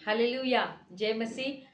Hallelujah. जय मसीह।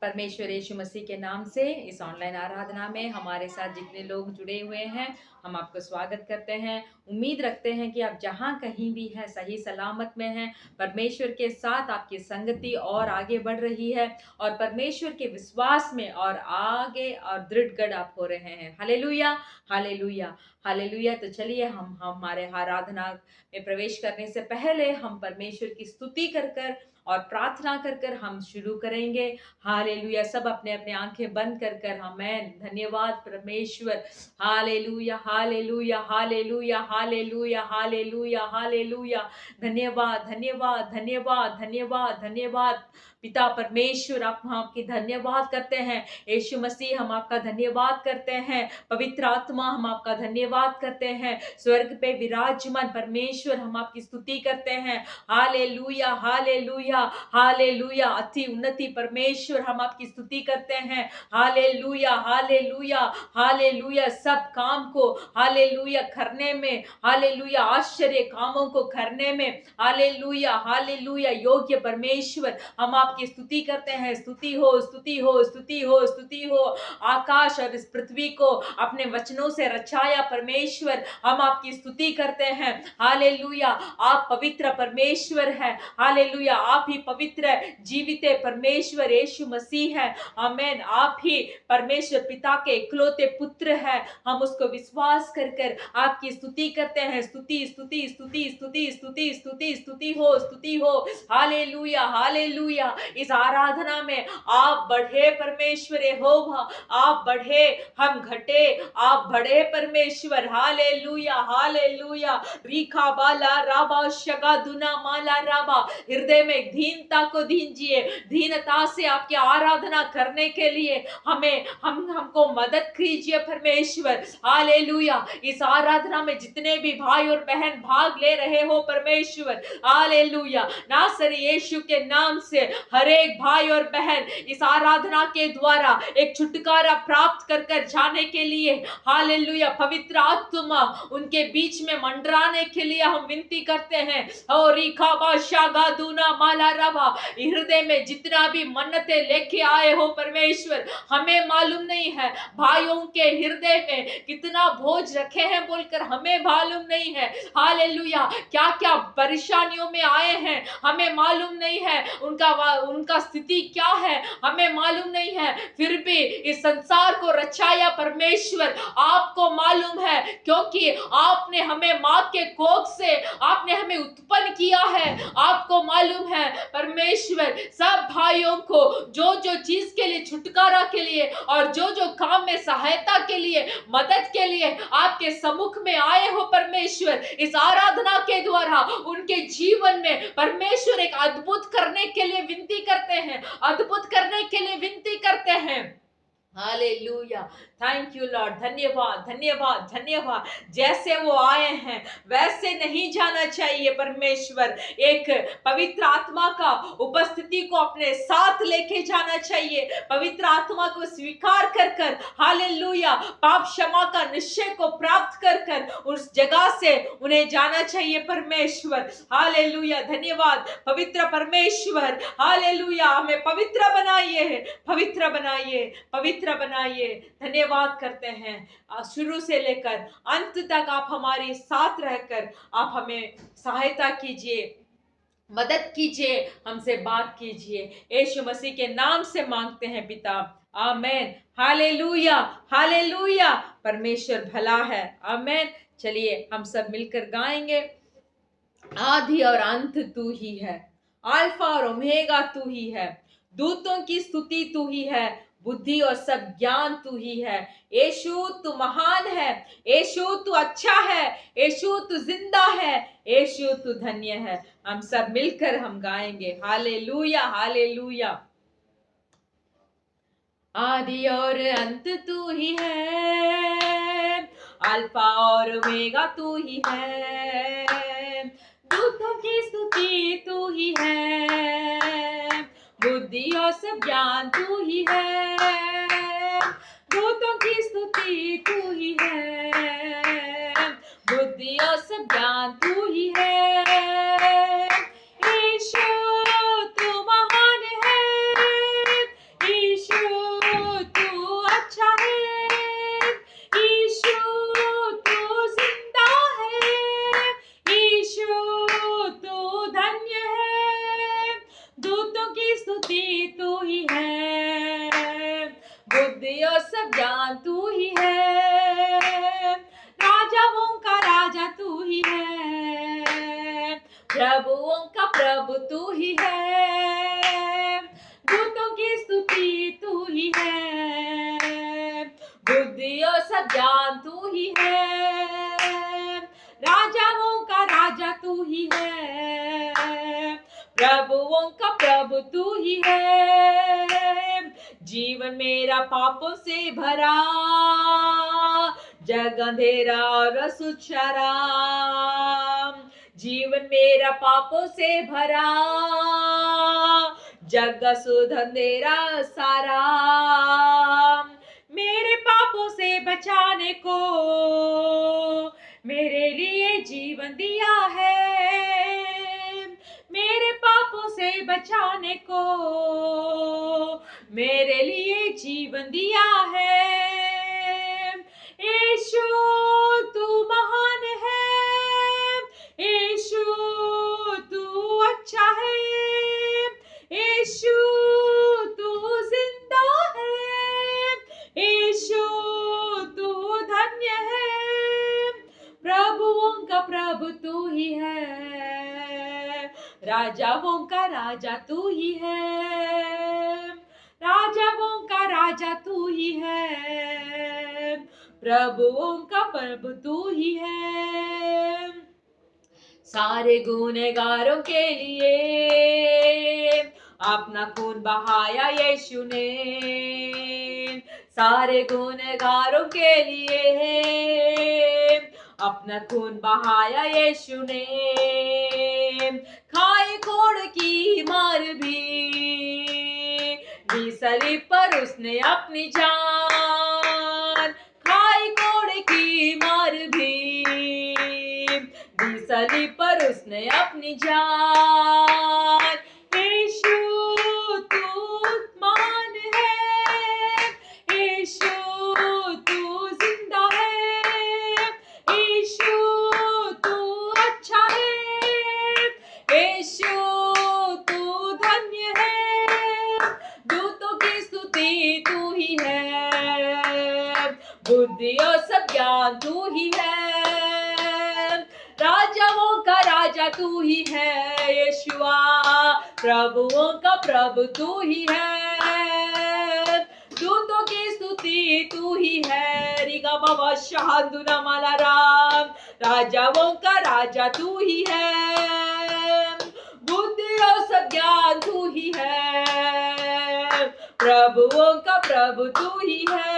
परमेश्वर यीशु मसीह के नाम से इस ऑनलाइन आराधना में हमारे साथ जितने लोग जुड़े हुए हैं, हम आपको स्वागत करते हैं। उम्मीद रखते हैं कि आप जहां कहीं भी हैं सही सलामत में हैं। परमेश्वर के साथ आपकी संगति और आगे बढ़ रही है और परमेश्वर के विश्वास में और आगे और दृढ़ आप हो रहे हैं। Hallelujah, hallelujah, hallelujah. तो चलिए हम हमारे आराधना में प्रवेश करने से पहले हम परमेश्वर की स्तुति कर और प्रार्थना कर हम शुरू करेंगे। हालेलुया। सब अपने अपने आंखें बंद कर हमें धन्यवाद परमेश्वर। Hallelujah, hallelujah, hallelujah, hallelujah, hallelujah, hallelujah. धन्यवाद, धन्यवाद, धन्यवाद, धन्यवाद, धन्यवाद। पिता परमेश्वर, आप हम आपकी धन्यवाद करते हैं। यीशु मसीह, हम आपका धन्यवाद करते हैं। पवित्र आत्मा, हम आपका धन्यवाद करते हैं। स्वर्ग पे विराजमान परमेश्वर, हम आपकी स्तुति करते हैं। Hallelujah, hallelujah, hallelujah. अति उन्नति परमेश्वर, हम आपकी स्तुति करते हैं। Hallelujah, hallelujah, hallelujah. सब काम को हालेलुया करने में, हालेलुया आश्चर्य कामों को करने में, हालेलुया, हालेलुया योग्य परमेश्वर, हम आपकी स्तुति करते हैं। स्तुति हो, स्तुति हो, स्तुति हो, स्तुति हो। आकाश और इस पृथ्वी को अपने वचनों से रचाया परमेश्वर, हम आपकी स्तुति करते हैं। हालेलुया। आप पवित्र परमेश्वर है। हालेलुया। आप ही पवित्र जीवित परमेश्वर यीशु मसीह है। आमेन। आप ही परमेश्वर पिता के इकलौते पुत्र है। हम उसको विश्वास कर आपकी स्तुति करते हैं। स्तुति, स्तुति, स्तुति, स्तुति, स्तुति, स्तुति, स्तुति हो, स्तुति हो। Hallelujah, hallelujah. इस आराधना में आप बढ़े परमेश्वर यहोवा, आप बढ़े, हम घटे, आप बढ़े परमेश्वर। Hallelujah, hallelujah. रीखा बाला राबा शगा दुना माला राबा। हृदय में दीनता को दीजिए। दीनता से आपकी आराधना करने के लिए हमको मदद कीजिए परमेश्वर। हालेलुया। इस आराधना में जितने भी भाई और बहन भाग ले रहे हो परमेश्वर, हालेलुया, नासरी यीशु के नाम से हर एक भाई और बहन इस आराधना के द्वारा एक छुटकारा प्राप्त कर जाने के लिए, हालेलुया, पवित्र आत्मा उनके बीच में मंडराने के लिए हम विनती करते हैं। और हृदय में जितना भी मन्नतें लेके आए हो परमेश्वर, हमें मालूम नहीं है भाइयों के हृदय में कितना बोझ रखे हैं बोलकर हमें मालूम नहीं है। हालेलुया। क्या क्या परेशानियों में आए हैं हमें मालूम नहीं है। उनका स्थिति क्या है हमें मालूम नहीं है। फिर भी इस संसार को रचाया परमेश्वर आपको मालूम है, क्योंकि आपने हमें मां के कोख से आपने हमें उत्पन्न किया है। आपको मालूम है परमेश्वर, सब भाइयों को जो जो चीज के लिए, छुटकारा के लिए और जो जो काम में सहायता के लिए, मदद के लिए आपके सम्मुख में आए हो परमेश्वर, इस आराधना के द्वारा उनके जीवन में परमेश्वर एक अद्भुत करने के लिए विनती करते हैं, अद्भुत करने के लिए विनती करते हैं। हालेलुया। Thank you Lord. धन्यवाद, धन्यवाद, धन्यवाद। जैसे वो आए हैं वैसे नहीं जाना चाहिए परमेश्वर। एक पवित्र आत्मा का उपस्थिति को अपने साथ लेके जाना चाहिए। पवित्र आत्मा को स्वीकार कर हालेलुया, पाप क्षमा का निश्चय को प्राप्त कर उस जगह से उन्हें जाना चाहिए परमेश्वर। हालेलुया। धन्यवाद पवित्र परमेश्वर। हालेलुया। हमें पवित्र बनाइए, पवित्र बनाइए, पवित्र बनाइए। धन्यवाद करते हैं। शुरू से लेकर अंत तक आप हमारे साथ रहकर आप हमें सहायता कीजिए, मदद कीजिए, हमसे बात कीजिए। यीशु मसीह के नाम से मांगते हैं पिता, आमेन। Hallelujah, hallelujah. परमेश्वर भला है। आमेन। चलिए हम सब मिलकर गाएंगे। आदि और अंत तू ही है, अल्फा और ओमेगा तू ही है, दूतों की स्तुति तू ही है, बुद्धि और सब ज्ञान तू ही है। यीशु तू महान है, यीशु तू अच्छा है, यीशु तू जिंदा है, यीशु तू धन्य है। हम सब मिलकर हम गाएंगे। Hallelujah, hallelujah. आदि और अंत तू ही है, अल्फा और ओमेगा तू ही है, दूतों की स्तुति तू ही है, बुद्धि और सब ज्ञान तू ही है, दूतों की स्तुति तू ही है, बुद्धि और सब ज्ञान तू ही है। यीशु तू महान स्तुति तू ही है, बुद्धि और सब ज्ञान तू ही है, राजाओं का राजा तू ही है, प्रभुओं का प्रभु तू ही है, दूतों की स्तुति तू ही है, बुद्धि और सब ज्ञान तू ही है, राजाओं का राजा तू ही है, प्रभुओं का प्रभु तू ही है। जीवन मेरा पापों से भरा, जग अंधेरा और असुचरा, जीवन मेरा पापों से भरा, जग असुध अंधेरा सारा, मेरे पापों से बचाने को मेरे लिए जीवन दिया है, मेरे पापों से बचाने को मेरे लिए जीवन दिया है। यीशु तू महान है, यीशु तू अच्छा है, यीशु तू जिंदा है, यीशु तू धन्य है, प्रभुओं का प्रभु तू ही है, राजाओं का राजा तू ही है, राजाओं का राजा तू ही है, प्रभुओं का प्रभु तू ही है। सारे गुनहगारों के लिए अपना खून बहाया यीशु ने, सारे गुनहगारों के लिए अपना खून बहाया यीशु ने, खाए कोड़ की मार भी दी सलीब पर उसने अपनी जान, खाए कोड़ की मार भी दी सलीब पर उसने अपनी जान। यीशु तू महान है, यीशु तू जिंदा है, यीशु तू अच्छा है, यीशु तू धन्य है, दूतों की स्तुति तू ही है, बुद्धि और सब ज्ञान तू ही है, राजाओं का राजा तू ही है यीशुआ, प्रभुओं का प्रभु तू ही है, दूतों की स्तुति तू ही है, रिगा बाबा शहादुना माला राम, राजाओं का राजा तू ही है, बुद्धि और सब ज्ञान तू ही है, प्रभुओं का प्रभु तू ही है।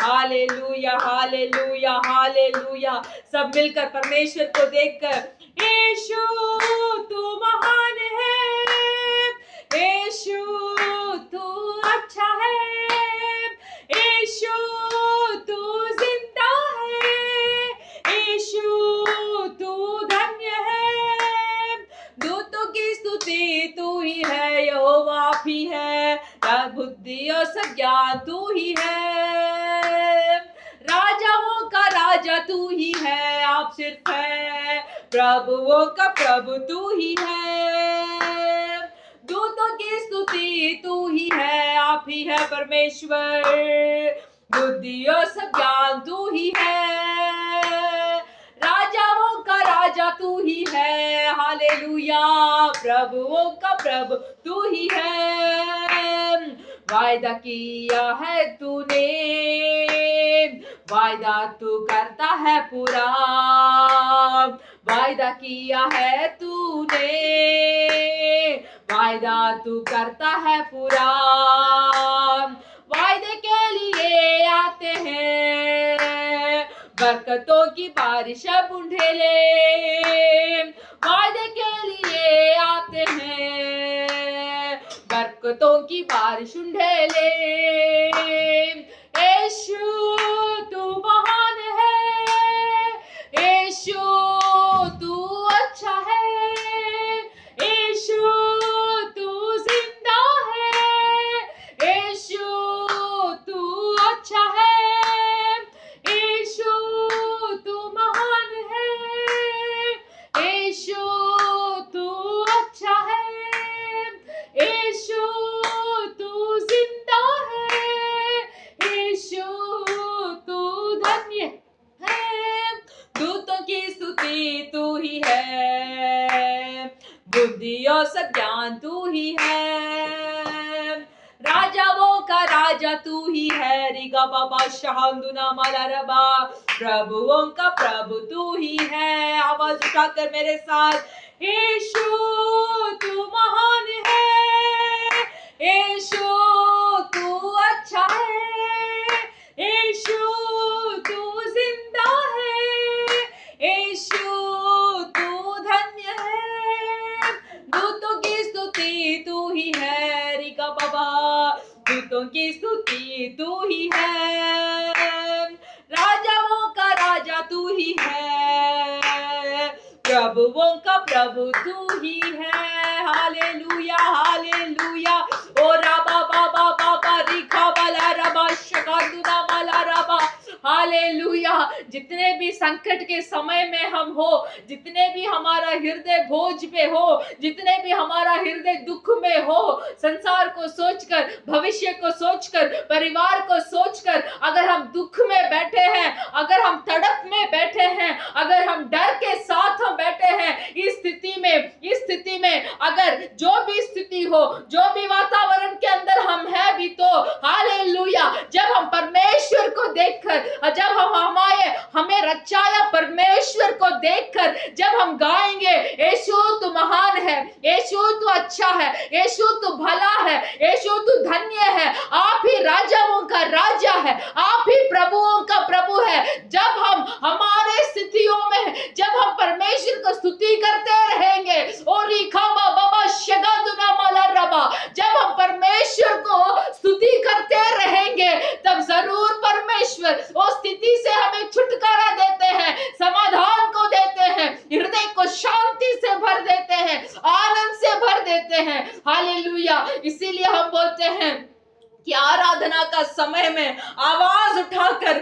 Hallelujah hallelujah hallelujah. सब मिलकर परमेश्वर को देखकर यीशु तू महान है, यीशु तू अच्छा है, यीशु तू जिंदा है, यीशु तू धन्य है, दूतों की स्तुति तू ही है, यहोवा आप ही है, बुद्धि और सब ज्ञान तू ही है, राजाओं का राजा तू ही है, आप सिर्फ है, प्रभुओं का प्रभु तू ही है, दूतों की स्तुति तू ही है, आप ही है परमेश्वर, बुद्धि और सब ज्ञान तू ही है, राजाओं का राजा तू ही है, हालेलुया, प्रभुओं का प्रभु तू ही है, वायदा किया है तूने, वायदा तू करता है पूरा, वायदा किया है तूने, वायदा तू करता है पूरा, वायदे के लिए आते हैं बरकतों की बारिश बुंढेले, वायदे के लिए आते हैं बरकतों की बारिश उंढेले, यीशु तू महान है, यीशु तू अच्छा है, यीशु तू जिंदा है, यीशु तू अच्छा है, यीशु तू महान है, यीशु तू अच्छा है, यह सब ज्ञान तू ही है। राजाओं का राजा तू ही है, रिगा बाबा शहांदुना माला रबा, प्रभुओं का प्रभु तू ही है। आवाज उठाकर मेरे साथ, यीशु तू महान है, यीशु तू अच्छा है, यीशु तू जिंदा है, यीशु तू धन्य है। दूतों की स्तुति तू ही है, रिका बाबा, दूतों की स्तुति तू ही है। राजाओं का राजा तू ही है, प्रभुओं का प्रभु तू ही है। Hallelujah hallelujah. ओ राबा बाबा बाबा रिखा बाला रबा शकादुना माला रबा। हालेलुया। जितने भी संकट के समय में हम हो, जितने भी हमारा हृदय बोझ पे हो, जितने भी हमारा हृदय दुख में हो, संसार को सोचकर, भविष्य को सोचकर, परिवार को सोचकर, अगर हम दुख में बैठे हैं, अगर हम तड़प में बैठे हैं, अगर हम डर के साथ हम बैठे हैं, इस स्थिति में अगर जो भी स्थिति हो, जो भी वातावरण के अंदर हम हैं भी, तो हालेलुया, जब हम परमेश्वर को देखकर, जब हमें रचाया परमेश्वर को देखकर जब हम गाएंगे, यीशु तू महान है, यीशु तू अच्छा है, यीशु तू भला है, यीशु तू धन्य है, आप ही राजाओं का राजा है, आप ही प्रभुओं का प्रभु है। जब हम हमारे स्थितियों में जब हम परमेश्वर को स्तुति करते रहेंगे, और बाबा शगादुना माला रबा, जब हम परमेश्वर को स्तुति करते रहेंगे, तब जरूर परमेश्वर उस स्थिति से हमें छुटकारा देते हैं, समाधान को देते हैं, हृदय को शांति से भर देते हैं, आनंद से भर देते हैं। हालेलुया। इसीलिए हम बोलते हैं कि आराधना का समय में आवाज उठाकर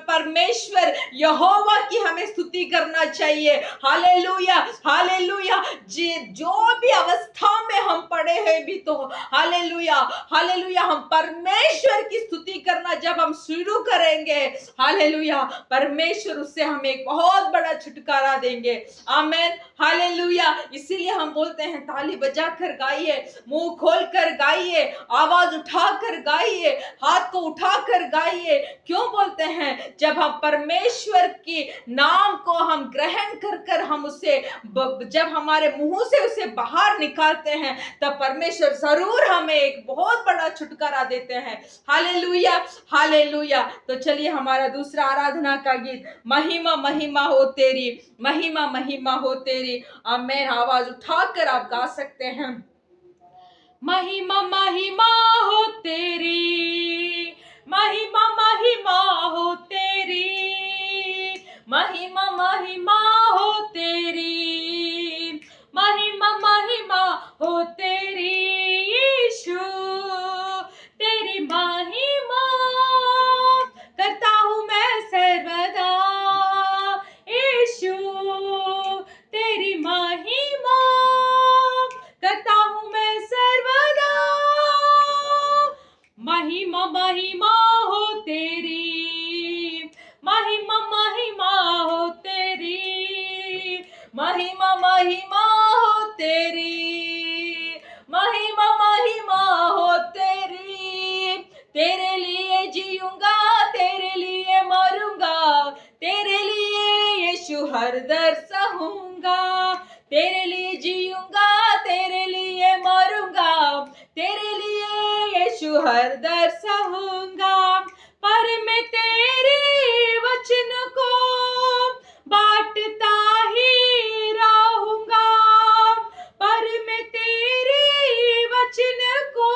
परमेश्वर यहोवा की हमें स्तुति करना चाहिए। Hallelujah hallelujah. जो भी अवस्था में हम पड़े हैं भी, तो हालेलुया हालेलुया, हम परमेश्वर की स्तुति करना जब हम शुरू करेंगे, हालेलुया, परमेश्वर उससे हमें एक बहुत बड़ा छुटकारा देंगे। आमीन हालेलुया। इसीलिए हम बोलते हैं, ताली बजाकर गाइए, मुंह खोलकर गाइए, आवाज उठाकर गाइए, हाथ को उठाकर गाइए। क्यों बोलते हैं? जब हम परमेश्वर के नाम को हम ग्रहण कर हम उसे जब हमारे मुंह से उसे बाहर निकालते हैं, तब परमेश्वर जरूर हमें एक बहुत बड़ा छुटकारा देते हैं। Hallelujah hallelujah. तो चलिए हमारा दूसरा आराधना का गीत, महिमा महिमा हो तेरी, महिमा महिमा हो तेरी। आमीन। आवाज उठाकर आप गा सकते हैं। महिमा महिमा हो तेरी, महिमा महिमा हो तेरी, महिमा महिमा हो तेरी, महिमा महिमा हो तेरी। यीशु तेरी महिमा करता हूँ मैं सर्वदा, यीशु तेरी महिमा करता हूँ मैं सर्वदा। महिमा महिमा हो तेरी, महिमा महिमा हो तेरी, महिमा महिमा हो तेरी, महिमा महिमा हो तेरी। तेरे लिए जीऊंगा, तेरे लिए मरूंगा, तेरे लिए यीशु हर दर सहूंगा, तेरे लिए जीऊंगा, तेरे लिए मरूंगा, तेरे लिए यीशु हर दर सहूंगा। पर मैं तेरे वचन को बांटता ही रहूंगा, पर मैं तेरे वचन को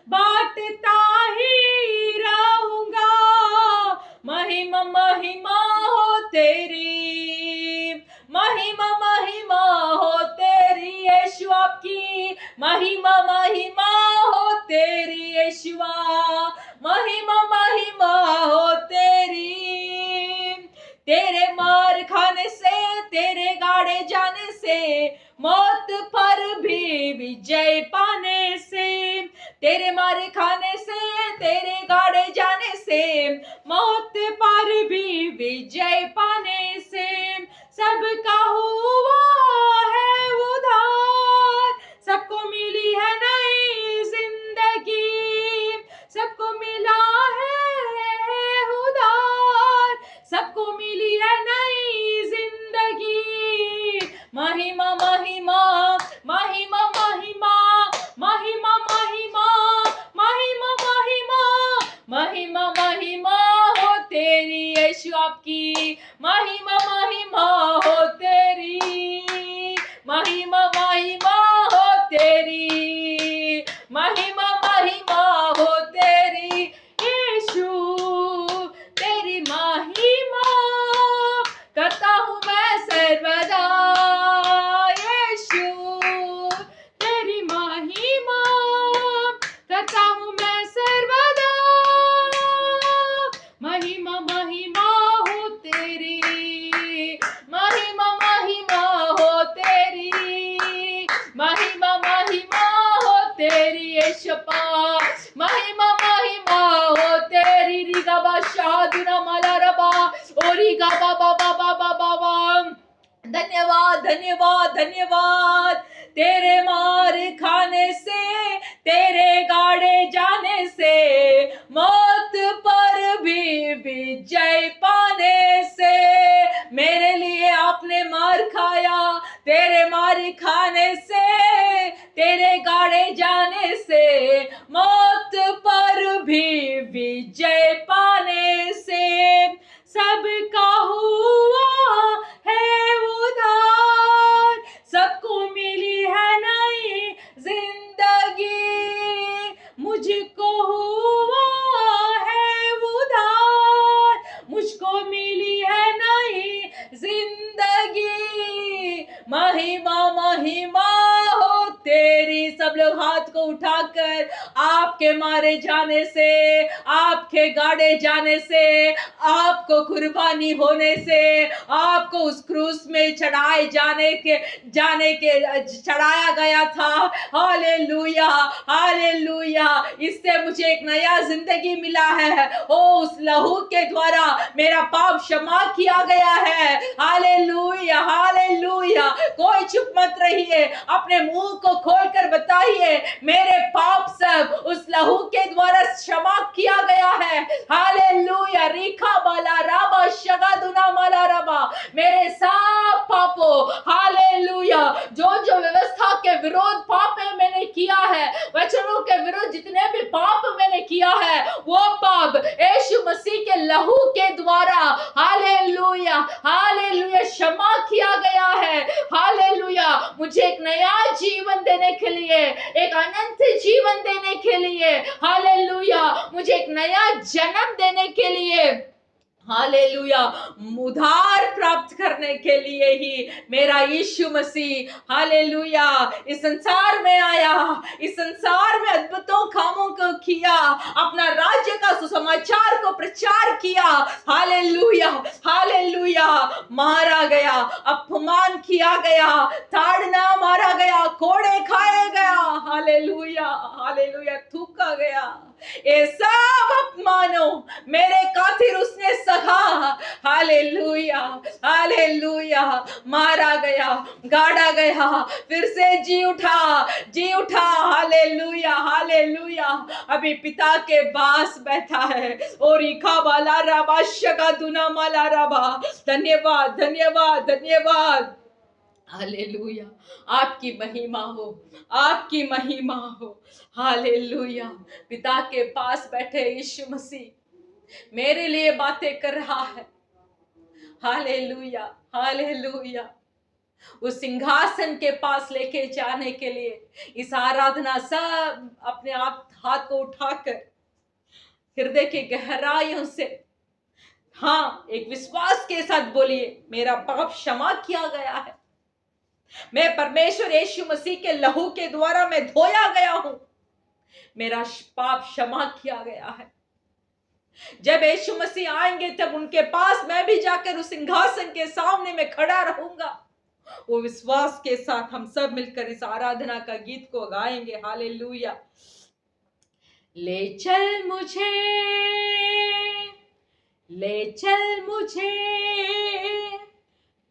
बांटता ही रहूंगा। महिमा महिमा हो तेरी, महिमा महिमा हो तेरी। यीशु आपकी महिमा महिमा हो तेरी, यीशुआ महिमा महिमा हो तेरी। तेरे मार खाने से, तेरे गाड़े जाने से, मौत पर भी विजय पाने से, तेरे मारे खाने से, तेरे गाड़े जाने से, मौत पर भी विजय पाने से, सबका हुआ है उद्धार, महिमा महिमा हो तेरी यशपा, महिमा महिमा हो तेरी रिगबा शादुना मलारबा ओरिगा बाबा बाबा बाबा बा। धन्यवाद धन्यवाद धन्यवाद। तेरे मार खाने से, तेरे गाड़े जाने से, मौत पर भी विजय पाने से, मेरे लिए आपने मार खाया। तेरे मार खाने से, तेरे गाड़े जाने से, मौत पर भी विजय पाने से, सबका हुआ है उधार, सबको मिली है नई जिंदगी, मुझको हुआ है उधार, मुझको मिली है नई जिंदगी। महिमा महिमा हो तेरी। सब लोग हाथ को उठाकर, आपके मारे जाने से, आपके गाड़े जाने से, आपको कुर्बानी होने से, आपको उस क्रूस में चढ़ाए जाने के चढ़ाया गया था। Hallelujah hallelujah. इससे मुझे एक नया जिंदगी मिला है। ओ उस लहू के द्वारा मेरा पाप क्षमा किया गया है। Hallelujah hallelujah. कोई चुप मत रहिए, अपने मुंह को खोलकर बताइए, मेरे पाप सब उस लहू के द्वारा क्षमा किया गया है। हालेलुया। रिखा बाला राबा शगादुना माला रबा। मेरे सब पापों, हालेलुया, जो जो व्यवस्था के विरोध पाप है मैंने किया है, वचनों के विरुद्ध जितने भी पाप मैंने किया है, वो पाप यीशु मसीह के लहू के द्वारा, हालेलुया हालेलुया, क्षमा किया गया है। हालेलुया। मुझे एक नया जीवन देने के लिए, एक अनंत जीवन देने के लिए, हालेलुया, मुझे एक नया जन्म देने के लिए, हालेलुया, उद्धार प्राप्त करने के लिए ही मेरा यीशु मसीह, हालेलुया, इस संसार में आया, इस संसार में अद्भुतों कामों को किया, अपना राज्य का सुसमाचार को प्रचार किया। Hallelujah hallelujah. मारा गया, अपमान किया गया, ताड़ना मारा गया, कोड़े खाए गया, हालेलुया हालेलुया, थूका गया। ये सब अपमानों मेरे खातिर उसने सहा। Hallelujah hallelujah. मारा गया, गाड़ा गया, फिर से जी उठा, जी उठा। Hallelujah hallelujah. अभी पिता के पास बैठा है। और इखा बाला राबा शगा दुना माला राबा। धन्यवाद धन्यवाद धन्यवाद। हालेलुया। आपकी महिमा हो, आपकी महिमा हो। हालेलुया। पिता के पास बैठे यीशु मसीह मेरे लिए बातें कर रहा है। Hallelujah hallelujah. उस सिंहासन के पास लेके जाने के लिए इस आराधना सब अपने आप हाथ को उठाकर हृदय के गहराइयों से, हाँ, एक विश्वास के साथ बोलिए, मेरा पाप क्षमा किया गया है। मैं परमेश्वर यीशु मसीह के लहू के द्वारा मैं धोया गया हूं। मेरा पाप क्षमा किया गया है। जब यीशु मसीह आएंगे तब उनके पास मैं भी जाकर उस सिंहासन के सामने में खड़ा रहूंगा। वो विश्वास के साथ हम सब मिलकर इस आराधना का गीत को गाएंगे। हालेलुया। ले चल मुझे, ले चल मुझे,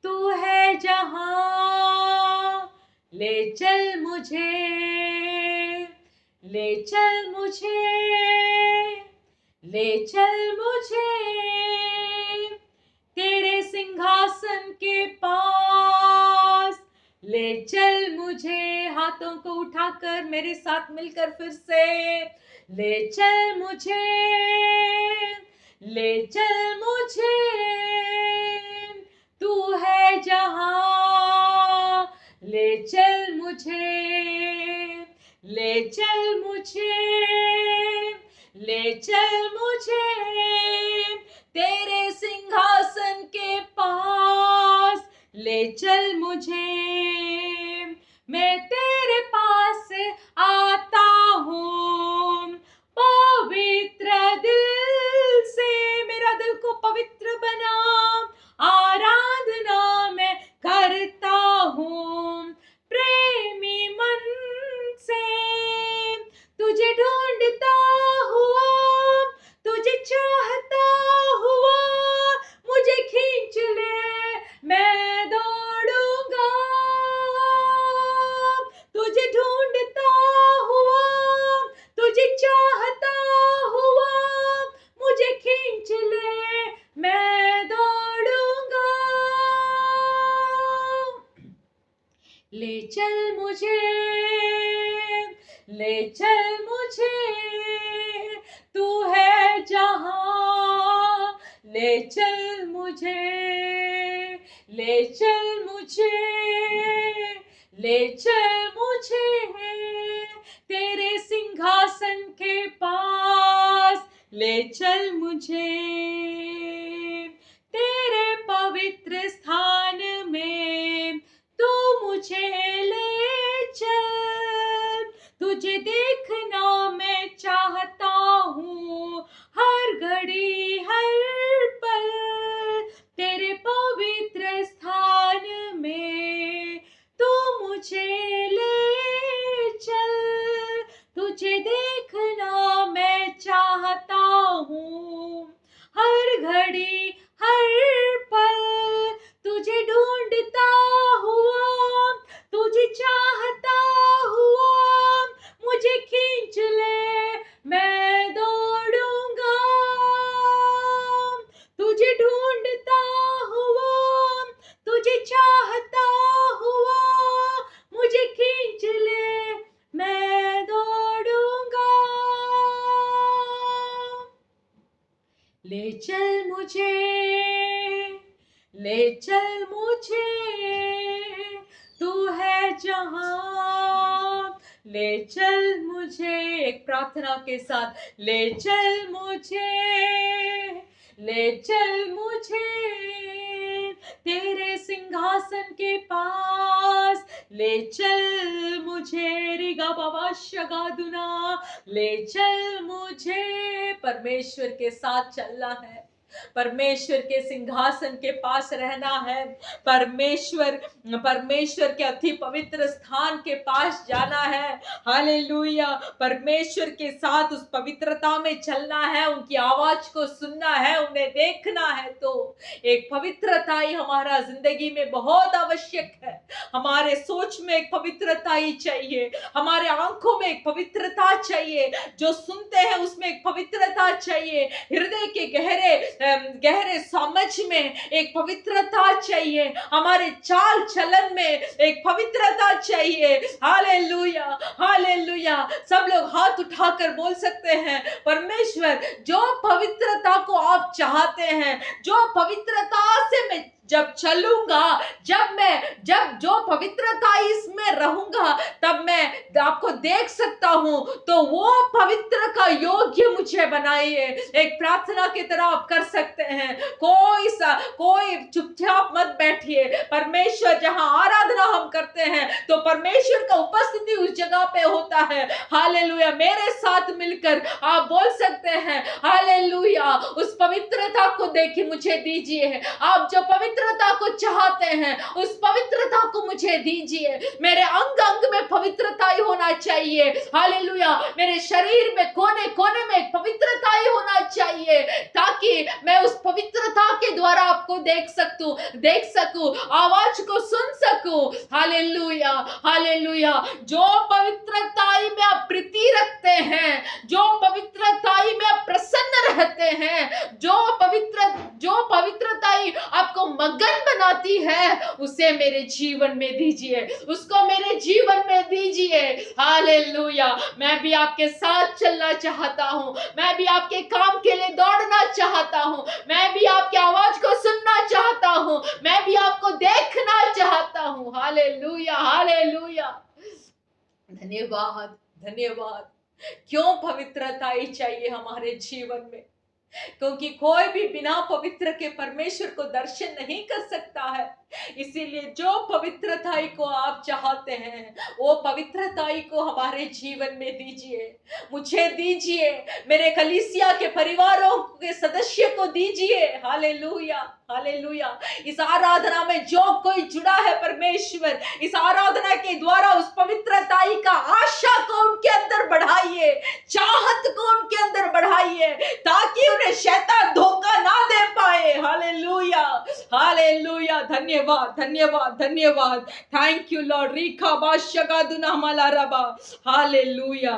तू है जहां, ले चल मुझे, ले चल मुझे, ले चल मुझे, तेरे सिंहासन के पास, ले चल मुझे। हाथों को उठाकर मेरे साथ मिलकर फिर से, ले चल मुझे, ले चल मुझे, तू है जहां, ले चल मुझे, ले चल मुझे, ले चल मुझे, तेरे सिंहासन के पास, ले चल मुझे। मैं तेरे पास आता हूँ पवित्र दिल से, मेरा दिल को पवित्र बना, आराधना मैं करता हूँ प्रेमी मन ले चल मुझे, तू है जहां, ले चल मुझे, ले चल मुझे, ले चल मुझे तेरे सिंहासन के पास, ले चल मुझे तेरे पवित्र स्थान में, तू मुझे ले चल, तुझे देखना मैं चाहता हूँ हर घड़ी हर पल, तेरे पवित्र स्थान में तू मुझे ले चल, तुझे देखना मैं चाहता हूँ हर घड़ी हर पल, तुझे ढूंढता हुआ, तुझे चाहता हुआ, मुझे खींच ले मैं दौड़ूंगा, तुझे ढूंढता हुआ, तुझे चाहता हुआ, मुझे खींच ले मैं दौड़ूंगा, ले चल मुझे, ले चल मुझे, तू है जहां, ले चल मुझे। एक प्रार्थना के साथ, ले चल मुझे, ले चल मुझे तेरे सिंहासन के पास, ले चल मुझे रिगा बाबा शगादुना, ले चल मुझे। परमेश्वर के साथ चलना है, परमेश्वर के सिंहासन के पास रहना है, परमेश्वर के अति पवित्र स्थान के पास जाना है। हालेलुया। परमेश्वर के साथ उस पवित्रता में चलना है, उनकी आवाज को सुनना है, उन्हें देखना है। तो एक पवित्रता ही हमारा जिंदगी में बहुत आवश्यक है। हमारे सोच में एक पवित्रता ही चाहिए, हमारे आंखों में एक पवित्रता चाहिए, जो सुनते हैं उसमें एक पवित्रता चाहिए, हृदय के गहरे समझ में एक पवित्रता चाहिए, हमारे चाल चलन में एक पवित्रता चाहिए। Hallelujah, hallelujah. सब लोग हाथ उठाकर बोल सकते हैं, परमेश्वर जो पवित्रता को आप चाहते हैं, जो पवित्रता से मैं जब चलूंगा, जब जो पवित्रता इसमें रहूंगा, तब मैं आपको देख सकता हूं। तो वो पवित्र का योग्य मुझे बनाइए। एक प्रार्थना की तरह आप कर सकते हैं। कोई चुपचाप मत बैठिए। परमेश्वर जहां आराधना हम करते हैं, तो परमेश्वर का उपस्थिति उस जगह पे होता है। हालेलुया। मेरे साथ मिलकर आप बोल सकते हैं, हालेलुया। उस पवित्रता को देखिए, मुझे दीजिए। आप जो पवित्रता को चाहते हैं, उस पवित्रता को मुझे दीजिए। मेरे अंग अंग में पवित्रता ही होना चाहिए। हालेलुया। मेरे शरीर में कोने कोने में एक पवित्रता ही होना चाहिए, ताकि मैं उस पवित्रता के द्वारा आपको देख सकूं, आवाज को सुन सकूं। Hallelujah, hallelujah. जो पवित्रताई में आप प्रीति रखते हैं, जो पवित्रताई में आप प्रसन्न रहते हैं, जो पवित्रताई आपको मगन बनाती है, उसे मेरे जीवन में दीजिए, उसको मेरे जीवन में दीजिए। हालेलुया। मैं भी आपके साथ चलना चाहता हूं, मैं भी आपके काम के लिए दौड़ना चाहता हूं, मैं भी आपकी आवाज को सुनना चाहता हूं, मैं भी आपको देखना चाहता हूं। Hallelujah, hallelujah. धन्यवाद, धन्यवाद। क्यों पवित्रता ही चाहिए हमारे जीवन में? क्योंकि कोई भी बिना पवित्र के परमेश्वर को दर्शन नहीं कर सकता है। इसीलिए जो पवित्रताई को आप चाहते हैं, वो पवित्रताई को हमारे जीवन में दीजिए, मुझे दीजिए, मेरे कलीसिया के परिवारों के सदस्य को दीजिए। Hallelujah, hallelujah. इस आराधना में जो कोई जुड़ा है, परमेश्वर इस आराधना के द्वारा उस पवित्रताई का आशा को उनके अंदर बढ़ाइए, चाहत को उनके अंदर बढ़ाइए, ताकि उन्हें शैतान धोखा ना दे पाए। Hallelujah, hallelujah. धन्यवाद, धन्यवाद, धन्यवाद। Thank you Lord. रीखा बादशाह दुना हमारा रबा। Hallelujah,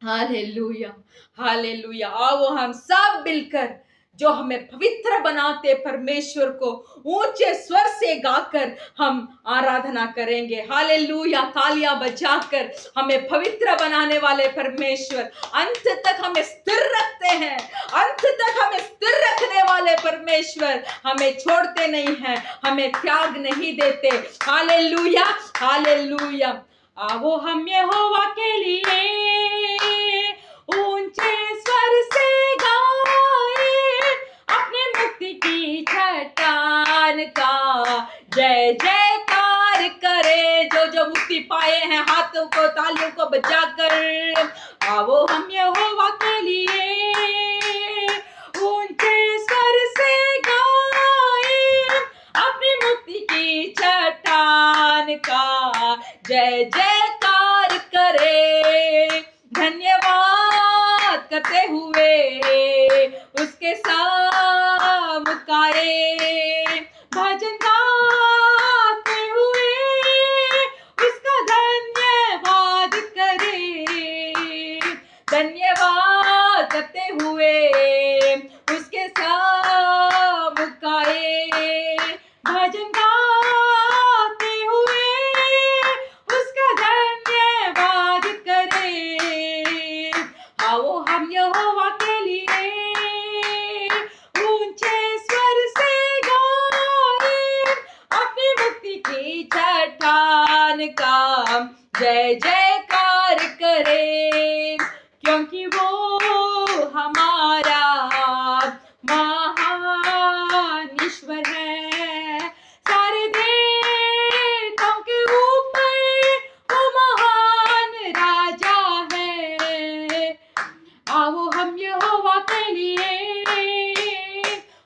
hallelujah, hallelujah. आओ हम सब मिलकर जो हमें पवित्र बनाते परमेश्वर को ऊंचे स्वर से गाकर हम आराधना करेंगे। हालेलुया, तालियां बजाकर हमें पवित्र बनाने वाले परमेश्वर अंत तक हमें स्थिर रखते हैं। अंत तक हमें स्थिर रखने वाले परमेश्वर हमें छोड़ते नहीं हैं, हमें त्याग नहीं देते। Hallelujah, hallelujah. आओ हम यहोवा के लिए ऊंचे स्वर से गाएं, अपने मुक्ति की चट्टान का जय जयकार करे। जो जो मुक्ति पाए हैं हाथों को तालियों को बजाकर आओ हम यहोवा के लिए ऊंचे स्वर से गाएं, अपनी मुक्ति की चट्टान का जय जयकार करे। धन्यवाद करते हुए उसके सामुकाए, भजन गाते हुए उसका धन्यवाद करे। धन्यवाद करते हुए उसके सामुकाए, भजन गाते हुए उसका धन्यवाद करे। आओ हम यहोवा के लिए ऊंचे स्वर से गाएं, अपनी मुक्ति की चट्टान का जय जयकार करे। क्योंकि वो हमारा महान ईश्वर है, सारे देवताओं के ऊपर वो महान राजा है। आओ हम यहोवा के लिए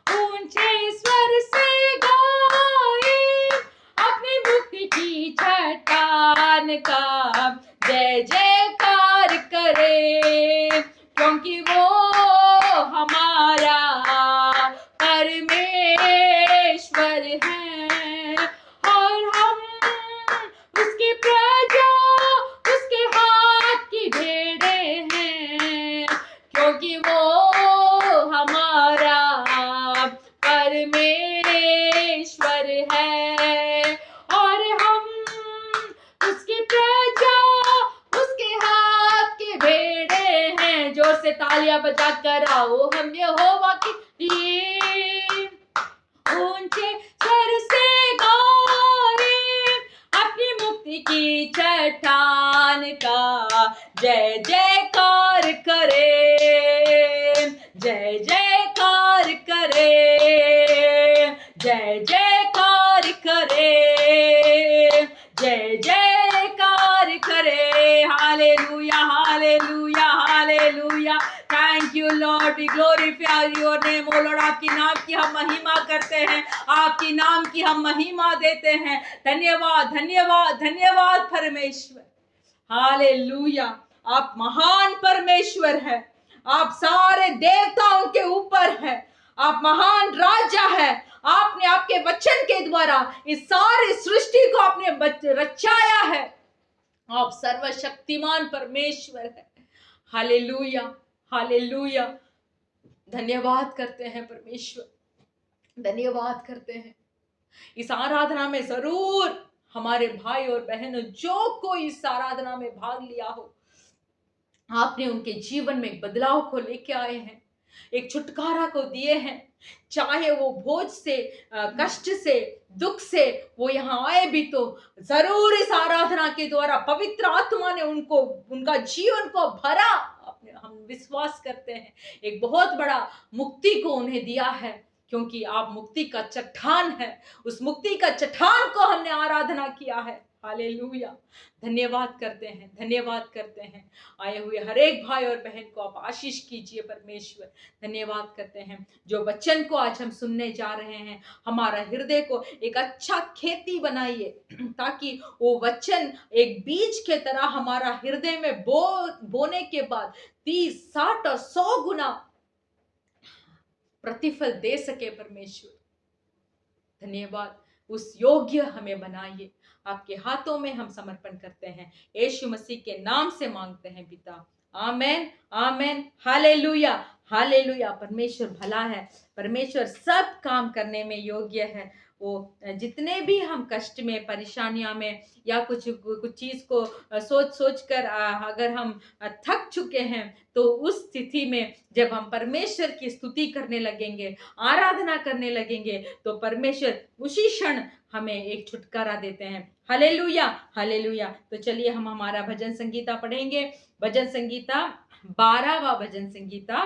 ऊंचे स्वर से गाएं, अपनी मुक्ति की चट्टान का जय जयकार करे। क्योंकि वो हमारा परमेश्वर है और हम उसकी प्रजा, उसके हाथ की भेड़ें हैं। क्योंकि वो हमारा परमेश्वर है और हम उसकी प्रजा, उसके हाथ के भेड़े हैं। जोर से तालियां बजाकर आओ हम यहोवा के लिए ऊंचे स्वर से गाएं, अपनी मुक्ति की चट्टान का जय जयकार करे। जय जयकार करे, जय जयकार करे, जय जयकार करे। Hallelujah, hallelujah, hallelujah. Thank you Lord, we glorify your name O Lord. आपकी नाम की हम महिमा करते हैं, आपकी नाम की हम महिमा देते हैं। धन्यवाद, धन्यवाद, धन्यवाद परमेश्वर। हालेलुया, आप महान परमेश्वर है, आप सारे देवताओं के ऊपर है, आप महान राजा है। आपने आपके वचन के द्वारा इस सारी सृष्टि को आपने रचाया है। आप सर्वशक्तिमान परमेश्वर है। Hallelujah, hallelujah. धन्यवाद करते हैं परमेश्वर, धन्यवाद करते हैं। इस आराधना में जरूर हमारे भाई और बहनों जो कोई इस आराधना में भाग लिया हो, आपने उनके जीवन में एक बदलाव को लेके आए हैं, एक छुटकारा को दिए हैं। चाहे वो बोझ से, कष्ट से, दुख से वो यहाँ आए भी तो जरूर इस आराधना के द्वारा पवित्र आत्मा ने उनको, उनका जीवन को भरा। हम विश्वास करते हैं एक बहुत बड़ा मुक्ति को उन्हें दिया है, क्योंकि आप मुक्ति का चट्टान है। उस मुक्ति का चट्टान को हमने आराधना किया है। हालेलुया, धन्यवाद करते हैं, धन्यवाद करते हैं। आए हुए हर एक भाई और बहन को आप आशीष कीजिए परमेश्वर। धन्यवाद करते हैं जो वचन को आज हम सुनने जा रहे हैं, हमारा हृदय को एक अच्छा खेती बनाइए, ताकि वो वचन एक बीज के तरह हमारा हृदय में बोने के बाद 30, 60 और 100 गुना प्रतिफल दे सके परमेश्वर। धन्यवाद, उस योग्य हमें बनाइए। आपके हाथों में हम समर्पण करते हैं, यीशु मसीह के नाम से मांगते हैं पिता, आमेन, आमेन। Hallelujah, hallelujah. परमेश्वर भला है, परमेश्वर सब काम करने में योग्य है। वो जितने भी हम कष्ट में, परेशानियों में या कुछ कुछ चीज को सोच सोच कर अगर हम थक चुके हैं, तो उस स्थिति में जब हम परमेश्वर की स्तुति करने लगेंगे, आराधना करने लगेंगे, तो परमेश्वर उसी क्षण हमें एक छुटकारा देते हैं। Hallelujah, hallelujah. तो चलिए हम हमारा भजन संगीता पढ़ेंगे। भजन संगीता 12वां भजन संगीता,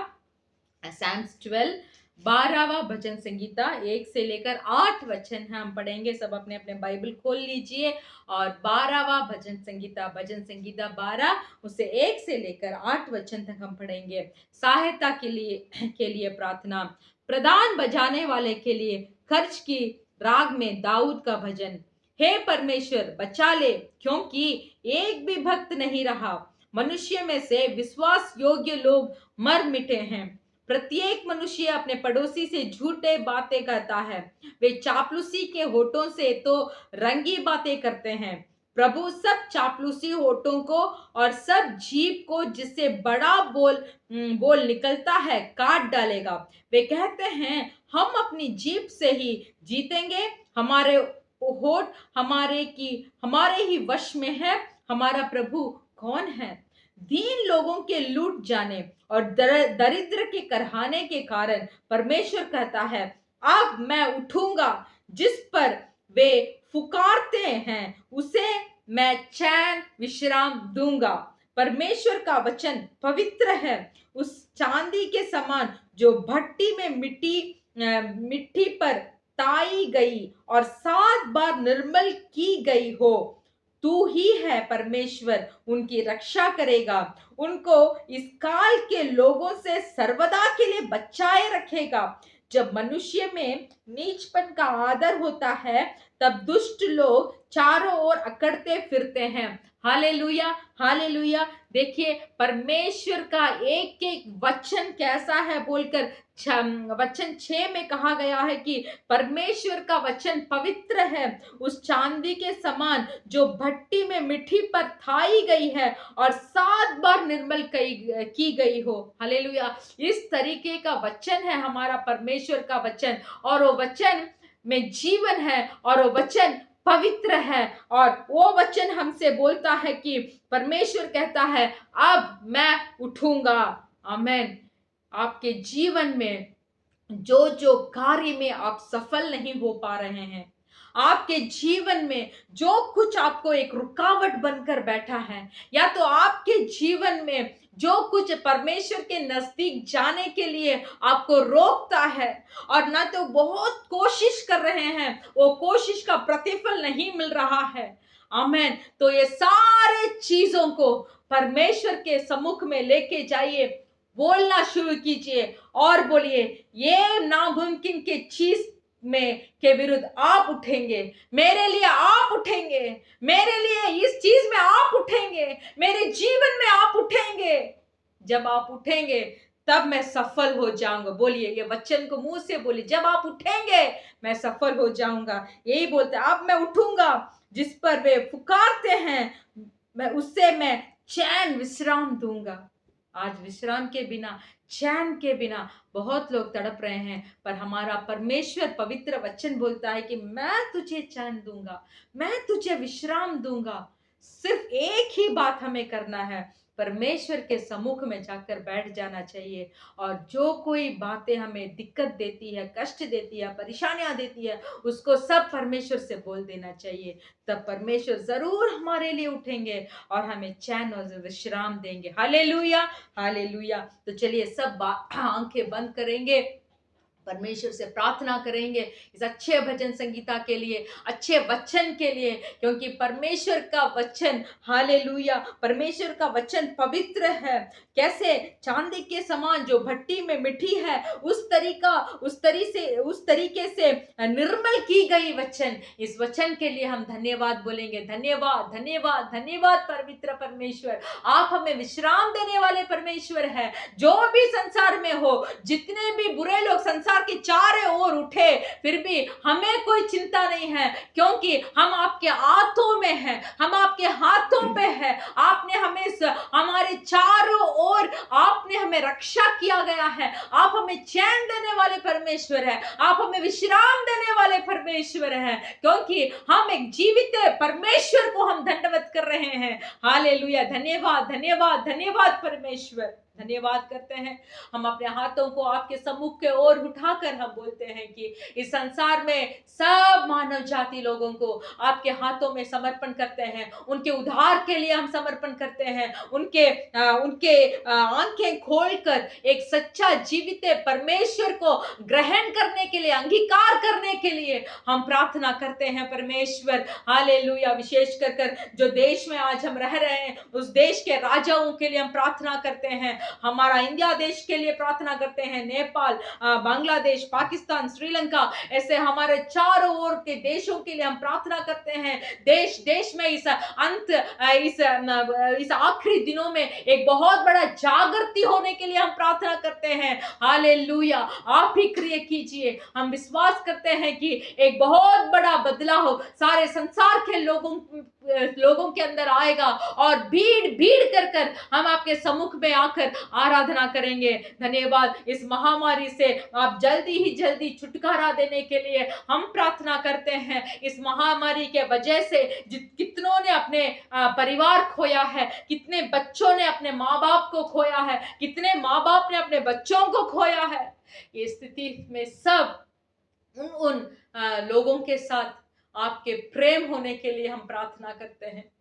सैम्स 12, 12वां भजन संगीता 1 से लेकर 8 वचन हम पढ़ेंगे। सब अपने अपने बाइबल खोल लीजिए और 12वां भजन संगीता 12 उससे 1 से लेकर 8 वचन तक हम पढ़ेंगे। सहायता के लिए प्रार्थना। प्रधान बजाने वाले के लिए खर्च की राग में दाऊद का भजन। हे परमेश्वर बचा ले, क्योंकि एक भी भक्त नहीं रहा। मनुष्य में से विश्वास योग्य लोग मर मिटे हैं। प्रत्येक मनुष्य अपने पड़ोसी से झूठे बातें करता है। वे चापलूसी के होठों से तो रंगी बातें करते हैं। प्रभु सब चापलूसी होठों को और सब जीभ को जिससे बड़ा बोल निकलता है काट डालेगा। वे कहते हैं हम अपनी जीभ से ही जीतेंगे, हमारे होठ हमारे ही वश में है, हमारा प्रभु कौन है। दीन लोगों के लूट जाने और दरिद्र के करहाने के कारण परमेश्वर कहता है, अब मैं उठूंगा। जिस पर वे पुकारते हैं उसे मैं चैन विश्राम दूंगा। परमेश्वर का वचन पवित्र है, उस चांदी के समान जो भट्टी में मिट्टी पर ताई गई और 7 बार निर्मल की गई हो। तू ही है परमेश्वर, उनकी रक्षा करेगा, उनको इस काल के लोगों से सर्वदा के लिए बचाए रखेगा। जब मनुष्य में नीचपन का आदर होता है, तब दुष्ट लोग चारों ओर अकड़ते फिरते हैं। Hallelujah, hallelujah. देखिए परमेश्वर का एक एक वचन कैसा है बोलकर वचन 6 में कहा गया है कि परमेश्वर का वचन पवित्र है, उस चांदी के समान जो भट्टी में मिट्टी पर थाई गई है और 7 बार निर्मल की गई हो। हालेलुया। इस तरीके का वचन है हमारा परमेश्वर का वचन, और वो वचन में जीवन है और वो वचन पवित्र है। और वो वचन हमसे बोलता है कि परमेश्वर कहता है अब मैं उठूंगा। आमीन। आपके जीवन में जो जो कार्य में आप सफल नहीं हो पा रहे हैं, आपके जीवन में जो कुछ आपको एक रुकावट बनकर बैठा है, या तो आपके जीवन में जो कुछ परमेश्वर के नजदीक जाने के लिए आपको रोकता है और ना तो बहुत कोशिश कर रहे हैं, वो कोशिश का प्रतिफल नहीं मिल रहा है। आमीन। तो ये सारे चीजों को परमेश्वर के सम्मुख में लेके जाइए, बोलना शुरू कीजिए और बोलिए ये नामुमकिन के चीज में के विरुद्ध आप उठेंगे, मेरे लिए आप उठेंगे, मेरे लिए इस चीज में आप उठेंगे, मेरे जीवन में आप उठेंगे। जब आप उठेंगे तब मैं सफल हो जाऊंगा। बोलिए ये वचन को मुंह से बोलिए, जब आप उठेंगे मैं सफल हो जाऊंगा। यही बोलते हैं, अब मैं उठूंगा। जिस पर वे पुकारते हैं मैं उससे मैं चैन विश्राम दूंगा। आज विश्राम के बिना, चैन के बिना बहुत लोग तड़प रहे हैं, पर हमारा परमेश्वर पवित्र वचन बोलता है कि मैं तुझे चैन दूंगा, मैं तुझे विश्राम दूंगा। सिर्फ एक ही बात हमें करना है, परमेश्वर के सम्मुख में जाकर बैठ जाना चाहिए। और जो कोई बातें हमें दिक्कत देती है, कष्ट देती है, परेशानियां देती है, उसको सब परमेश्वर से बोल देना चाहिए। तब परमेश्वर जरूर हमारे लिए उठेंगे और हमें चैन और विश्राम देंगे। Hallelujah, hallelujah. तो चलिए सब आंखें बंद करेंगे, परमेश्वर से प्रार्थना करेंगे इस अच्छे भजन संगीता के लिए, अच्छे वचन के लिए, क्योंकि परमेश्वर का वचन, हालेलुया, परमेश्वर का वचन पवित्र है। कैसे चांदी के समान जो भट्टी में मिट्टी है, उस तरीके से निर्मल की गई वचन। इस वचन के लिए हम धन्यवाद बोलेंगे। धन्यवाद, धन्यवाद, धन्यवाद पवित्र परमेश्वर, आप हमें विश्राम देने वाले परमेश्वर है। जो भी संसार में हो, जितने भी बुरे लोग संसार संसार के चारों ओर उठे फिर भी हमें कोई चिंता नहीं है, क्योंकि हम आपके हाथों में हैं, हम आपके हाथों पे हैं। आपने हमें हमारे चारों ओर आपने हमें रक्षा किया गया है। आप हमें चैन देने वाले परमेश्वर है, आप हमें विश्राम देने वाले परमेश्वर है, क्योंकि हम एक जीवित परमेश्वर को हम दंडवत कर रहे हैं। हालेलुया, धन्यवाद धन्यवाद धन्यवाद परमेश्वर, धन्यवाद करते हैं। हम अपने हाथों को आपके सम्मुख के ओर उठाकर हम बोलते हैं कि इस संसार में सब मानव जाति लोगों को आपके हाथों में समर्पण करते हैं। उनके उद्धार के लिए हम समर्पण करते हैं। उनके आंखें खोलकर एक सच्चा जीवित परमेश्वर को ग्रहण करने के लिए, अंगीकार करने के लिए हम प्रार्थना करते हैं परमेश्वर। हालेलुया, विशेष कर जो देश में आज हम रह रहे हैं उस देश के राजाओं के लिए हम प्रार्थना करते हैं। हमारा इंडिया देश के लिए प्रार्थना करते हैं। नेपाल, बांग्लादेश, पाकिस्तान, श्रीलंका, ऐसे हमारे चारों ओर के देशों के लिए हम प्रार्थना करते हैं। देश देश में इस आखिरी दिनों में एक बहुत बड़ा जागृति होने के लिए हम प्रार्थना करते हैं। हालेलुया, आप ही क्रिया कीजिए। हम विश्वास करते हैं कि एक बहुत बड़ा बदलाव सारे संसार के लोगों के अंदर आएगा और भीड़ भीड़ कर हम आपके सम्मुख में आकर आराधना करेंगे। धन्यवाद, इस महामारी से आप जल्दी ही जल्दी छुटकारा देने के लिए हम प्रार्थना करते हैं। इस महामारी के वजह से कितनों ने अपने परिवार खोया है, कितने बच्चों ने अपने माँ बाप को खोया है, कितने माँ बाप ने अपने बच्चों को खोया है। ये स्थिति में सब उन लोगों के साथ आपके प्रेम होने के लिए हम प्रार्थना करते हैं।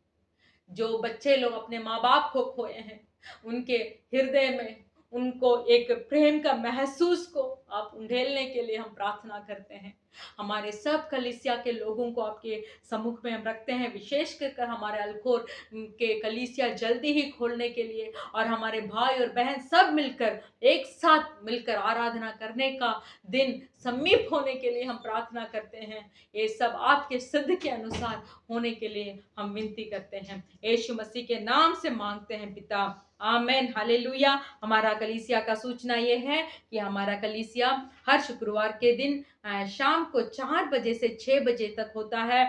जो बच्चे लोग अपने माँ बाप को खोए हैं, उनके हृदय में उनको एक प्रेम का महसूस को आप उंडेलने के लिए हम प्रार्थना करते हैं। हमारे सब कलीसिया के लोगों को आपके सम्मुख में हम रखते हैं, विशेष कर हमारे अलखोर के कलीसिया जल्दी ही खोलने के लिए, और हमारे भाई और बहन सब मिलकर एक साथ मिलकर आराधना करने का दिन समीप होने के लिए हम प्रार्थना करते हैं। ये सब आपके सिद्ध के अनुसार होने के लिए हम विनती करते हैं। यीशु मसीह के नाम से मांगते हैं पिता, आमेन, हालेलुया। हमारा कलीसिया का सूचना ये है कि हमारा कलीसिया हर शुक्रवार के दिन शाम को 4 बजे से 6 बजे तक होता है।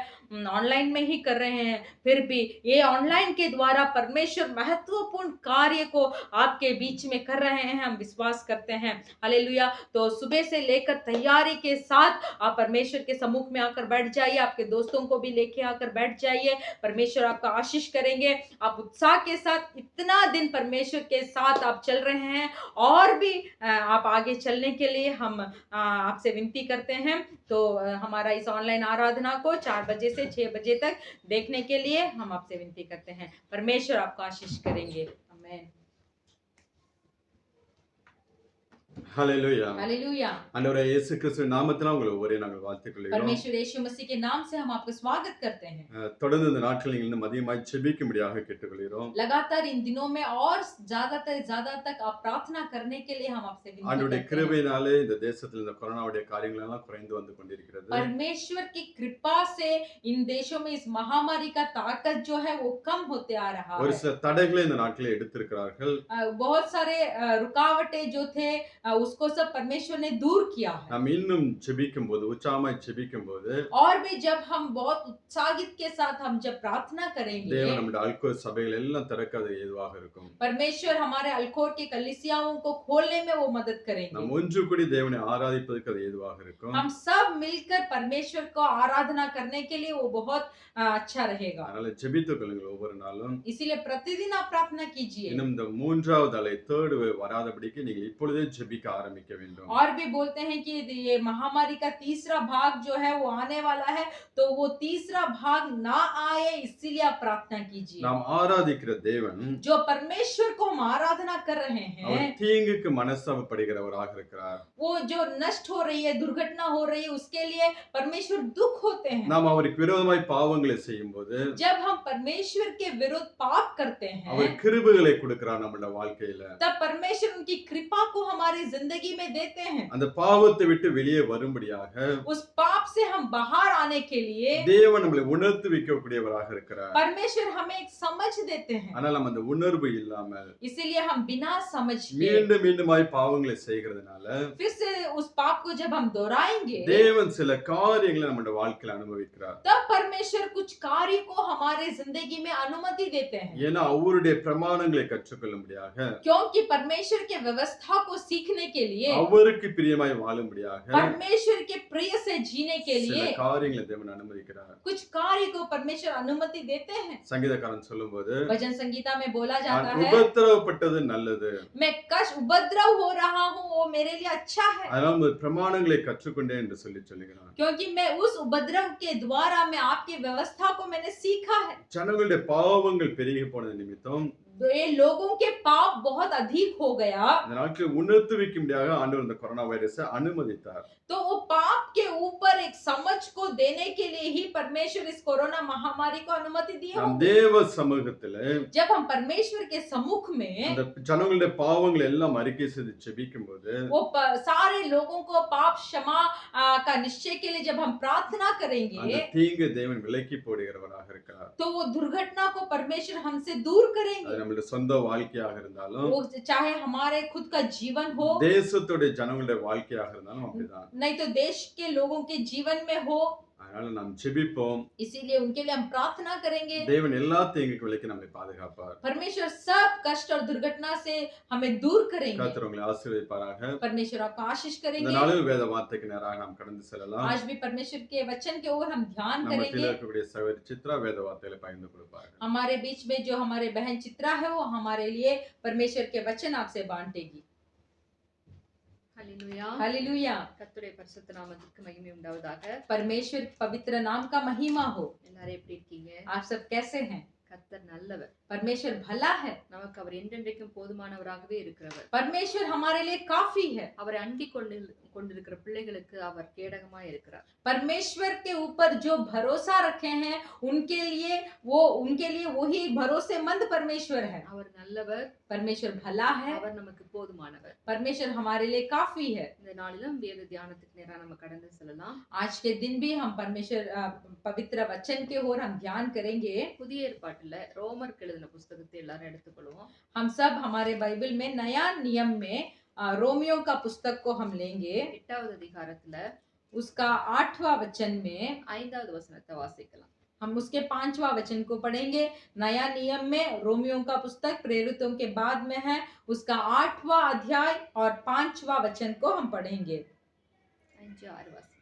ऑनलाइन में ही कर रहे हैं, फिर भी ये ऑनलाइन के द्वारा परमेश्वर महत्वपूर्ण कार्य को आपके बीच में कर रहे हैं, हम विश्वास करते हैं। हालेलुया। तो सुबह से लेकर तैयारी के साथ आप परमेश्वर के सम्मुख में आकर बैठ जाइए, आपके दोस्तों को भी लेके आकर बैठ जाइए। परमेश्वर आपका आशीष करेंगे। आप उत्साह के साथ इतना दिन परमेश्वर के साथ आप चल रहे हैं, और भी आप आगे चलने के लिए हम आपसे विनती करते हैं। तो हमारा इस ऑनलाइन आराधना को 4 बजे से 6 बजे तक देखने के लिए हम आपसे विनती करते हैं। परमेश्वर आपको आशीष करेंगे। आमीन। ஹல்லேலூயா हालेलुया। ஆண்டவரே இயேசு கிறிஸ்து நாமத்தினால் உங்களை ஒரே நாங்கள் வாழ்த்துக்கொள்கிறோம். परमेश्वर यीशु मसीह के नाम से हम आपका स्वागत करते हैं। தொடர்ந்து இந்த நாட்களில் நீங்கள் இன்னும் அதிகமாய் ஜெபிக்கும்படியாக கேட்டுக்கொள்கிறோம். लगातार इन दिनों में और ज्यादा तक आप प्रार्थना करने के लिए हम आपसे विनती ஆண்டவருடைய करते हैं। கிருபையினாலே இந்த தேசத்தில் இந்த கொரோனாவுடைய காரியங்கள் எல்லாம் குறைந்து வந்து கொண்டிருக்கிறது. परमेश्वर की कृपा से इन देशों में इस महामारी का ताकत जो है वो कम होते आ रहा ஒரு है। சில தடைகளை இந்த நாட்களில் எடுத்திருக்கிறார்கள். बहुत सारे रुकावटें जो थे उसको सब परमेश्वर ने दूर किया है। நாம் இன்னும் ஜெபிக்கும்போது உற்சாகமாய் ஜெபிக்கும்போது और भी जब हम बहुत उत्साहित के साथ हम जब प्रार्थना करेंगे, தேவன் நம்முடைய அல்கோர் சபைகள் எல்லாம் திறக்க அது ஏதுவாக இருக்கும். परमेश्वर हमारे अलखोर के कलीसियाओं को खोलने में वो मदद करेंगे। நாம் ஒன்று கூடி தேவனை ஆராதிப்பதற்கு அது ஏதுவாக இருக்கும். हम सब मिलकर परमेश्वर को आराधना करने के लिए वो बहुत अच्छा रहेगा। அதனால ஜெபித்துக் கொள்ளுங்கள் ஒவ்வொரு நாளும். इसीलिए प्रतिदिन आप प्रार्थना कीजिए। இன்னும் இந்த மூன்றாவது அலை தேர்ட் வேவ் வராதபடிக்கு நீங்கள் இப்பொழுதே ஜெபிக்க ஆரம்பிக்க வேண்டும். और भी बोलते हैं कि ये महामारी का तीसरा भाग जो है वो आने वाला है, तो वो तीसरा भाग ना आए इसीलिए आप प्रार्थना कीजिए। நாம் ஆராதிக்கிற தேவன் जो परमेश्वर को हम आराधना कर रहे हैं, அவர் தீங்குக்கு மனஸ்தாபப்படுகிறவராக இருக்கிறார். वो जो नष्ट हो रही है, दुर्घटना हो रही है, उसके लिए परमेश्वर दुख होते हैं। நாம் அவருக்கு விரோதமாய் பாவங்களை செய்யும்போது जब हम परमेश्वर के विरुद्ध पाप करते हैं, அவர் கிருபைகளை கொடுக்கிறார் நம்முடைய வாழ்க்கையில. तब परमेश्वर उनकी कृपा को हमारी जिंदगी में देते हैं, அந்த பாவத்தை விட்டு வெளியே வரும்படியாக उस पाप से हम बाहर आने के लिए தேவன் நம்மளை உணர்த்து வைக்கக்கூடியவராக இருக்கிறார். परमेश्वर हमें एक समझ देते हैं, ஆனால் நம்ம அந்த உணர்வு இல்லாமல் इसीलिए हम बिना समझ के மீண்டும் மீண்டுமாய் பாவங்களை செய்கிறதுனால फिर से उस पाप को जब हम दोहराएंगे, தேவன் சில காரியங்களை நம்முடைய வாழ்க்கையில அனுபவிக்கிறார். तब परमेश्वर कुछ कार्य को हमारे जिंदगी में अनुमति देते हैं, ஏன்னா அவருடைய பிரமாணங்களை கற்றுக்கொள்ளும்படியாக क्योंकि परमेश्वर के व्यवस्था को सीखने के लिए, அவருக்கு பிரியமாய் வாழும்படியாக परमेश्वर के प्रिय से जीने के சில लिए காரியங்களை தேவன் அனுமதிக்கிறார். कुछ कार्य को परमेश्वर अनुमति देते हैं। சங்கீதக்காரன் சொல்லும்போது भजन संगीता में बोला जाता நான் है, உபத்திரவப்பட்டது நல்லது, मैं कष्ट उपद्रव हो रहा हूँ वो मेरे लिए अच्छा है, அதனால் உமது பிரமாணங்களை கற்றுக்கொண்டேன் என்று சொல்லுகிறான். क्योंकि मैं उस उपद्रव के द्वारा मैं आपकी व्यवस्था को मैंने सीखा है। ஜனங்களுடைய பாவங்கள் பெருகி போனது நிமித்தம் तो ये लोगों के पाप बहुत अधिक हो गया, இந்த நாட்களை உணர்த்து வைக்கும்படியாக ஆண்டவர் இந்த கொரோனா வைரஸை அனுமதித்தார். तो वो पाप के ऊपर एक समझ को देने के लिए ही परमेश्वर इस कोरोना महामारी को अनुमति दिए நாம் होंगे। தேவ சமூகத்துல जब हम परमेश्वर के सम्मुख में அந்த ஜனங்களுடைய பாவங்களை எல்லாம் அறிக்கை செய்து ஜெபிக்கும்போது वो सारे लोगों को पाप क्षमा का निश्चय के लिए जब हम प्रार्थना அந்த करेंगे, தீங்கு தேவன் விலக்கி போடுகிறவராக இருக்கிறார். तो वो दुर्घटना को परमेश्वर हमसे दूर அது करेंगे। நம்மளுடைய சொந்த வாழ்க்கையாக இருந்தாலும் वो चाहे हमारे खुद का जीवन हो, தேசத்துடைய ஜனங்களுடைய வாழ்க்கையாக இருந்தாலும் அப்படிதான். नहीं तो देश के लोगों के जीवन में हो, அதனால நாம் ஜெபிப்போம். इसीलिए उनके लिए हम प्रार्थना करेंगे। தேவன் எல்லா தீங்குக்கு விலக்கி நம்மை பாதுகாப்பார். परमेश्वर सब कष्ट और दुर्घटना से हमें दूर करेंगे। கர்த்தர் உங்களை ஆசீர்வதிப்பாராக. परमेश्वर आपको आशीष இந்த करेंगे। நாளில் வேத வார்த்தைக்கு நேராக நாம் கடந்து செல்லலாம். आज भी परमेश्वर के वचन के ओर हम ध्यान நம்ம மத்தியில் करेंगे। இருக்கக்கூடிய சகோதரி சித்ரா வேத வார்த்தைகளை பகிர்ந்து கொடுப்பாங்க. हमारे बीच में जो हमारे बहन चित्रा है वो हमारे लिए परमेश्वर के वचन आपसे बांटेगी। हालेलुया। हालेलुया। கர்த்தருடைய பரிசுத்த நாமத்திற்கு மகிமை உண்டாவதாக। परमेश्वर पवित्र नाम का महिमा हो। எல்லாரும் எப்படி இருக்கீங்க? आप सब कैसे हैं? கர்த்தர் நல்லவர், परमेश्वर भला है, நமக்கு அவர் என்றென்றைக்கும் போதுமானவராகவே இருக்கிறவர்। परमेश्वर हमारे लिए काफी है। அவரை அண்டிக் கொண்டிருக்கிற பிள்ளைகளுக்கு அவர் கேடகமாய் இருக்கிறார்। परमेश्वर के ऊपर जो भरोसा रखे हैं उनके लिए वही भरोसेमंद परमेश्वर है। அவர் நல்லவர், परमेश्वर भला है, அவர் நமக்கு போதுமானவர்। परमेश्वर हमारे लिए काफी है। இந்த நாளிலும் வேத தியானத்துக்கு நேரா நம்ம கடந்து செல்லலாம்। आज के दिन भी हम परमेश्वर पवित्र वचन के ओर हम ध्यान करेंगे। புதிய ஏற்பாட்டுல ரோமருக்கு எழுதின புத்தகத்தை எல்லாரும் எடுத்துக்கொள்வோம்। हम सब हमारे बाइबल में नया नियम में रोमियो का पुस्तक को हम लेंगे। 8வது அதிகாரத்துல उसका 8वां वचन में 5வது வசனத்தை வாசிக்கலாம்। हम उसके 5वां वचन को पढ़ेंगे। नया नियम में रोमियो का पुस्तक प्रेरितों के बाद में है, उसका 8वां अध्याय और 5वां वचन को हम पढ़ेंगे। 5 6 வாசி।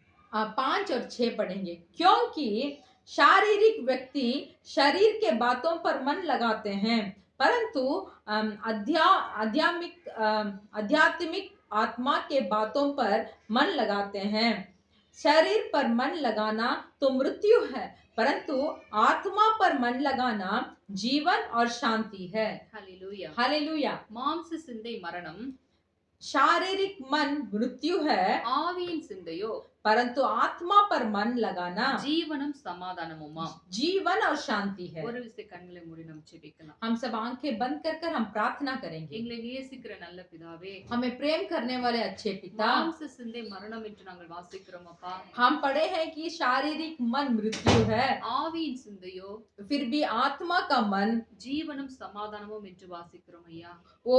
5 और 6 पढ़ेंगे। क्योंकि शारीरिक व्यक्ति शरीर के बातों पर मन लगाते हैं, परंतु आध्यात्मिक आत्मा के बातों पर मन लगाते हैं। शरीर पर मन लगाना तो मृत्यु है, परंतु आत्मा पर मन लगाना जीवन और शांति है। हालेलुया। हालेलुया। மாம்ச சிந்தை மரணம், शारीरिक मन मृत्यु है, ஆவியின் சிந்தையோ परंतु आत्मा पर मन लगाना ஜீவனும் சமாதானமுமா। जीवन और शांति है। ஒரு விசை கண்களை மூடி நம்ம ஜெபிக்கலாம்। हम सब आंखें बंद कर कर हम प्रार्थना करेंगे। எங்களை நேசிக்கிற நல்ல பிதாவே, हमें प्रेम करने वाले अच्छे पिता, மாம்ச சிந்தை மரணம் என்று நாங்கள் வாசிக்கிறோம் அப்பா। हम पढ़े हैं कि शारीरिक मन मृत्यु है, ஆவியின் சிந்தையோ फिर भी आत्मा का मन, ஜீவனும் சமாதானமும் என்று வாசிக்கிறோம் ஐயா। वो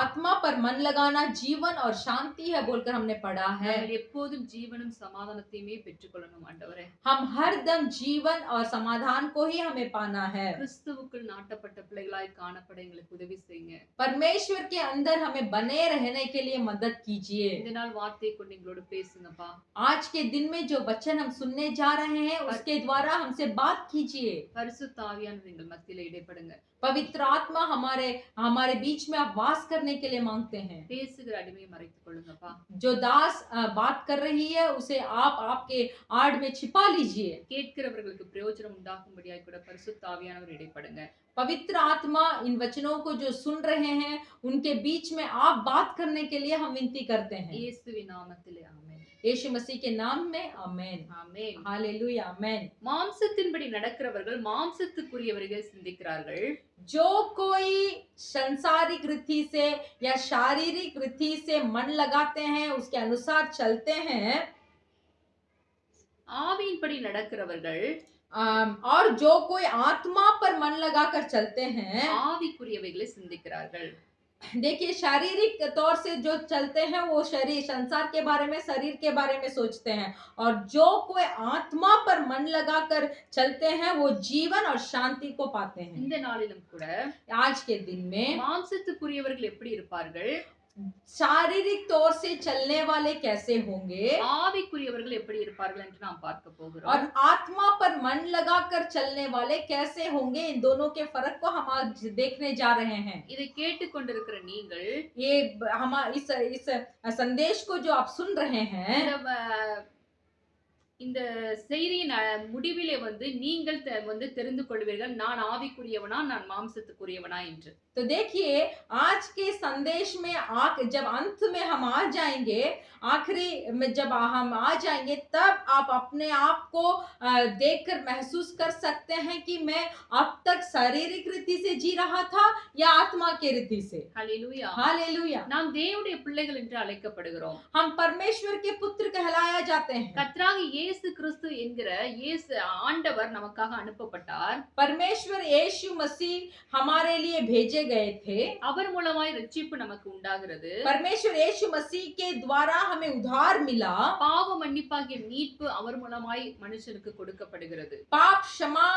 आत्मा पर मन लगाना जीवन और शांति है बोलकर हमने पढ़ा है। நாங்கள் எப்போதும் ஜீவனும் சமாதானத்தையுமே பெற்றுக்கொள்ளணும் ஆண்டவரே। हम हर दम जीवन और समाधान को ही हमें पाना है। கிறிஸ்துவுக்குள் நாட்டப்பட்ட பிள்ளைகளாய் காணப்பட எங்களுக்கு உதவி செய்யுங்க। परमेश्वर के अंदर हमें बने रहने के लिए मदद कीजिए। இந்த நாள் வார்த்தையை கொண்டு எங்களோடு பேசுங்கப்பா। आज के दिन में जो वचन हम सुनने जा रहे हैं उसके द्वारा हमसे बात कीजिए। பரிசுத்த ஆவியானவர் எங்கள் மத்தியில இடைப்படுங்க। पवित्र आत्मा हमारे बीच में आप वास करने के लिए मांगते हैं। பேசுகிற அடிமையை மறைத்துக் கொள்ளுங்கப்பா। जो दास बात कर रही है उसे आप आपके आड़ में छिपा लीजिए। கேட்கிறவர்களுக்கு பிரயோஜனம் உண்டாகும்படியாய் கூட பரிசுத்த ஆவியானவர் இடைப்படுங்க। पवित्र आत्मा इन वचनों को जो सुन रहे हैं उनके बीच में आप बात करने के लिए हम विनती करते हैं। இயேசுவின் நாமத்திலே ஆமென்। यीशु मसीह के नाम में आमेन। ஆமென். Hallelujah amen. மாம்சத்தின்படி நடக்கிறவர்கள் மாம்சத்துக்குரியவர்கள் சிந்திக்கிறார்கள். जो कोई संसारिक रीति से या शारीरिक रीति से मन लगाते हैं, उसके अनुसार चलते हैं, ஆவியின்படி நடக்கிறவர்கள் और जो कोई आत्मा पर मन लगाकर चलते हैं, ஆவிக்குரியவைகளை சிந்திக்கிறார்கள். देखिए शारीरिक तौर से जो चलते हैं वो शरीर संसार के बारे में, शरीर के बारे में सोचते हैं, और जो कोई आत्मा पर मन लगाकर चलते हैं वो जीवन और शांति को पाते हैं। இந்த நாளிலும் கூட आज के दिन में மாம்சத்துக்குரியவர்கள் எப்படி இருப்பார்கள், शारीरिक तौर से चलने वाले कैसे होंगे ஆவிக்குரியவர்கள் எப்படி இருப்பார்கள் என்று நாம் பார்க்க और போகிறோம். आत्मा पर मन लगाकर चलने वाले कैसे होंगे, इन दोनों के फर्क को हम आज देखने जा रहे हैं। இதை கேட்டுக்கொண்டிருக்கிற நீங்கள் ये हम इस संदेश को जो आप सुन रहे हैं, இந்த செய்தியின் முடிவிலே நீங்கள் தெரிந்து கொள்வீர்கள், நான் ஆவிக்குரியவனா நான் மாம்சத்துக்குரியவனா என்று. तो देखिए आज के संदेश में जब अंत में हम आ जाएंगे, आखिरी में जब हम आ जाएंगे, तब आप अपने आप को देखकर महसूस कर सकते हैं कि मैं अब तक शारीरिक रीति से जी रहा था या आत्मा के रीति से। ஹல்லேலூயா. हालेलुया। நாம் தேவனுடைய பிள்ளைகள் என்று அழைக்கப்படுகிறோம். हम परमेश्वर के पुत्र कहलाया जाते हैं। கர்த்தராகிய இயேசு கிறிஸ்து என்கிற இயேசு ஆண்டவர் நமக்காக அனுப்பப்பட்டார். परमेश्वर यीशु मसीह हमारे लिए भेजे गए थे। அவர் மூலமாய் ரட்சிப்பு நமக்கு உண்டாகிறது. परमेश्वर यीशु मसीह के द्वारा हमें उद्धार मिला। பாவ மன்னிப்பாகிய மீட்பு அவர் மூலமாய் மனுஷனுக்கு கொடுக்கப்படுகிறது. पाप क्षमा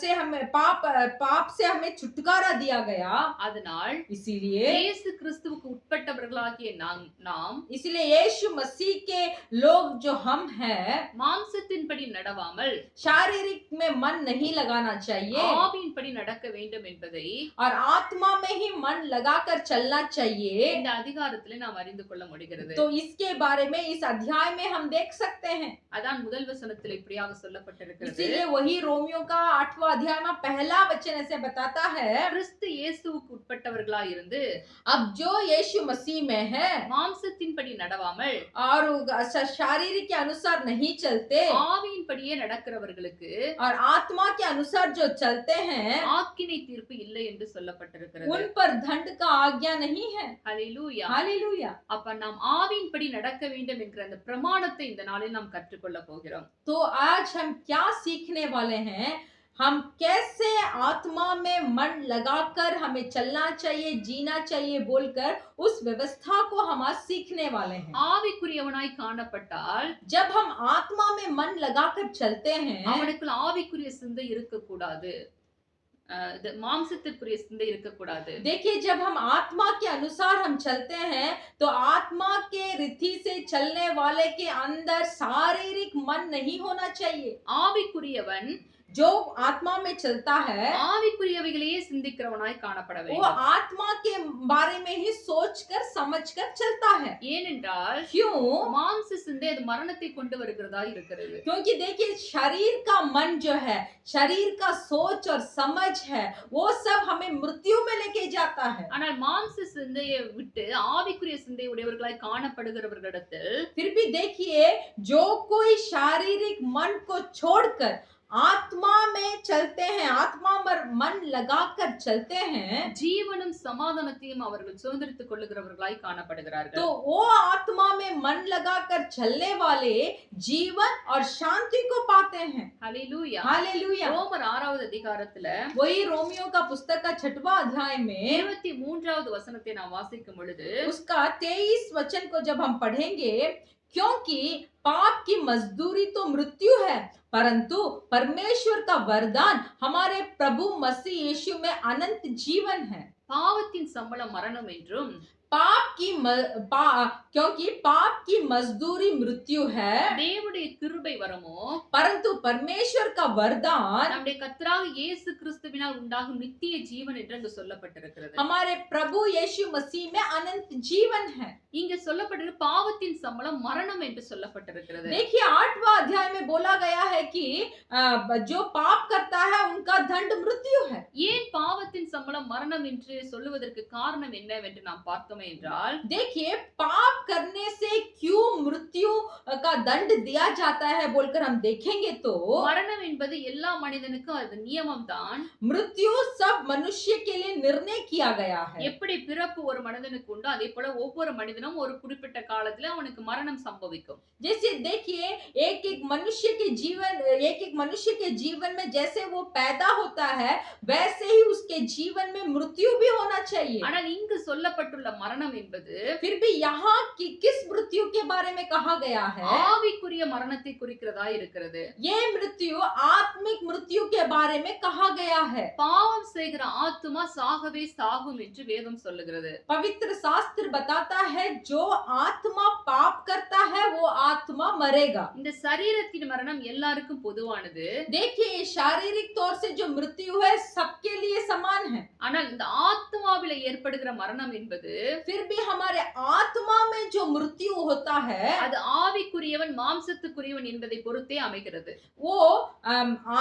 से हमें पाप से हमें छुटकारा दिया गया। அதனால் इसीलिए இயேசு கிறிஸ்துவுக்கு உட்பட்டவர்களாகிய நாம் इसलिए यीशु मसीह के लोग जो हम हैं, மாம்சத்தின்படி நடவாமல் शारीरिक में मन नहीं लगाना चाहिए ஆவியின்படி நடக்க வேண்டும் என்பதை और आत्मा में ही मन लगाकर चलना चाहिए। இந்த அதிகாரத்திலே நாம் அறிந்து கொள்ள முடிகிறது. तो इसके बारे में इस अध्याय में हम देख सकते हैं। அதான் முதல் வசனத்தில் இப்படியாக சொல்லப்பட்டிருக்கிறது. इसीलिए वही रोमियो का 8वां अध्याय में पहला वचन ऐसे बताता है, கிறிஸ்து இயேசுவுக்கு உட்பட்டவர்களாய் இருந்து अब जो यीशु मसीह में है மாம்சத்தின்படி நடவாமல் और शारीरिक के अनुसार नहीं चलते ஆவியின்படியே நடக்கிறவர்களுக்கு और आत्मा के अनुसार जो चलते हैं, ஆக்கினை தீர்ப்பு இல்லை என்று சொல்லப்பட்டிருக்கிறது. उन पर दंड का आज्ञा नहीं है। ஹல்லேலூயா. हालेलुया। அப்ப நாம் ஆவியின்படி நடக்க வேண்டும் என்கிற அந்த பிரமாணத்தை இந்த நாளில் நாம் கற்றுக்கொள்ள போகிறோம். तो आज हम क्या सीखने वाले हैं, हम कैसे आत्मा में मन लगाकर हमें चलना चाहिए, जीना चाहिए बोलकर उस व्यवस्था को हम आज सीखने वाले हैं। ஆவிக்குரியவனாய் காணப்பட்டால் जब हम आत्मा में मन लगाकर चलते हैं, அவனுக்குள் ஆவிக்குரிய சிந்தை இருக்கக்கூடாது, மாம்சத்திற்குரிய சிந்தை இருக்கக்கூடாது. देखिए जब हम आत्मा के अनुसार हम चलते हैं, तो आत्मा के रीति से चलने वाले के अंदर शारीरिक मन नहीं होना चाहिए। ஆவிக்குரியவன் जो आत्मा में चलता है ஆவிக்குரியவைகளையே சிந்திக்கிறவனாய் காணப்பட वो வேண்டும். आत्मा के बारे में ही सोचकर समझकर चलता है। ஏனென்றால் क्यों? மாம்ச சிந்தை அது மரணத்தை கொண்டு வருகிறதா இருக்கிறது. क्योंकि देखिए शरीर का मन जो है, शरीर का सोच और समझ है, वो सब हमें मृत्यु में लेके जाता है। ஆனால் மாம்ச சிந்தையை விட்டு ஆவிக்குரிய சிந்தை உடையவர்களாய் காணப்படுகிறவர்களிடத்தில் फिर भी देखिए जो कोई शारीरिक मन को छोड़कर आत्मा में चलते हैं, आत्मा पर मन लगाकर चलते हैं, ஜீவனும் சமாதானத்தையும் அவர்கள் சுதந்திரித்துக் கொள்ளுகிறவர்களாய் காணப்படுகிறார்கள். तो वो आत्मा में मन लगाकर चलने वाले जीवन और शांति को पाते हैं। ஹல்லேலூயா. हालेलुया। ரோமர் 6வது அதிகாரத்துல वही रोमियो का पुस्तक का 6वां अध्याय में 23வது வசனத்தை நாம் வாசிக்கும் பொழுது उसका 23 वचन को जब हम पढ़ेंगे, क्योंकि पाप की मजदूरी तो मृत्यु है, परंतु परमेश्वर का वरदान हमारे प्रभु मसीह यीशु में अनंत जीवन है। பாவத்தின் சம்பளம் மரணம் என்றும் क्योंकि पाप की मजदूरी मृत्यु है, தேவனுடைய கிருபை வரமோ परंतु परमेश्वर का वरदान நம்முடைய கர்த்தராகிய இயேசு கிறிஸ்துவினால் உண்டாகும் நித்திய ஜீவன் என்று அங்கு சொல்லப்பட்டிருக்கிறது. हमारे प्रभु यीशु मसीह में अनंत जीवन है। இங்க சொல்லப்பட்டிருக்கிற பாவத்தின் சம்பளம் மரணம் என்று சொல்லப்பட்டிருக்கிறது. देखिए 8वां अध्याय में बोला गया है कि जो पाप करता है उनका दंड मृत्यु है। ஏன் பாவத்தின் சம்பளம் மரணம் என்று சொல்லுவதற்கு காரணம் என்னவென்று நாம் பார்த்தோம் பார்த்தோமே என்றால் देखिए पाप करने से क्यों मृत्यु का दंड दिया जाता है बोलकर हम देखेंगे तो மரணம் என்பது எல்லா மனிதனுக்கும் அது நியமம் தான். मृत्यु सब मनुष्य के लिए निर्णय किया गया है। எப்படி பிறப்பு ஒரு மனிதனுக்கு உண்டோ அதே போல ஒவ்வொரு மனிதனும் ஒரு குறிப்பிட்ட காலத்துல அவனுக்கு மரணம் சம்பவிக்கும். जैसे देखिए एक एक मनुष्य के जीवन में जैसे वो पैदा होता है वैसे ही उसके जीवन में मृत्यु भी होना चाहिए। ஆனால் இங்கு சொல்லப்பட்டுள்ள மரணம் என்பது फिर भी यहाँ की किस मृत्यु के बारे में कहा गया है? ஆவிக்குரிய மரணத்தை குறிக்கிறதா இருக்கிறது. ये मृत्यु आत्मिक मृत्यु के बारे में कहा गया है। பாவம் செய்கிற ஆத்துமா சாகவே சாகும் என்று வேதம் சொல்லுகிறது. पवित्र शास्त्र बताता है जो आत्मा पाप करता है वो आत्मा मरेगा। இந்த சரீரத்தின் மரணம் எல்லாருக்கும் பொதுவானது. देखिए शारीरिक तौर से जो मृत्यु है सबके लिए समान है। ஆனால் இந்த ஆத்மாவில ஏற்படுகிற மரணம் என்பது फिर भी हमारे आत्मा में जो मृत्यु होता है அது ஆவிக்குரியவன் மாம்சத்துக்குரியவன் என்பதை பொறுத்தே அமைகிறது. वो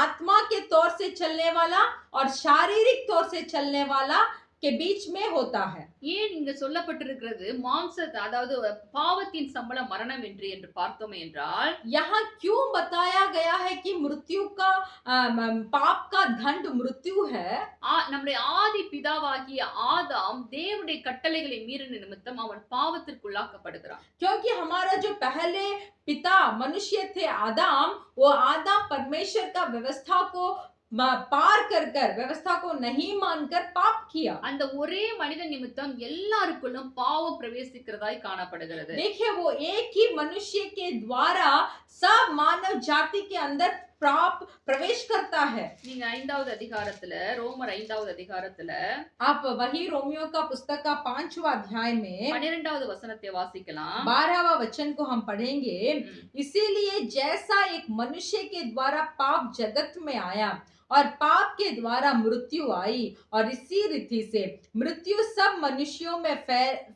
आत्मा के तौर से चलने वाला और शारीरिक तौर से चलने वाला के बीच में होता है। ஏன் இங்க சொல்லப்பட்டிருக்கிறது அதாவது பாவத்தின் சம்பளம் மரணம் என்று பார்த்தோமே என்றால் यहाँ क्यों बताया गया है कि मृत्यु का पाप का दंड मृत्यु है? நம்முடைய ஆதி பிதாவாகிய ஆதாம் தேவனுடைய கட்டளைகளை மீறின நிமித்தம் அவன் பாவத்திற்குள்ளாக்கப்படுகிறான். क्योंकि हमारा जो पहले पिता मनुष्य थे आदम, वो आदम परमेश्वर का व्यवस्था को पार कर व्यवस्था को नहीं मानकर पाप किया। அந்த ஒரே மனித நிமித்தம் எல்லாருக்குள்ளும் பாவம் பிரவேசிக்கிறதாய் காணப்படுகிறது. देखिए वो एक ही मनुष्य के द्वारा सब मानव जाति के अंदर पाप प्रवेश करता है। நீங்க 5வது அதிகாரத்துல ரோமர் 5வது அதிகாரத்துல आप वही रोमियो का पुस्तक का 5वां अध्याय में 12வது वचனத்தை வாசிக்கலாம். 12वां वचन को हम पढ़ेंगे। इसीलिए जैसा एक मनुष्य के द्वारा पाप जगत में आया और पाप के द्वारा मृत्यु आई और इसी रीति से मृत्यु सब मनुष्यों में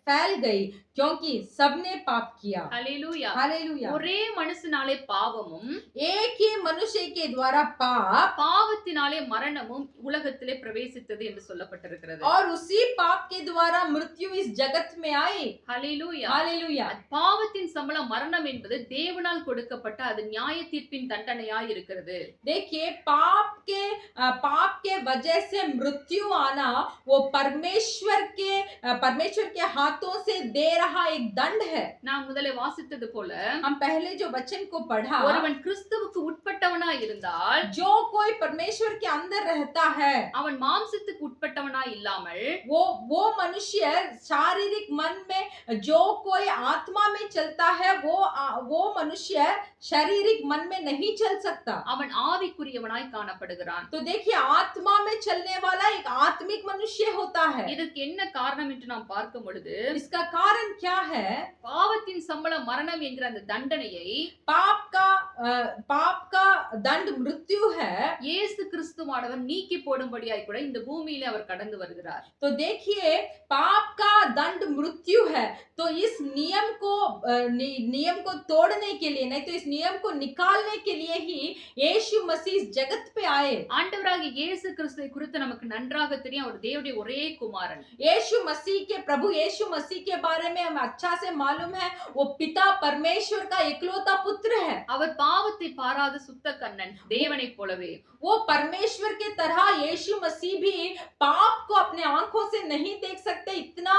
फैल गई क्योंकि सबने पाप किया। Hallelujah hallelujah. ஒரே மனுஷனாலே பாவமும் एक ही मनुष्य के द्वारा पाप பாவத்தினாலே மரணமும் உலகத்திலே பிரவேசித்தது என்று சொல்லப்பட்டிருக்கிறது. और उसी पाप के द्वारा मृत्यु इस जगत में आई। Hallelujah hallelujah. பாவத்தின் சம்பளம் மரணம் என்பது தேவனால் கொடுக்கப்பட்ட அது நியாய தீர்ப்பின் தண்டனையாய் இருக்கிறது. देखिए पाप के वजह से मृत्यु आना वो परमेश्वर के हाथों से दे रहा एक दंड है। நான் முதல்ல வாசித்தது போல हम पहले जो वचन को पढ़ा, ஒருவன் கிறிஸ்துவுக்கு உட்பட்டவனாய் இருந்தால் जो कोई परमेश्वर के अंदर रहता है அவன் மாம்சத்துக்கு உட்பட்டவனாய் இல்லாமல் वो मनुष्य शारीरिक मन में जो कोई आत्मा में चलता है वो मनुष्य शारीरिक मन में नहीं चल सकता। அவன் ஆவிக்குரியவனாய் காணப்படுகிறான். तो देखिए आत्मा में चलने वाला एक आत्मिक मनुष्य होता है। இதற்கு என்ன காரணம் என்று நாம் பார்க்கும் பொழுது इसका कारण क्या है? பாவத்தின் சம்பளம் மரணம் என்கிற அந்த தண்டனையை पाप का दंड मृत्यु है। இயேசு கிறிஸ்துவானவர் நீக்கி போடும்படியாய் கூட இந்த பூமியிலே அவர் கடந்து வருகிறார். तो देखिए पाप का दंड मृत्यु है, तो इस नियम को तोड़ने के लिए, नहीं तो इस नियम को निकालने के लिए ही यीशु मसीह इस जगत पे आए। ஆண்டவராகிய இயேசு கிறிஸ்துவை குறித்து நமக்கு நன்றாக தெரியும். அவர் தேவனுடைய ஒரே குமாரன். प्रभु यीशु मसीह के बारे में हमें अच्छा से मालूम है, वो पिता परमेश्वर का इकलौता पुत्र है। அவர் பாவத்தை பாராத சுத்த கண்ணன் தேவனைப் போலவே वो परमेश्वर के तरह यीशु मसीह भी पाप को अपने आंखों से नहीं देख सकते, इतना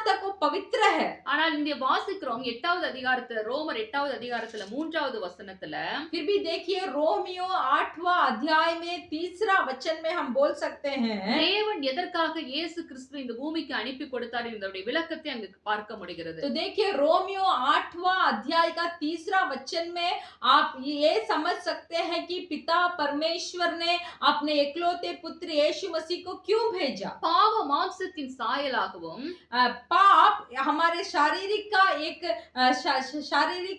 तक वो पवित्र है। ஆனால் இங்கே வாசிக்கிறோம் 8வது அதிகாரத்துல ரோமர் 8வது அதிகாரத்துல 3வது வசனத்துல फिर भी देखिए रोमियो 8वां अध्याय में 3रा वचन में हम बोल सकते हैं தேவன் எதற்காக இயேசு கிறிஸ்துவை இந்த பூமிக்கு அனுப்பி கொடுத்தார் என்பதை விளக்கத்தை அங்கு பார்க்க முடிகிறது. तो देखिए रोमियो 8वां अध्याय का 3रा वचन में आप ये समझ सकते हैं कि पिता परमेश्वर ने अपने इकलौते पुत्र यीशु मसीह को क्यों भेजा। பாவ மாம்சத்தின் சாயலாகவும் पाप हमारे शारीरिक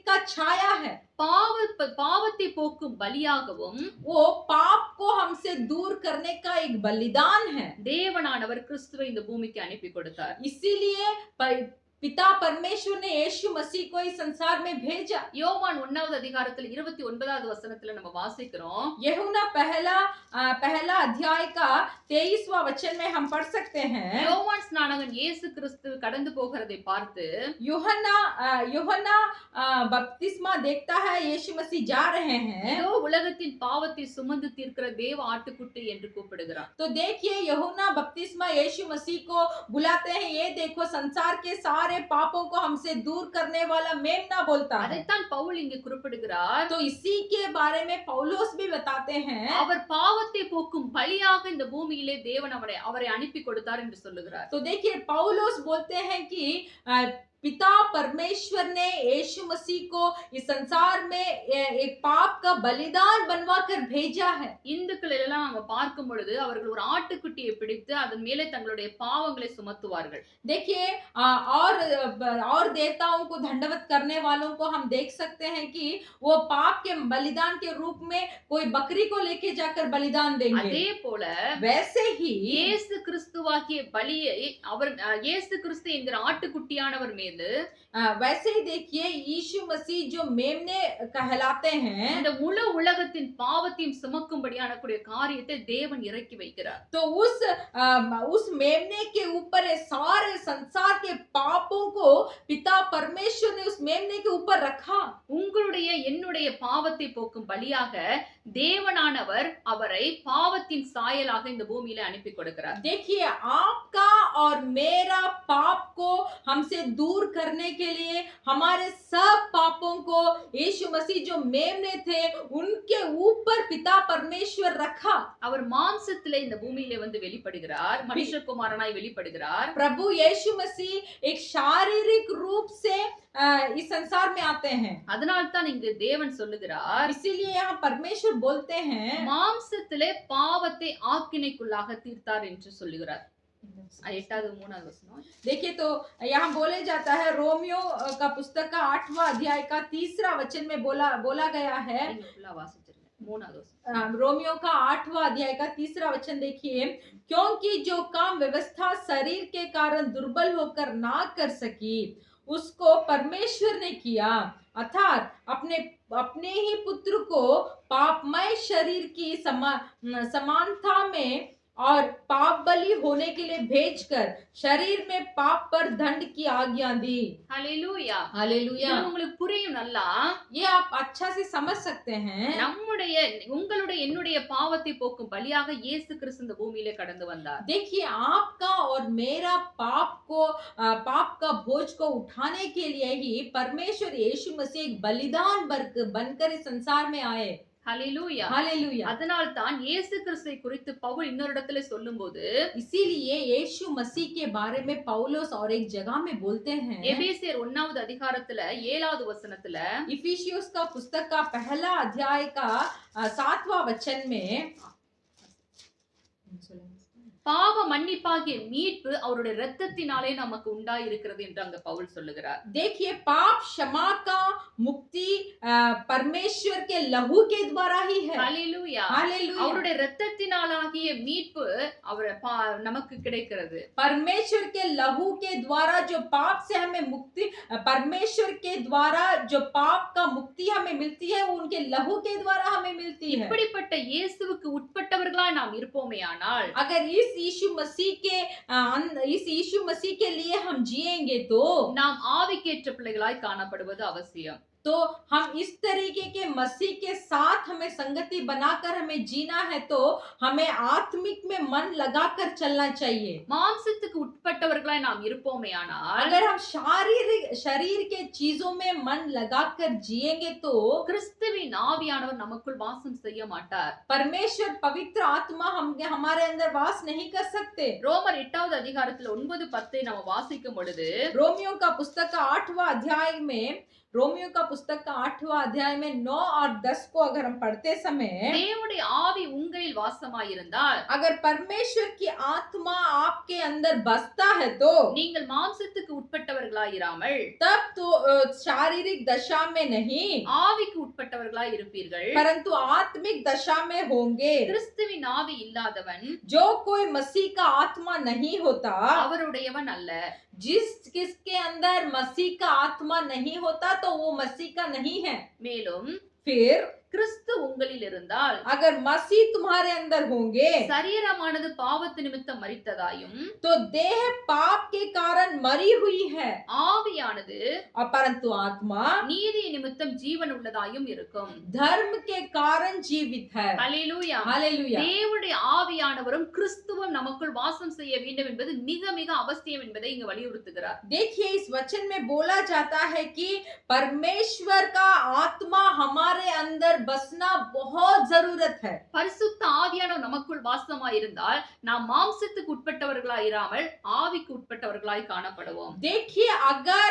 का छाया है। பாவத்தை போக்கும் பலியாகவும் वो पाप को हमसे दूर करने का एक बलिदान है। தேவனானவர் கிறிஸ்துவை இந்த பூமிக்கு அனுப்பி கொடுத்தார். इसीलिए पिता परमेश्वर ने यीशु मसीह को इस संसार में भेजा। யோவான் 1வது அதிகாரத்துல 29வது வசனத்துல நம்ம வாசிக்கிறோம். यूहन्ना पहला अध्याय का 23वां वचन में हम पढ़ सकते हैं। யோவான் ஸ்நானகன் இயேசு கிறிஸ்து கடந்து போகிறதை பார்த்து यूहन्ना बपतिस्मा देखता है यीशु मसीह जा रहे हैं। இதோ உலகத்தின் பாவத்தை சுமந்து தீர்க்கிற தேவ ஆட்டுக்குட்டி என்று கூப்பிடுகிறார். तो देखिए यूहन्ना बपतिस्मा यीशु मसीह को बुलाते हैं, ये देखो संसार के सारे पापों को हमसे दूर करने वाला मेमना बोलता है। அதைத்தான் பவுல் இங்கே குறிப்பிடுகிறார். तो इसी के बारे में पौलुस भी बताते हैं। அவர் பாவத்தை போக்கும் பலியாக இந்த பூமியிலே தேவன் அவரை அனுப்பி கொடுத்தார் என்று சொல்லுகிறார். तो देखिए पौलुस बोलते हैं कि पिता परमेश्वर ने यीशु मसीह को इस संसार में एक पाप का बलिदान बनवा कर भेजा है। இந்துக்கள் எல்லாம் நம்ம பார்க்கும் பொழுது அவர்கள் ஒரு ஆட்டுக்குட்டியை பிடித்து அதன் மேலே தங்களுடைய பாவங்களை சுமத்துவார்கள். देखिए और देवताओं को दंडवत करने वालों को हम देख सकते हैं कि वो पाप के बलिदान के रूप में कोई बकरी को लेके जाकर बलिदान देंगे। அதே போல वैसे ही இயேசு கிறிஸ்துவாகிய பலியை அவர் இயேசு கிறிஸ்து என்கிற ஆட்டுக்குட்டியானவர் மீது वैसे ही देखिए यीशु मसीह जो मेमने कहलाते हैं, இந்த முழு உலகத்தின் பாவத்தையும் சுமக்கும்படியான கூடிய காரியத்தை தேவன் இறக்கி வைக்கிறார். तो उस मेमने के ऊपर सारे संसार के पापों को पिता परमेश्वर ने उस मेमने के ऊपर रखा। உங்களுடைய என்னுடைய பாவத்தை போக்கும் பலியாக தேவனானவர் அவரை பாவத்தின் சாயலாக இந்த பூமியில அனுப்பி கொடுக்கிறார். देखिए आपका और मेरा पाप को हमसे दूर करने के लिए हमारे सब पापों को यीशु मसीह जो मेमने थे उनके ऊपर पिता परमेश्वर रखा। அவர் மாம்சத்திலே இந்த பூமியிலே வந்து வெளிப்படுகிறார், மனுஷகுமாரனாய் வெளிப்படுகிறார். प्रभु यीशु मसीह एक शारीरिक रूप से इस संसार में आते हैं। அதனால்தான் இங்கு தேவன் சொல்லுகிறார், इसीलिए यहाँ परमेश्वर बोलते हैं மாம்சத்திலே பாவத்தை ஆக்கினைக்குள்ளாக தீர்த்தார் என்று சொல்லுகிறார். 8வது 3வது வசனம். देखिए तो यहाँ बोले जाता है रोमियो का पुस्तक का 8वां अध्याय का 3रा वचन में बोला गया है। நீங்க ஃபுல்லா வாசிச்சிருங்க. 3வது வசனம். रोमियो का 8वां अध्याय का 3रा वचन देखिए, क्योंकि जो काम व्यवस्था शरीर के कारण दुर्बल होकर ना कर सकी उसको परमेश्वर ने किया, अर्थात अपने ही पुत्र को पापमय शरीर की समानता में और पाप बलि होने के लिए भेजकर शरीर में पाप पर दंड की आज्ञा दी। ஹல்லேலூயா. हालेलुया। இது உங்களுக்கு புரியும் நல்லா. ये आप अच्छा से समझ सकते हैं। உங்களுடைய என்னுடைய பாவத்தை போக்கும் பலியாக இயேசு கிறிஸ்து இந்த பூமியிலே கடந்து வந்தார். देखिए आपका और मेरा पाप का बोझ को उठाने के लिए ही परमेश्वर यीशु मसीह एक बलिदान बनकर इस संसार में आए। ஹல்லேலூயா. हालेलुया। அதனால் தான் இயேசு கிறிஸ்துவை குறித்து பவுல் இன்னொரு இடத்துல சொல்லும்போது इसीलिए यीशु मसीह के बारे में पौलुस और एक जगह में बोलते हैं। எபேசியர் 1வது அதிகாரத்துல 7வது வசனத்துல इफिसियुस का पुस्तक का पहला अध्याय का 7वां वचन में பாவ மன்னிப்பாகிய மீட்பு அவருடைய இரத்தத்தினாலே நமக்கு உண்டாய் இருக்கிறது என்று அங்க பவுல் சொல்லுகிறார். देखिए पाप क्षमा का मुक्ति परमेश्वर के लहू के द्वारा ही है। ஹல்லேலூயா. हालेलुया। அவருடைய இரத்தத்தினாலாகிய மீட்பு நமக்கு கிடைக்கிறது. परमेश्वर के लहू के द्वारा जो पाप से हमें मुक्ति, परमेश्वर के द्वारा जो पाप का मुक्ति हमें मिलती है वो उनके लहू के द्वारा हमें मिलती है। இப்படிப்பட்ட இயேசுவுக்கு உட்பட்டவர்களாய் நாம் இருப்போமேயானால் अगर इस यीशु मसीह के लिए हम जिएंगे तो நாம் ஆவிக்கேற்ற பிள்ளைகளாய் காணப்படுவது அவசியம். तो हम इस तरीके के मसीह के साथ हमें संगति बनाकर हमें जीना है, तो हमें आत्मिक में मन लगाकर चलना चाहिए। மாம்சத்துக்கு உட்பட்டவர்களாய் நாம் இருப்போமேயானால் अगर हम शरीर के चीजों में मन लगाकर जिएंगे तो கிறிஸ்துவின் ஆவியானவர் நமக்குள் வாசம் செய்ய மாட்டார். परमेश्वर पवित्र आत्मा हमारे अंदर वास नहीं कर सकते। ரோமர் 8வது அதிகாரத்துல 9-10 நம்ம வாசிக்கும் பொழுது रोमियो का पुस्तक का 8वां अध्याय में रोमियो का पुस्तक का 8वां अध्याय में 9 और 10 को अगर हम पढ़ते समय, தேவனுடைய ஆவி உங்களில் வாசமாயிருந்தால் अगर परमेश्वर की आत्मा आपके अंदर बसता है तो நீங்கள் மாம்சத்துக்கு உட்பட்டவர்களாயிராமல் तब तो शारीरिक दशा में नहीं ஆவிக்கு உட்பட்டவர்களாய் இருப்பீர்கள். परंतु आत्मिक दशा में होंगे। கிறிஸ்துவின் ஆவி இல்லாதவன் जो कोई मसीह का आत्मा नहीं होता, அவருடையவன் அல்ல. किसके अंदर मसीह का आत्मा नहीं होता तो वो मसीह का नहीं है। மேலும் फिर கிறிஸ்து உங்களில் இருந்தால் अगर मसीह तुम्हारे अंदर होंगे சரீரமானது பாவத்து நிமித்தம் மரித்ததாயும் तो देह पाप के कारण मरी हुई है, ஆவியானது और परंतु आत्मा நீதி நிமித்தம் ஜீவன் உள்ளதாயும் இருக்கும். धर्म के कारण जीवित है। ஹல்லேலூயா. हालेलुया। தேவனுடைய ஆவியானவரும் கிறிஸ்துவும் நமக்குள் வாசம் செய்ய வேண்டும் என்பது மிக மிக அவசியம் என்பதை இங்கு வலியுறுத்துகிறார். देखिए इस वचन में बोला जाता है कि परमेश्वर का आत्मा हमारे अंदर बसना बहुत जरूरत है। பரிசுத்த ஆவியானவர் நமக்குள் வாசமாயிருந்தால் நாம் மாம்சத்துக்கு உட்பட்டவர்களாயிராமல் ஆவிக்கு உட்பட்டவர்களாய் காணப்படுவோம். देखिए अगर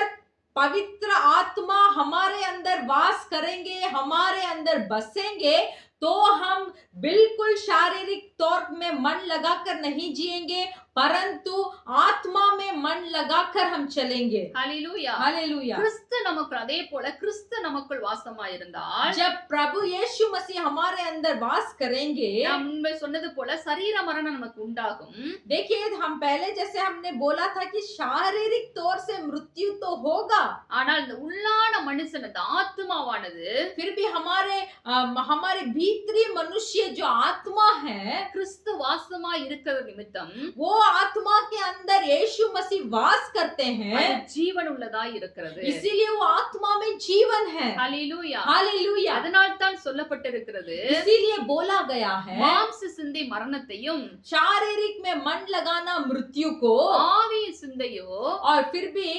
पवित्र आत्मा हमारे अंदर वास करेंगे, हमारे अंदर बसेंगे, तो हम बिल्कुल शारीरिक तौर में मन लगाकर नहीं जिएंगे, परंतु आत्मा में मन लगाकर हम चलेंगे। ஹல்லேலூயா. हालेलुया। கிறிஸ்து நமக்குள் அதே போல கிறிஸ்து நமக்குள் வாசமாயிருந்தால் जब प्रभु यीशु मसीह हमारे अंदर वास करेंगे, நாம் முன்பே சொன்னது போல சரீர மரணம் நமக்கு உண்டாகும். देखिए हम पहले जैसे हमने बोला था कि शारीरिक तौर से मृत्यु तो होगा, ஆனால் இந்த உள்ளான மனுஷன் அந்த ஆத்மாவானது फिर भी हमारे भीतरी मनुष्य जो आत्मा है, கிறிஸ்து வாசமாய் இருக்கிற நிமித்தம் वो आत्मा के अंदर यीशु मसीह वास करते அது हैं, ஜீவன் உள்ளதாய் இருக்கிறது. इसीलिए वो आत्मा में जीवन है। ஹல்லேலூயா. हालेलुया। அதனால் தான் சொல்லப்பட்டிருக்கிறது इसीलिए बोला गया है மாம்ச சிந்தை மரணத்தையும் शारीरिक में मन लगाना मृत्यु को, ஆவியின் சிந்தையோ और फिर भी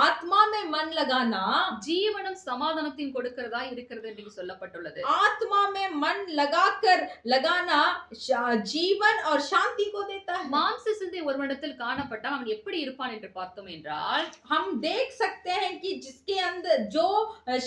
आत्मा में मन लगाना ஜீவனும் சமாதானத்தையும் கொடுக்கிறதா இருக்கிறது என்று சொல்லப்பட்டுள்ளது. आत्मा में मन लगाना जीवन और शांति को देता है। மாம்ச சிந்தை ஒருவனிடத்தில் காணப்பட்டால் அவன் எப்படி இருப்பான் என்று பார்த்தோம் என்றால் हम देख सकते हैं कि जिसके अंदर जो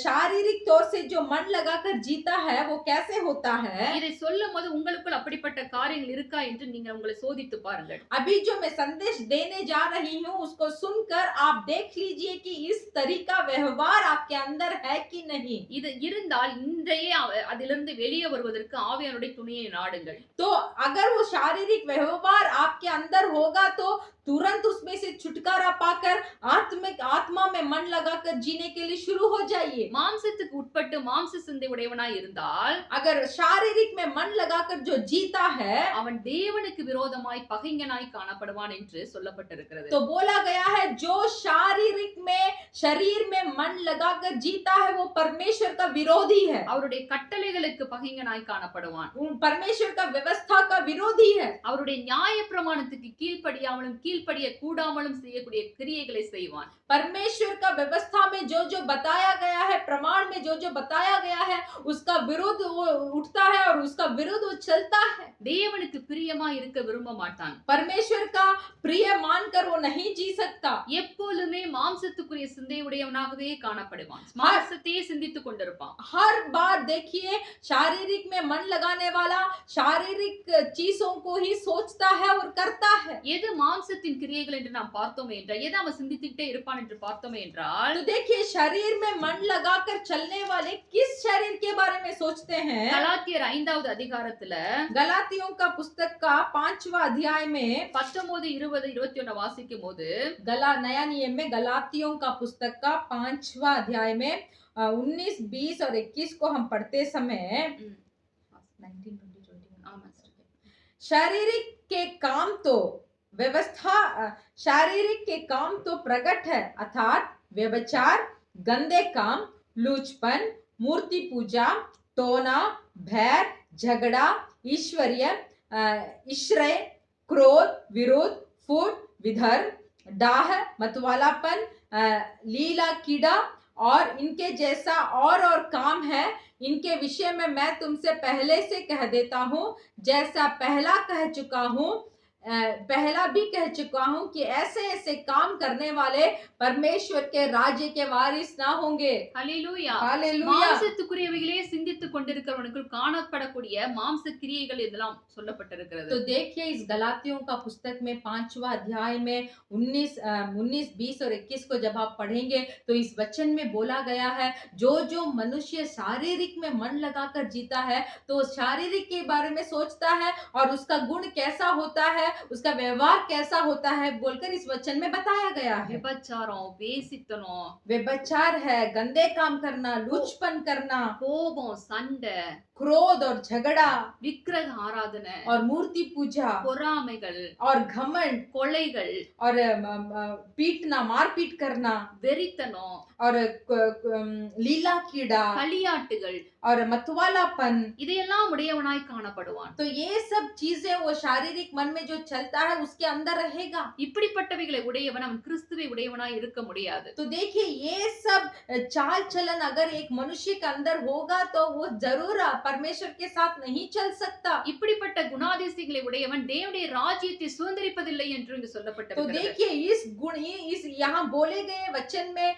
शारीरिक तौर से जो मन लगाकर जीता है वो कैसे होता है। இதை சொல்லும் போது உங்களுக்குள் அப்படிப்பட்ட காரியங்கள் இருக்கா என்று நீங்க உங்களை சோதித்து பாருங்கள். अभी जो मैं संदेश देने जा रही हूँ उसको सुनकर आप देख लीजिए कि इस तरीका व्यवहार आपके अंदर है कि नहीं। இது இருந்தால் இன்றையே அதிலிருந்து வெளியே வருவதற்கு ஆவியானுடைய துணையை நாடுங்கள். तो अगर वो शारीरिक व्यवहार आपके अंदर होगा तो तुरंत उसमें से छुटकारा पाकर आत्मा में मन लगाकर जीने के लिए शुरू हो जाइए। மாம்சத்துக்கு உட்பட்டு மாம்ச சிந்தை உடையவனாய் இருந்தால் अगर शारीरिक में मन लगाकर जो जीता है அவன் தேவனுக்கு விரோதமாய் பகைஞனாய் காணப்படுவான் என்று சொல்லப்பட்டிருக்கிறது. तो बोला गया है जो शारीरिक में शरीर में मन लगाकर जीता है वो परमेश्वर का विरोधी है, அவருடைய கட்டளைகளுக்கு பகைஞனாய் காணப்படுவான். परमेश्वर का व्यवस्था का विरोधी है। அவருடைய நியாய பிரமாணத்துக்கு கீழ்ப்படியாமலும் கீழ்ப்படிய கூடாமலும் செய்யக்கூடிய கிரியைகளை செய்வான். परमेश्वर का व्यवस्था में जो जो बताया गया है, प्रमाण में जो जो बताया गया है, उसका विरोध वो उठता है और उसका विरोध वो चलता है। தேவனுக்கு பிரியமா இருக்க விரும்ப மாட்டான். परमेश्वर का प्रिय मानकर वो नहीं जी सकता। எப்பொழுதுமே மாம்சத்துக்குரிய சிந்தை உடையவனாகவே காணப்படுவான். மாம்சத்தையே சிந்தித்துக் கொண்டிருப்பான். हर बार देखिए शारीरिक में मन लगाने वाला शारीरिक चीजों को ही सोचता है और करता है। எது மாம்சத்தின் கிரியைகள் என்று நாம் பார்த்தோமே என்றால் எது அவன் சிந்தித்துக்கிட்டே இருப்பான் என்று பார்த்தோமே என்றால் तो देखिए शरीर में मन लगाकर चलने वाले किस शरीर के बारे में सोचते हैं। கலாத்தியர் 5வது அதிகாரத்துல गलातियों का पुस्तक का 5वां अध्याय में 19, 20, 21 वासिக்கும் போது नया नियम में गलातियों का पुस्तक का 5वां अध्याय में 19, 20 और 21 को हम पढ़ते समय 19, 20, 21 ஆமா sister. शारीरिक के काम तो व्यवस्था शारीरिक के काम तो प्रकट है, अर्थात व्यभिचार, गंदे काम, लूचपन, मूर्ति पूजा, टोना, भैर, झगड़ा, ईश्वरय, क्रोध, विरोध, फूट, विधर्म, डाह, मतवालापन, लीला कीड़ा और इनके जैसा और काम है। इनके विषय में मैं तुमसे पहले से कह देता हूँ, जैसा पहला कह चुका हूँ पहला भी कह चुका हूं कि ऐसे ऐसे काम करने वाले परमेश्वर के राज्य के वारिस ना होंगे। ஹalleluya. हालेलुया। மாம்சத்துக்குரியவைகளே சிந்தித்துக் கொண்டிருக்கிறவனுக்குள் காணப்படக்கூடிய மாம்ச கிரியைகள் இதெல்லாம் तो சொல்லப்பட்டிருக்கிறது. देखिए इस गलातियों का पुस्तक में 5वां अध्याय में 19, 20 और 21 को जब आप पढ़ेंगे तो इस वचन में बोला गया है जो मनुष्य शारीरिक में मन लगाकर जीता है तो शारीरिक के बारे में सोचता है और उसका गुण कैसा होता है, उसका व्यवहार कैसा होता है बोलकर इस वचन में बताया गया है। விபச்சாரம், வேசித்தனம், व्यभिचार है, गंदे काम करना, लुचपन करना, கோபம், சண்டை, क्रोध और झगड़ा விக்கிரக ஆராதனை, और मूर्ति पूजा பொறாமைகள், और घमंड கொலைகள், और पीटना, मारपीट करना வெறித்தனம், और लीला कीड़ा களியாட்டுகள், और मतवालापन। இதையெல்லாம் உடையவனாய் காணப்படுவான். तो ये सब चीजें वो शारीरिक मन में जो चलता है उसके अंदर रहेगा। இப்படிப்பட்டவைகளை உடையவன் அவன் கிறிஸ்துவை உடையவனாய் இருக்க முடியாது. तो देखिए ये सब चाल चलन अगर एक मनुष्य के अंदर होगा तो वो जरूर परमेश्वर के साथ नहीं चल सकता। இப்படிப்பட்ட குணாதிசயங்களை உடையவன் தேவனுடைய ராஜ்யத்தை சுதந்தரிப்பதில்லை என்று இங்கு तो சொல்லப்பட்டிருக்கிறது. देखिए इस गुण इस यहाँ बोले गए वचन में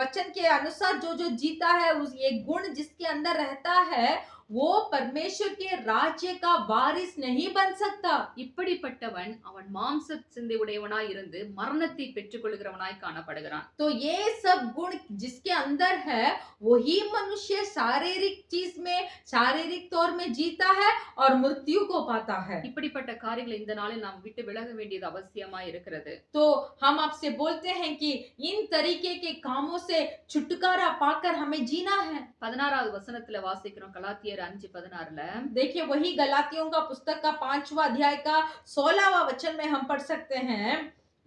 वचन के अनुसार जो जीता है उस ये गुण जिसके अंदर रहता है वो परमेश्वर के राज्य का वारिस नहीं बन सकता। இப்படிப்பட்டவன் அவன் மாம்ச சிந்தை உடையவனாய் இருந்து மரணத்தை பெற்றுக்கொள்கிறவனாய் காணப்படுகிறான். तो ये सब गुण जिसके अंदर है वही मनुष्य शारीरिक चीज में शारीरिक तौर में जीता है और मृत्यु को पाता है। இப்படிப்பட்ட காரியங்களை இந்த நாளில் நாம் விட்டு விலக வேண்டியது அவசியமாய் இருக்கிறது. तो हम आपसे बोलते हैं कि इन तरीके के कामों से छुटकारा पाकर हमें जीना है। 16வது வசனத்துல வாசிக்கிறோம் கலாத்தியர் 5:16. देखिए वही गलातियों का पुस्तक का 5वां अध्याय का 16वां वचन में हम पढ़ सकते हैं,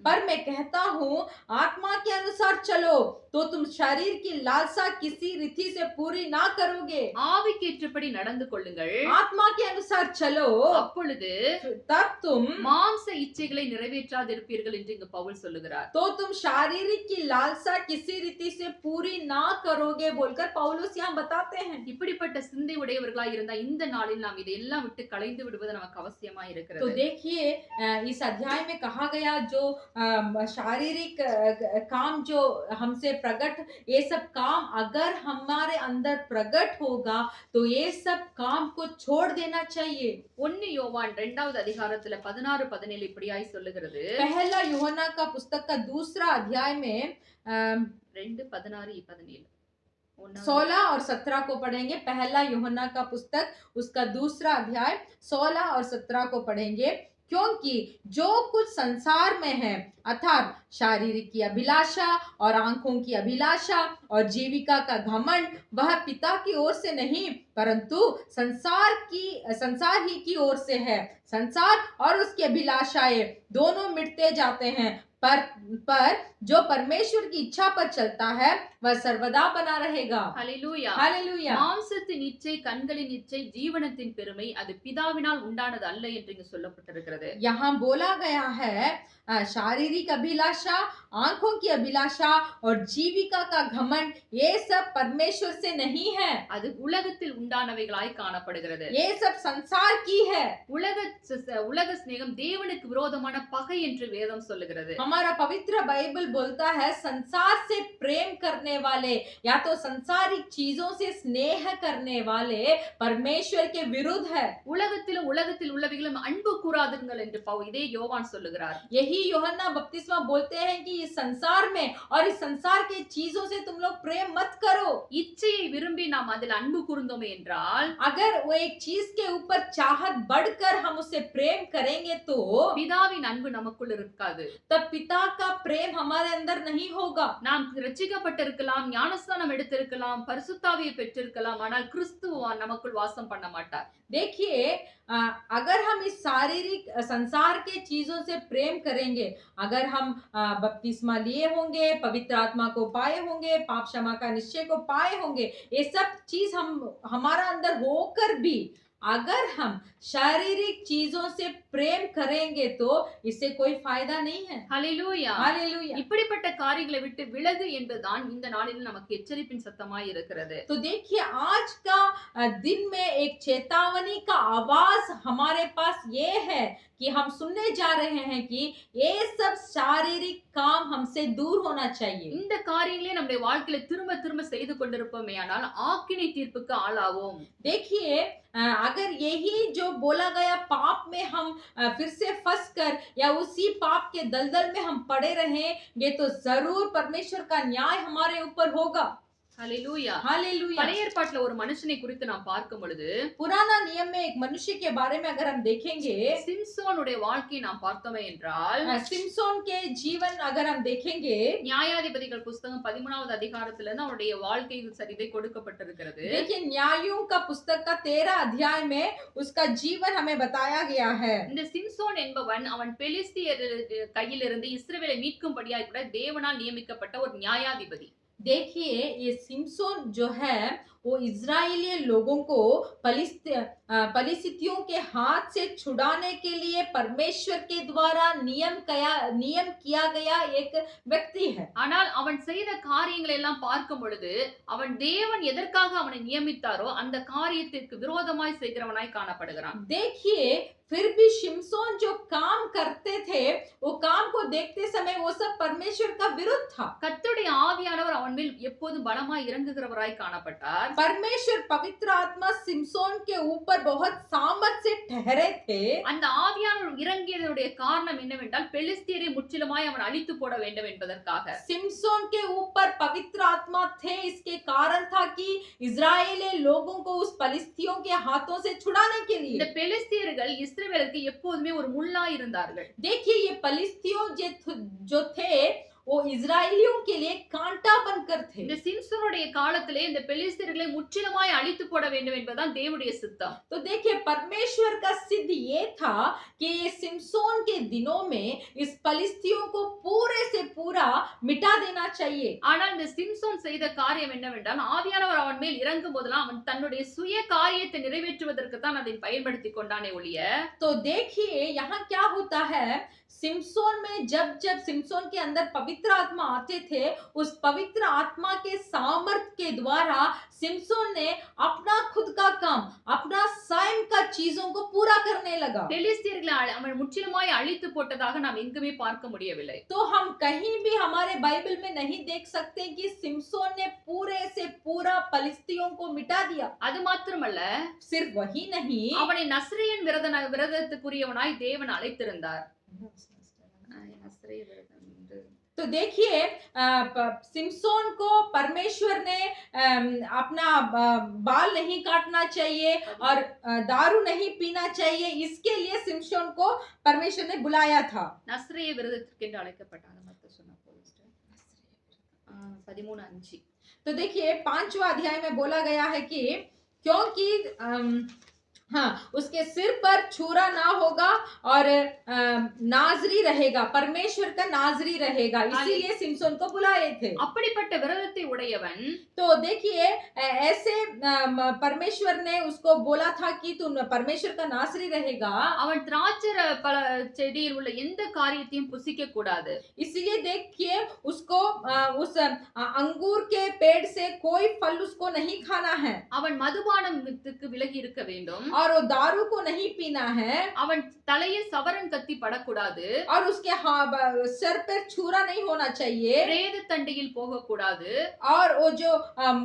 पर मैं कहता हूँ आत्मा के अनुसार चलो तो तुम शरीर की लालसा किसी रीति से पूरी ना करोगे। ஆவிக்கேற்றபடி நடந்து கொள்ளுங்கள், आत्मा के अनुसार चलो அப்பொழுது तब तुम மாம்ச இச்சைகளை நிறைவேற்றாதிருப்பீர்கள் என்று இங்கு பவுல் சொல்லுகிறார். तो तुम शारीरिक की लालसा किसी रीति से पूरी ना करोगे बोलकर पौलुस यहाँ बताते हैं। இப்படிப்பட்ட சிந்தை உடையவர்களாய் இருந்தா இந்த நாளில் நாம் இதையெல்லாம் விட்டு களைந்து விடுவது நமக்கு அவசியமாய் तो இருக்கிறது. देखिए इस अध्याय में कहा गया जो शारीरिक काम जो हमसे प्रकट ये सब काम अगर हमारे अंदर प्रकट होगा तो ये सब काम को छोड़ देना चाहिए। 1 யோவான் 2வது அதிகாரத்துல 16-17 இப்படியாய் சொல்லுகிறது. पहला यूहन्ना का पुस्तक का दूसरा अध्याय में 2:16-17 16 और 17 को पढ़ेंगे। पहला यूहन्ना का पुस्तक उसका दूसरा अध्याय 16 और 17 को पढ़ेंगे। क्योंकि जो कुछ संसार में है अर्थात शारीरिक की अभिलाषा और आंखों की अभिलाषा और जीविका का घमंड वह पिता की ओर से नहीं परंतु संसार ही की ओर से है। संसार और उसकी अभिलाषाएं दोनों मिटते जाते हैं पर जो परमेश्वर की इच्छा पर चलता है वह सर्वदा बना रहेगा। ஹல்லேலூயா. हालेलुया। மாம்சத்தின் இச்சை, கண்களின் இச்சை, ஜீவனத்தின் பெருமை அது பிதாவினால் உண்டானது அல்ல என்று இங்கு சொல்லப்பட்டிருக்கிறது. यहाँ बोला गया है शारीरिक अभिलाषा, आंखों की अभिलाषा और जीविका का घमंड ये सब परमेश्वर से नहीं है, அது உலகத்தில் உண்டானவைகளாய் காணப்படுகிறது. ये सब संसार की है। உலக சிநேகம் தேவனுக்கு விரோதமான பகை என்று வேதம் சொல்லுகிறது. हमारा पवित्र बाइबल बोलता है संसार से प्रेम करने वाले या तो संसारिक चीजों से स्नेह करने वाले परमेश्वर के विरुद्ध है। உலகத்தில் உள்ளவைகளும் அன்பு கூறாதுங்கள் என்று இதே யோவான் சொல்லுகிறார். यही यूहन्ना बपतिस्मा बोलते हैं कि इस संसार में और इस संसार के चीजों से तुम लोग प्रेम मत करो। இச்சையை விரும்பி நாம் அதில் அன்பு கூர்ந்தோமே என்றால் अगर वो एक चीज के ऊपर चाहत बढ़कर हम उसे प्रेम करेंगे तो பிதாவின் அன்பு நமக்குள் இருக்காது. तब पिता का प्रेम हमारे अंदर नहीं होगा। நாம் ரட்சிக்கப்பட்டிருக்கலாம், ஞானஸ்நானம் எடுத்திருக்கலாம், பரிசுத்தாவியை பெற்றிருக்கலாம், ஆனால் கிறிஸ்து நமக்குள் வாசம் பண்ண மாட்டார். देखिए अगर हम इस शारीरिक संसार के चीजों से प्रेम करेंगे, अगर हम बपतिस्मा लिए होंगे, पवित्र आत्मा को पाए होंगे, पाप क्षमा का निश्चय को पाए होंगे, ये सब चीज हमारा अंदर होकर भी अगर हम शारीरिक चीजों से प्रेम करेंगे तो इससे कोई फायदा नहीं है। ஹல்லேலூயா. हालेलुया। இப்படிப்பட்ட காரியங்களை விட்டு விலகு என்பதுதான் இந்த நாளில் நமக்கு எச்சரிப்பின் சத்தமாய் இருக்கிறது. तो देखिए आज का दिन में एक चेतावनी का आवाज हमारे पास ये है कि हम सुनने जा रहे हैं कि ये सब शारीरिक काम हमसे दूर होना चाहिए। இந்த காரியங்களே நம்முடைய வாழ்க்கையில திரும்ப திரும்ப செய்து கொண்டிருப்போமேயானால் ஆக்கினை தீர்ப்புக்கு ஆளாவோம். देखिए अगर यही जो बोला गया पाप में हम फिर से फंस कर या उसी पाप के दलदल में हम पड़े रहेंगे तो जरूर परमेश्वर का न्याय हमारे ऊपर होगा। ஹல்லேலூயா. हालेलुया। பழைய ஏற்பாட்டுல ஒரு மனுஷனை குறித்து நாம் பார்க்கும் பொழுது पुराना नियम में एक मनुष्य के बारे में अगर हम देखेंगे, சிம்சோனுடைய வாழ்க்கையை நாம் பார்த்தோமே என்றால் सिमसोन के जीवन अगर हम देखेंगे, நியாயாதிபதிகள் புஸ்தகம் 13வது அதிகாரத்துல இருந்து அவருடைய வாழ்க்கை சரிதை கொடுக்கப்பட்டிருக்கிறது. देखिए न्यायों का पुस्तक का 13 अध्याय में उसका जीवन हमें बताया गया है। இந்த சிம்சோன் என்பவன் அவன் பெலிஸ்தியர் கையிலிருந்து இஸ்ரவேலை மீட்கும்படியாய் கூட தேவனால் நியமிக்கப்பட்ட ஒரு நியாயாதிபதி. देखिए ये सिमसोन जो है वो इजराइली लोगों को पलिस्तियों के हाथ से छुड़ाने के लिए परमेश्वर के द्वारा नियम किया गया एक व्यक्ति है। ஆனால் அவன் செய்த காரியங்களை எல்லாம் பார்க்கும் பொழுது அவன் தேவன் எதற்காக அவனை நியமித்தாரோ அந்த காரியத்திற்கு விரோதமாய் செய்கிறவனாய் காணப்படுகிறான். देखिए फिर भी शिमशोन जो काम करते थे वो काम को देखते समय वो सब परमेश्वर का विरुद्ध था। கர்த்தருடைய ஆவியானவர் அவன் மேல் எப்போதும் பலமாய் இறங்குகிறவராய் காணப்பட்டார். परमेश्वर पवित्र आत्मा सिमसोन के ऊपर बहुत सामर्थ से ठहरे थे। அந்த ஆவியானவர் இறங்கியதனுடைய காரணம் என்னவென்றால் பெலிஸ்தியரை முற்றிலுமாய் அவன் அழித்து போட வேண்டும் என்பதற்காக. सिमसोन के ऊपर पवित्र आत्मा थे, इसके कारण था कि इजरायली लोगों को उस पलिस्तियों के हाथों से छुड़ाने के இந்த लिए। பெலிஸ்தியர்கள் இஸ்ரவேலுக்கு எப்போதுமே ஒரு முள்ளாய் இருந்தார்கள். देखिए ये पलिस्तियों जो थे वो इजरायलियों के लिए कांटा बनकर थे। இந்த சிம்சோனுடைய காலத்திலே இந்த பெலிஸ்தியர்களை முற்றிலுமாய் அழித்து போட வேண்டும் என்பதுதான் தேவனுடைய சித்தம். तो देखिए परमेश्वर का सिद्ध ये था कि ये सिमसोन के दिनों में इस पलिस्तियों को पूरे से पूरा मिटा देना चाहिए। ஆனால் இந்த சிம்சோன் செய்த காரியம் என்னவென்றால் ஆவியானவர் அவன் மேல் இறங்கும் போதெல்லாம் அவன் தன்னுடைய சுய காரியத்தை நிறைவேற்றுவதற்கு தான் அதை பயன்படுத்தி கொண்டானே ஒழிய. तो देखिए यहाँ क्या होता है, सिमसोन में जब सिमसोन के अंदर पवित्र आत्मा आते थे, उस पवित्र आत्मा के सामर्थ के द्वारा सिमसोन ने अपना खुद का काम, अपना स्वयं का चीजों को पूरा करने लगा। பெலிஸ்தியர்களை அவன் முற்றிலுமாய் அழித்து போட்டதாக நாம் எங்குமே பார்க்க முடியவில்லை. तो हम कहीं भी हमारे बाइबल में नहीं देख सकते कि सिमसोन ने पूरे से पूरा पलिस्तियों को मिटा दिया। அது மாத்திரமல்ல, सिर्फ वही नहीं, அவனை நஸ்ரேயன் விரதத்துக்குரியவனாய் தேவன் அழைத்திருந்தார். तो देखिए सिमसोन को परमेश्वर ने अपना बाल नहीं काटना चाहिए और दारू नहीं पीना चाहिए, इसके लिए सिमसोन को परमेश्वर ने बुलाया था। நஸ்ரேய விரதத்திற்கு அழைக்கப்பட்டான். 13:5. तो देखिए 5वां अध्याय में बोला गया है कि क्योंकि उसके सिर पर छुरा ना होगा और नाजरी रहेगा, परमेश्वर का नाजरी रहेगा, इसीलिए सिमसोन को बुलाए थे। அப்படிப்பட்ட விரதத்தை உடையவன், तो देखिए ऐसे परमेश्वर ने उसको बोला था कि तू परमेश्वर का नासरी रहेगा। அவன் திராட்சை செடியில் உள்ள எந்த காரியத்தையும் புசிக்க கூடாது. इसीलिए देखिए उसको उस अंगूर के पेड़ से कोई फल उसको नहीं खाना है। அவன் மதுபானத்துக்கு விலகி இருக்க வேண்டும். और वो दारू को नहीं पीना है। அவன் தலையில் சவரன் கத்தி படக்கூடாது. और उसके सर पर छुरा नहीं होना चाहिए। பிரேத தண்டியில் போக கூடாது. और वो जो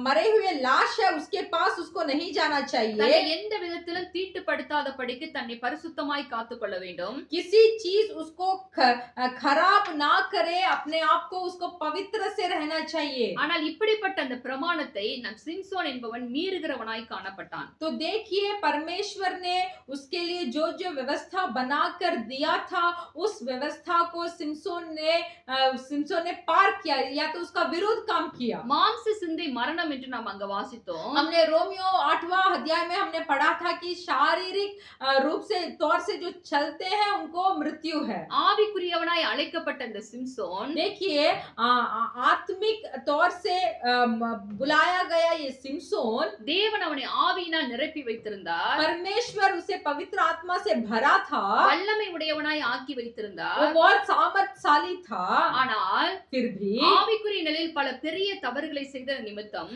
मरे हुए लाश है उसके पास उसको नहीं जाना चाहिए। தன்னை எந்த விதத்திலும் தீட்டுப்படுத்தாதபடிக்கு தன்னை பரிசுத்தமாய் காத்துக்கொள்ள வேண்டும். किसी चीज उसको खराब ना करे, अपने आप को उसको पवित्र से रहना चाहिए। ஆனால் இப்படிப்பட்ட அந்த பிரமாணத்தை நம் சிம்சோன் என்பவன் மீறுகிறவனாய் காணப்பட்டான். तो देखिए परमेश्वर ने उसके लिए जो व्यवस्था बनाकर दिया था, उस व्यवस्था को सिमसोन ने पार किया या तो उसका विरोध काम किया। மாம்ச சிந்தை மரணம் என்று நாம் அங்க வாசித்தோம். हमने रोमियो 8वां अध्याय में हमने पढ़ा था कि शारीरिक रूप से तौर से जो चलते हैं उनको मृत्यु है। ஆவிக்குரியவனாய் அழைக்கப்பட்ட இந்த சிம்சோன், देखिए आत्मिक तौर से बुलाया गया ये सिमसोन, தேவன் அவனை ஆவியினால் நிரப்பி வைத்திருந்தார். परमेश्वर उसे पवित्र आत्मा से भरा था, வல்லமை உடையவனாய் ஆக்கி वो வைத்திருந்தார். बहुत सामर्थशाली था, ஆனால் फिर भी ஆவிக்குரிய நிலையில் பல பெரிய தவறுகளை செய்த நிமித்தம்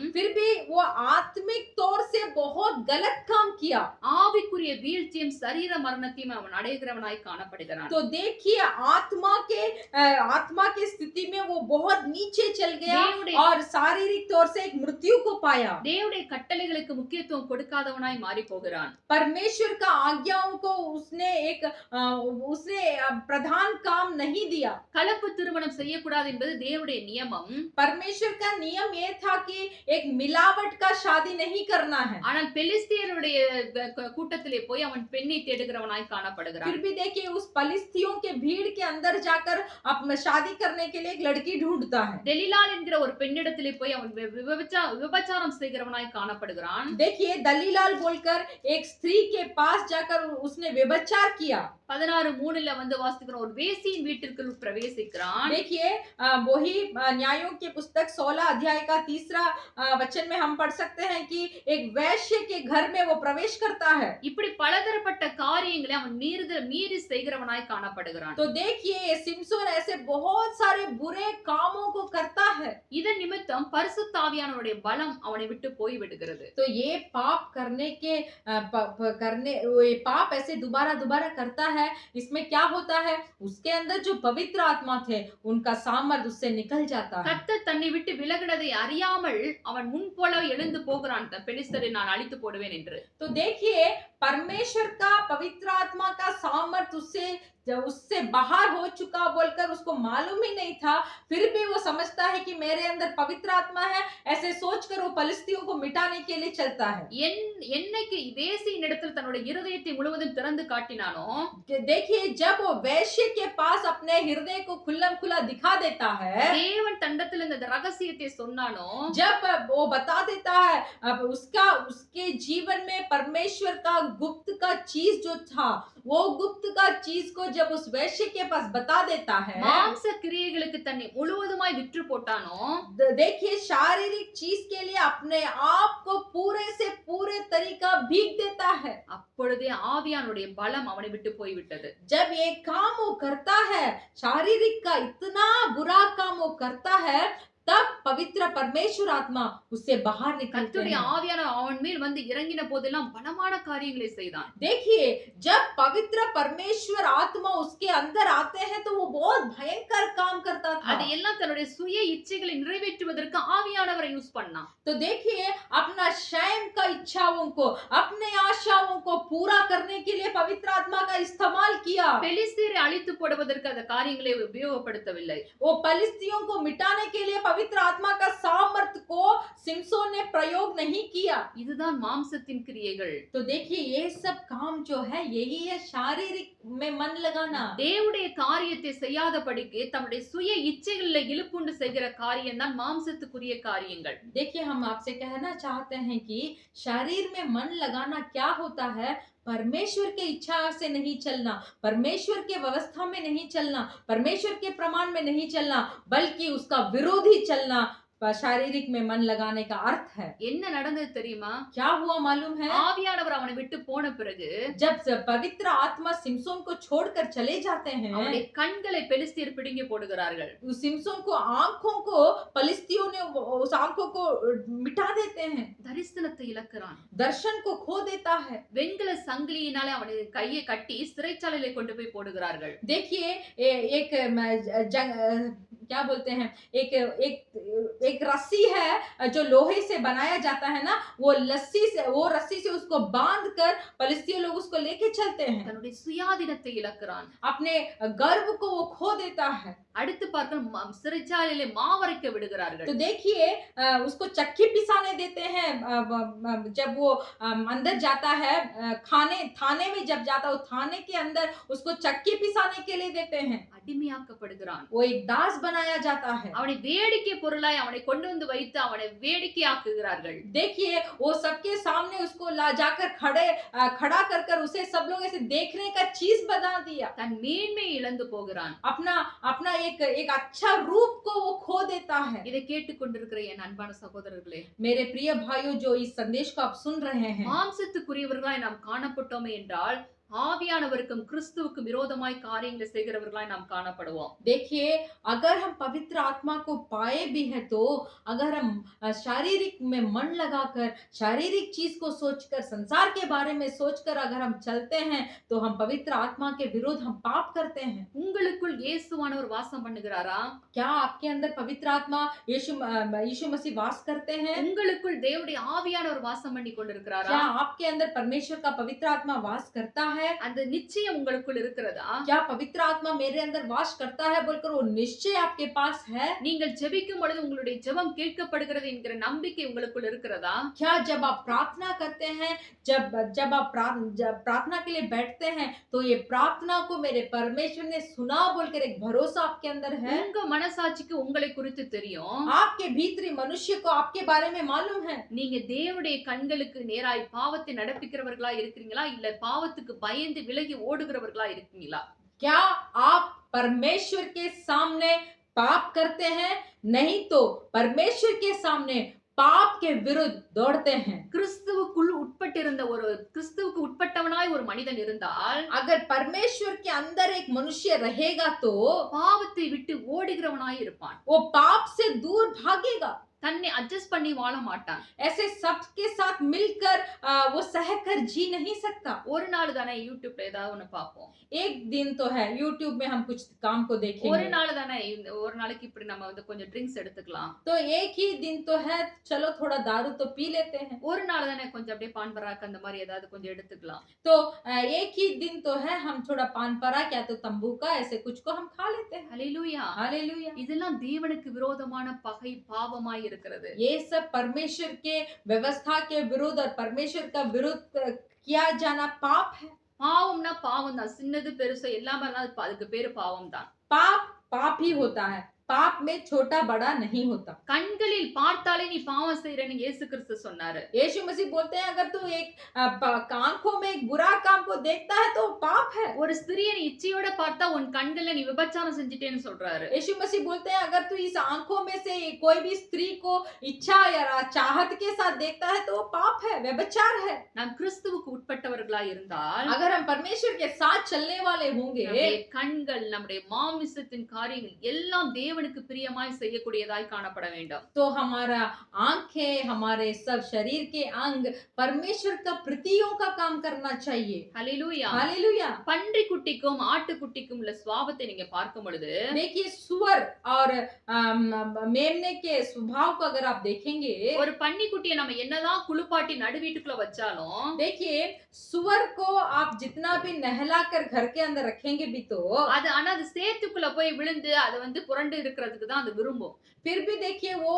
वो आत्मिक तौर से बहुत गलत काम किया। ஆவிக்குரிய வீழ்ச்சியும் சரீர மரணத்தையும் அவன் அடைகிறவனாய் காணப்படுகிறான். तो देखिए आत्मा की स्थिति में वो बहुत नीचे चल गया தேவனுடைய और शारीरिक तौर से एक मृत्यु को पाया। தேவனுடைய கட்டளைகளுக்கு முக்கியத்துவம் கொடுக்காதவனாய் மாறி போகிறான். परमेश्वर का आज्ञाओं को उसने प्रधान काम नहीं दिया। கலப்பு திருமணம் செய்யக்கூடாது என்பது தேவனுடைய நியமம். परमेश्वर का नियम ये था कि एक मिलावट का शादी नहीं करना है। ஆனால் பெலிஸ்தியருடைய கூட்டத்திலே போய் அவன் பெண்ணை தேடுகிறவனாய் फिर காணப்படுகிறான். भी देखिए उस फलिस्तियों के भीड़ के अंदर जाकर अपना शादी करने के लिए एक लड़की ढूंढता है। தெலிலாள் என்கிற ஒரு பெண்ணிடத்திலே போய் அவன் விபச்சாரம் செய்கிறவனாய் காணப்படுகிறான். देखिए दलीलाल बोलकर एक स्त्री के पास जाकर उसने व्यभिचार किया। 16:3 வந்து வாசிக்கிறோம், ஒரு வேசியின் வீட்டிற்குள் பிரவேசிக்கிறான். देखिए वही न्यायों की पुस्तक 16 अध्याय का 3 वचन में हम पढ़ सकते हैं कि एक वैश्य के घर में वो प्रवेश करता है। இப்படி பலதரப்பட்ட காரியங்களை அவன் மீறி செய்கிறவனாய் காணப்படுகிறான். तो देखिए ये सिमसोन ऐसे बहुत सारे बुरे कामों को करता है। இதன் நிமித்தம் பரிசுத்த ஆவியானவருடைய பலம் அவனை விட்டு போய் விடுகிறது. तो ये पाप ये पाप ऐसे दोबारा करता है। इसमें क्या होता है, उसके अंदर जो पवित्र आत्मा थे उनका सामर्थ उससे निकल जाता है। கர்த்தர் தன்னை விட்டு விலகினதை அறியாமல் அவன் முன் போல எழுந்து போகிறான், பெலிஸ்தரை நான் அழித்து போடுவேன் என்று. तो देखिए परमेश्वर का पवित्र आत्मा का सामर्थ उससे बाहर हो चुका बोलकर उसको मालूम ही नहीं था। फिर भी वो समझता है कि मेरे अंदर पवित्र आत्मा है, ऐसे सोचकर वो फलिस्तियों को मिटाने के लिए चलता है। என்னைக்கு வேசியின் இடத்தில் தன்னுடைய இருதயத்தை முழுவதும் திறந்து காட்டினானோ, देखिए जब वो वैश्य के पास अपने हृदय को खुल्लम खुला दिखा देता है, தேவன் தண்டத்தில் இந்த ரகசியத்தை சொன்னானோ, जब वो बता देता है अब उसके जीवन में परमेश्वर का गुप्त का चीज जो था, वो गुप्त का चीज को जब उस वैश्य के पास बता देता है, மாம்ச கிரியைகளுக்கு தன்னை முழுவதுமாய் விற்று போட்டானோ, देखिए शारीरिक चीज के लिए अपने आप को पूरे से पूरे तरीका भीग देता है। அப்பொழுதே ஆவியானுடைய பலம் அவனை விட்டு போய்விட்டது. जब ये काम वो करता है, शारीरिक का इतना बुरा काम वो करता है, तब पवित्र परमेश्वर आत्मा उससे बाहर निकलते கர்த்தருடைய हैं। ஆவியான அவன் மேல் வந்து இறங்கின போதெல்லாம் பலமான காரியங்களை செய்தான். देखिए जब पवित्र परमेश्वर आत्मा उसके अंदर आते हैं तो वो बहुत भयंकर काम करता था। அதையெல்லாம் தன்னுடைய சுய இச்சைகளை நிறைவேற்றுவதற்கு ஆவியானவரை யூஸ் பண்ணான். तो देखिए अपना स्वयं का इच्छाओं को, अपने आशाओं को पूरा करने के लिए पवित्र आत्मा का इस्तेमाल किया। பெலிஸ்தரை அழித்து போடுவதற்கு அந்த காரியங்களை உபயோகப்படுத்தவில்லை. वो फलिस्तियों को मिटाने के लिए पवित्र आत्मा का सामर्थ को सिमसोन ने प्रयोग नहीं किया। இதுதான் மாம்சத்தின் கிரியைகள். तो देखिए ये सब काम जो है यही है शारीरिक में मन लगाना। தேவனுடைய காரியத்தை செய்யாதபடிக்கு தம்முடைய சுய இச்சைகளில் இழுப்புண்டு செய்கிற காரியம் தான் மாம்சத்துக்குரிய காரியங்கள். देखिए हम आपसे कहना चाहते हैं कि शरीर में मन लगाना क्या होता है, परमेश्वर के इच्छा से नहीं चलना, परमेश्वर के व्यवस्था में नहीं चलना, परमेश्वर के प्रमाण में नहीं चलना, बल्कि उसका विरोधी चलना शारीरिक में मन लगाने का अर्थ है। என்ன நடந்தது தெரியுமா? क्या हुआ मालूम है? ஆவியானவர் அவனை விட்டு போன பிறகு जब पवित्र आत्मा सिमसोन को छोड़कर चले जाते हैं, அவனுடைய கண்களை பெலிஸ்தியர் பிடுங்கி போடுகிறார்கள். उस सिमसोन को आंखों को फलिस्तियों ने उस आंखों को मिटा देते हैं, தரிசனத்தை இழக்கிறான். दर्शन को खो देता है। வெண்கல சங்கிலியினாலே அவனுடைய கையை கட்டி சிறைச்சாலையிலே கொண்டு போய் போடுகிறார்கள். देखिए एक क्या बोलते हैं, एक रस्सी है जो लोहे से बनाया जाता है ना, वो रस्सी से उसको बांध कर फलिस्तीय लोग उसको लेके चलते हैं। தன்னுடைய சுயாதீனத்தை இழக்கிறான். अपने गर्व को वो खो देता है। அடுத்து பார்க்க சிறைச்சாலையிலே மாவரைக்க விடுகிறார்கள். तो देखिए उसको चक्की पिसाने देते हैं। जब वो अंदर जाता है थाने में जब जाता है, थाने के अंदर उसको चक्की पिसाने के लिए देते हैं। அடிமையாக்கப்படுகிறான். वो एक दास बना बनाया जाता है। அவனை வேடிக்கை பொருளாய் அவனை கொண்டு வந்து வைத்து அவனை வேடிக்கையாக்குகிறார்கள். देखिए वो सबके सामने उसको ला जाकर खड़ा कर कर उसे सब लोग ऐसे देखने का चीज बना दिया। தன் மேன்மையை இழந்து போகிறான். अपना अपना एक अच्छा रूप को वो खो देता है। இதை கேட்டுக்கொண்டிருக்கிற என் அன்பான சகோதரர்களே, मेरे प्रिय भाइयों जो इस संदेश को आप सुन रहे हैं, மாம்சத்துக்குரியவர்களாய் நாம் காணப்பட்டோமே என்றால் ஆவியானவருக்கும் கிறிஸ்துவுக்கும் விரோதமாய் காரியங்களை செய்கிறவர்களாய் நாம் காணப்படுவோம். देखिए अगर हम पवित्र आत्मा को पाए भी है तो अगर हम शारीरिक में मन लगाकर शारीरिक चीज को सोचकर संसार के बारे में सोचकर अगर हम चलते हैं तो हम पवित्र आत्मा के विरोध हम पाप करते हैं। உங்களுக்குள் இயேசுவானவர் வாசம் பண்ணுகிறாரா? क्या आपके अंदर पवित्र आत्मा यीशु मसीह वास करते हैं? உங்களுக்குள் தேவனுடைய ஆவியானவர் வாசம் பண்ணி கொண்டிருக்கிறாரா? क्या आपके अंदर परमेश्वर का पवित्र आत्मा वास करता है? அந்த நிச்சயம் உங்களுக்குள் இருக்கிறதா? क्या पवित्र आत्मा मेरे अंदर वास करता है बोलकर वो निश्चय आपके पास है? நீங்கள் ஜெபிக்கும் பொழுது உங்களுடைய ஜெபம் கேட்கப்படுகிறது என்கிற நம்பிக்கை உங்களுக்குள் இருக்கிறதா? क्या जब आप प्रार्थना करते हैं, जब आप प्रार्थना के लिए बैठते हैं तो ये प्रार्थना को मेरे परमेश्वर ने सुना बोलकर एक भरोसा आपके अंदर है? உங்க மனசாட்சிக்கு உங்களை குறித்து தெரியும். आपके भीतरी मनुष्य को आपके बारे में मालूम है। நீங்க தேவனுடைய கண்களுக்கு நேராய் பாவத்தை நடப்பிக்கிறவர்களா இருக்கிறீங்களா, இல்ல பாவத்துக்கு பயந்து விலகி ஓடுகிறவர்களா இருக்கீங்களா? क्या आप परमेश्वर के सामने पाप करते हैं? नहीं तो परमेश्वर के सामने पाप के विरुद्ध दौड़ते हैं। கிறிஸ்துவுக்குள் கிறிஸ்துவுக்கு உட்பட்டவனாய் ஒரு மனிதன் இருந்தால், अगर परमेश्वर के अंदर एक मनुष्य रहेगा तो பாவத்தை விட்டு ஓடுகிறவனாய் இருப்பான். वो पाप से दूर भागेगा। தன்னை அட்ஜஸ்ட் பண்ணி வாழ மாட்டான். ऐसे सबके साथ मिलकर वो सहकर जी नहीं सकता। ஒரு நாள் தானே யூடியூப்ல ஏதாவது ஒண்ணு பார்ப்போம். एक दिन तो है यूट्यूब में हम कुछ काम को ஒரு देखेंगे, நாள் தானே ஒரு நாளைக்கு இப்படி நம்ம வந்து கொஞ்சம் ட்ரிங்க்ஸ் எடுத்துக்கலாம். तो एक ही दिन तो है चलो थोड़ा दारू तो पी लेते हैं, ஒரு நாள் தானே கொஞ்சம் அப்படியே பான் பராக் அந்த மாதிரி ஏதாவது கொஞ்சம் எடுத்துக்கலாம். तो एक ही दिन तो है हम थोड़ा पान पराग या तो तंबूका ऐसे कुछ को हम खा लेते हैं। ஹல்லேலூயா. हालेलुया। இதெல்லாம் தேவனுக்கு விரோதமான பகை பாவமாய் இருக்கிறது. ये सब परमेश्वर के व्यवस्था के विरुद्ध और परमेश्वर का विरोध किया जाना पाप है। பாவம்னா பாவம் தான். சின்னது பெருசு எல்லாமே அதுக்கு பேரு பாவம் தான். पाप पाप ही होता है, पाप में छोटा बड़ा नहीं होता। கண்களில் பார்த்தாலே நீ பாவம் செய்றேன்னு இயேசு கிறிஸ்து சொன்னாரு. यीशु मसीह बोलते हैं अगर तू एक आंखों में एक बुरा काम को देखता है तो पाप है। ஒரு ஸ்திரியை நீ இச்சையோட பார்த்தா உன் கண்கள்ல நீ விபச்சாரம் செஞ்சிட்டேன்னு சொல்றாரு. यीशु मसीह बोलते हैं अगर तू इस आंखों में से कोई भी स्त्री को इच्छा या चाहत के साथ देखता है तो वो पाप है, व्यभिचार है। நாம் கிறிஸ்துவுக்கு உட்பட்டவர்களா இருந்தால், अगर हम परमेश्वर के साथ चलने वाले होंगे நம்முடைய கண்கள் நம்முடைய மாமிசத்தின் காரியங்கள் எல்லாம் தேவனுக்கு பிரியமாய் செய்யக்கூடியதாய் காணப்பட வேண்டும். तो हमारा आंखें हमारे सब शरीर के अंग परमेश्वर का प्रीतियों का काम करना चाहिए। ஹல்லேலூயா. हालेलुया। பன்றி குட்டிக்கும் ஆட்டுக்குட்டிக்கும் உள்ள சுபாவத்தை நீங்க பார்க்கும் பொழுது, देखिए सुअर और मेमने के स्वभाव को अगर आप देखेंगे, ஒரு பன்னிக்குட்டியை நம்ம என்னதான் குளிப்பாட்டி நடு வீட்டுக்குள்ள வச்சாலும், देखिए सुअर को आप जितना भी नहलाकर घर के अंदर रखेंगे भी तो ஆனா அது சேத்துக்குள்ள போய் விழுந்து அது வந்து புரண்டு இருக்கிறதுக்கு தான் அது விரும்பும். फिर भी देखिए वो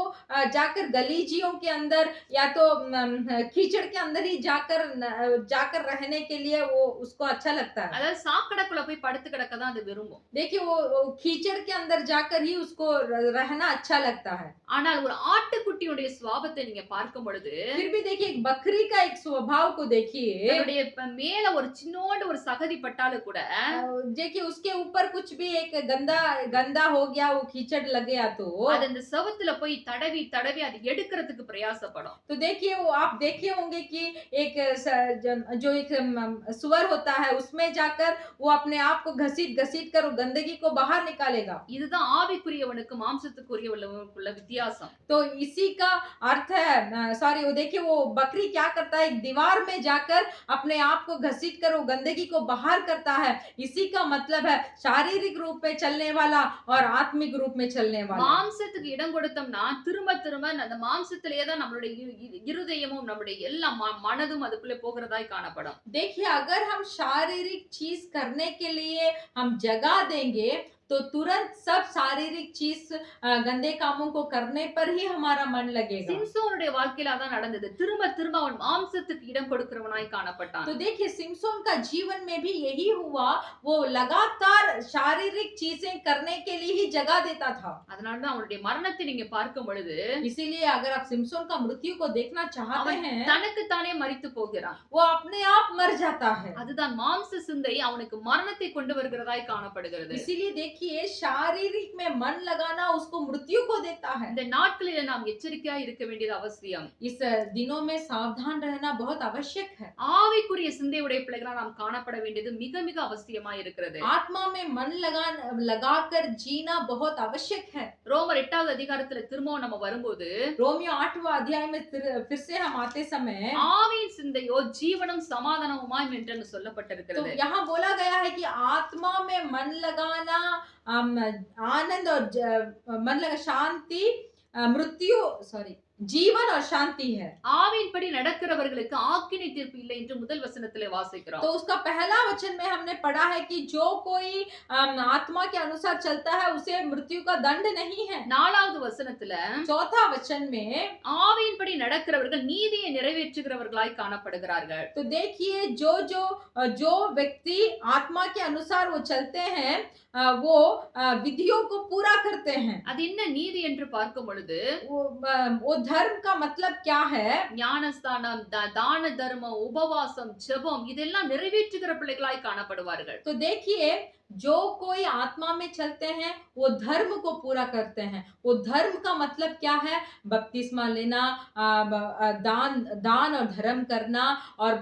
जाकर गलीजियों के अंदर या तो कीचड़ के अंदर ही जाकर रहने के लिए वो उसको अच्छा लगता है। அதாவது சாக்கடைக்குள்ள போய் படுத்து கிடக்க தான் அது விரும்பும். देखिए वो कीचड़ के अंदर जाकर ही उसको रहना अच्छा लगता है। ஆனால் ஒரு ஆட்டுக்குட்டியுடைய சுபாவத்தை நீங்க பார்க்கும் பொழுது, फिर भी देखिए एक बकरी का एक स्वभाव को देखिए, அதனுடைய மேல ஒரு சின்னோண்டு ஒரு சகதி பட்டாலும் கூட देखिए उसके ऊपर कुछ भी एक गंदा हो गया, वो कीचड़ लग गया तो அது அந்த செவுத்துல போய் தடவி தடவி அது எடுக்கிறதுக்கு பிரயாசப்படும். तो देखिए वो आप देखे होंगे कि एक जो एक सुअर होता है उसमें जाकर वो अपने आप को घसीट कर वो गंदगी को बाहर निकालेगा। இதுதான் ஆவிக்குரியவனுக்கு மாம்சத்துக்குரியவனுக்குள்ள வித்தியாசம். तो इसी का अर्थ है, सॉरी वो देखिए वो बकरी क्या करता है, एक दीवार में जाकर अपने आप को घसीट कर वो गंदगी को बाहर करता है। इसी का मतलब है शारीरिक रूप में चलने वाला और आत्मिक रूप में चलने वाला। மாம்சத்துக்கு இடம் கொடுத்தோம்னா திரும்ப திரும்ப அந்த மாம்சத்திலேயே தான் நம்மளுடைய இருதயமும் நம்முடைய எல்லா மனதும் அதுக்குள்ளே போகிறதாய் காணப்படும். देखिए अगर हम शारीरिक चीज करने के लिए हम जगह देंगे तो तुरंत सब शारीरिक चीज गंदे कामों को करने पर ही हमारा मन लगेगा। சிம்சோனுடைய வாழ்க்கையில அதான் நடந்தது. திரும்ப திரும்ப அவன் மாம்சத்துக்கு இடம் கொடுக்கிறவனாய் காணப்பட்டான். तो देखिए सिमसोन का जीवन में भी यही हुआ, वो लगातार शारीरिक चीजें करने के लिए ही जगह देता था। அதனால தான் அவனுடைய மரணத்தை நீங்க பார்க்கும் பொழுது इसीलिए अगर आप सिमसोन का मृत्यु को देखना चाहते அவன் हैं, தனக்கு தானே மரித்து போகிறான். वो अपने आप मर जाता है। அதுதான் மாம்ச சிந்தை அவனுக்கு மரணத்தை கொண்டு வருகிறதாய் காணப்படுகிறது. इसीलिए देखिए शारीरिक में मन लगाना उसको मृत्यु को देता है। இந்த நாட்களில நாம் எச்சரிக்கையா இருக்க வேண்டியது அவசியம். इस दिनों में सावधान रहना बहुत आवश्यक है। ஆவிக்குரிய சிந்தையுடைய பிள்ளைகளா நாம் காணப்பட வேண்டியது மிக மிக அவசியமா இருக்கிறது. आत्मा में मन लगाकर जीना बहुत आवश्यक है। ரோமர் 8வது அதிகாரத்துல திரும்பவும் நம்ம வரும்போது रोमियो 8वां अध्याय में फिर से हम आते समय ஆவியின் சிந்தையோ ஜீவனும் சமாதானமுமாய் என்று तो சொல்லப்பட்டிருக்கிறது. यहाँ बोला गया है कि आत्मा में मन लगाना आनंद और मन लगा शांति मृत्यु जीवन और शांति है। ஆவியின்படி நடக்கிறவர்களுக்கு ஆக்கினை தீர்ப்பு இல்லை என்று முதல் வசனத்திலே வாசிக்கிறோம். तो उसका पहला वचन में हमने पढ़ा है कि जो कोई आत्मा के अनुसार चलता है उसे मृत्यु का दंड नहीं है। 4வது வசனத்துல चौथा वचन में ஆவியின்படி நடக்கிறவர்கள் நீதியை நிறைவேற்றுகிறவர்களாய் காணப்படுகிறார்கள். तो देखिए जो व्यक्ति आत्मा के अनुसार वो चलते हैं वो विधियों को पूरा करते हैं। அது என்ன நீதி என்று பார்க்கும் பொழுது वो धर्म का मतलब क्या है? ஞானஸ்தானம், தான தர்மம், உபவாசம், ஜெபம் இதெல்லாம் நிறைவேற்றுகிற பிள்ளைகளாய் காணப்படுவார்கள். तो देखिए जो कोई आत्मा में चलते हैं वो धर्म को पूरा करते हैं। वो धर्म का मतलब क्या है? बपतिस्मा लेना, दान और धर्म करना, और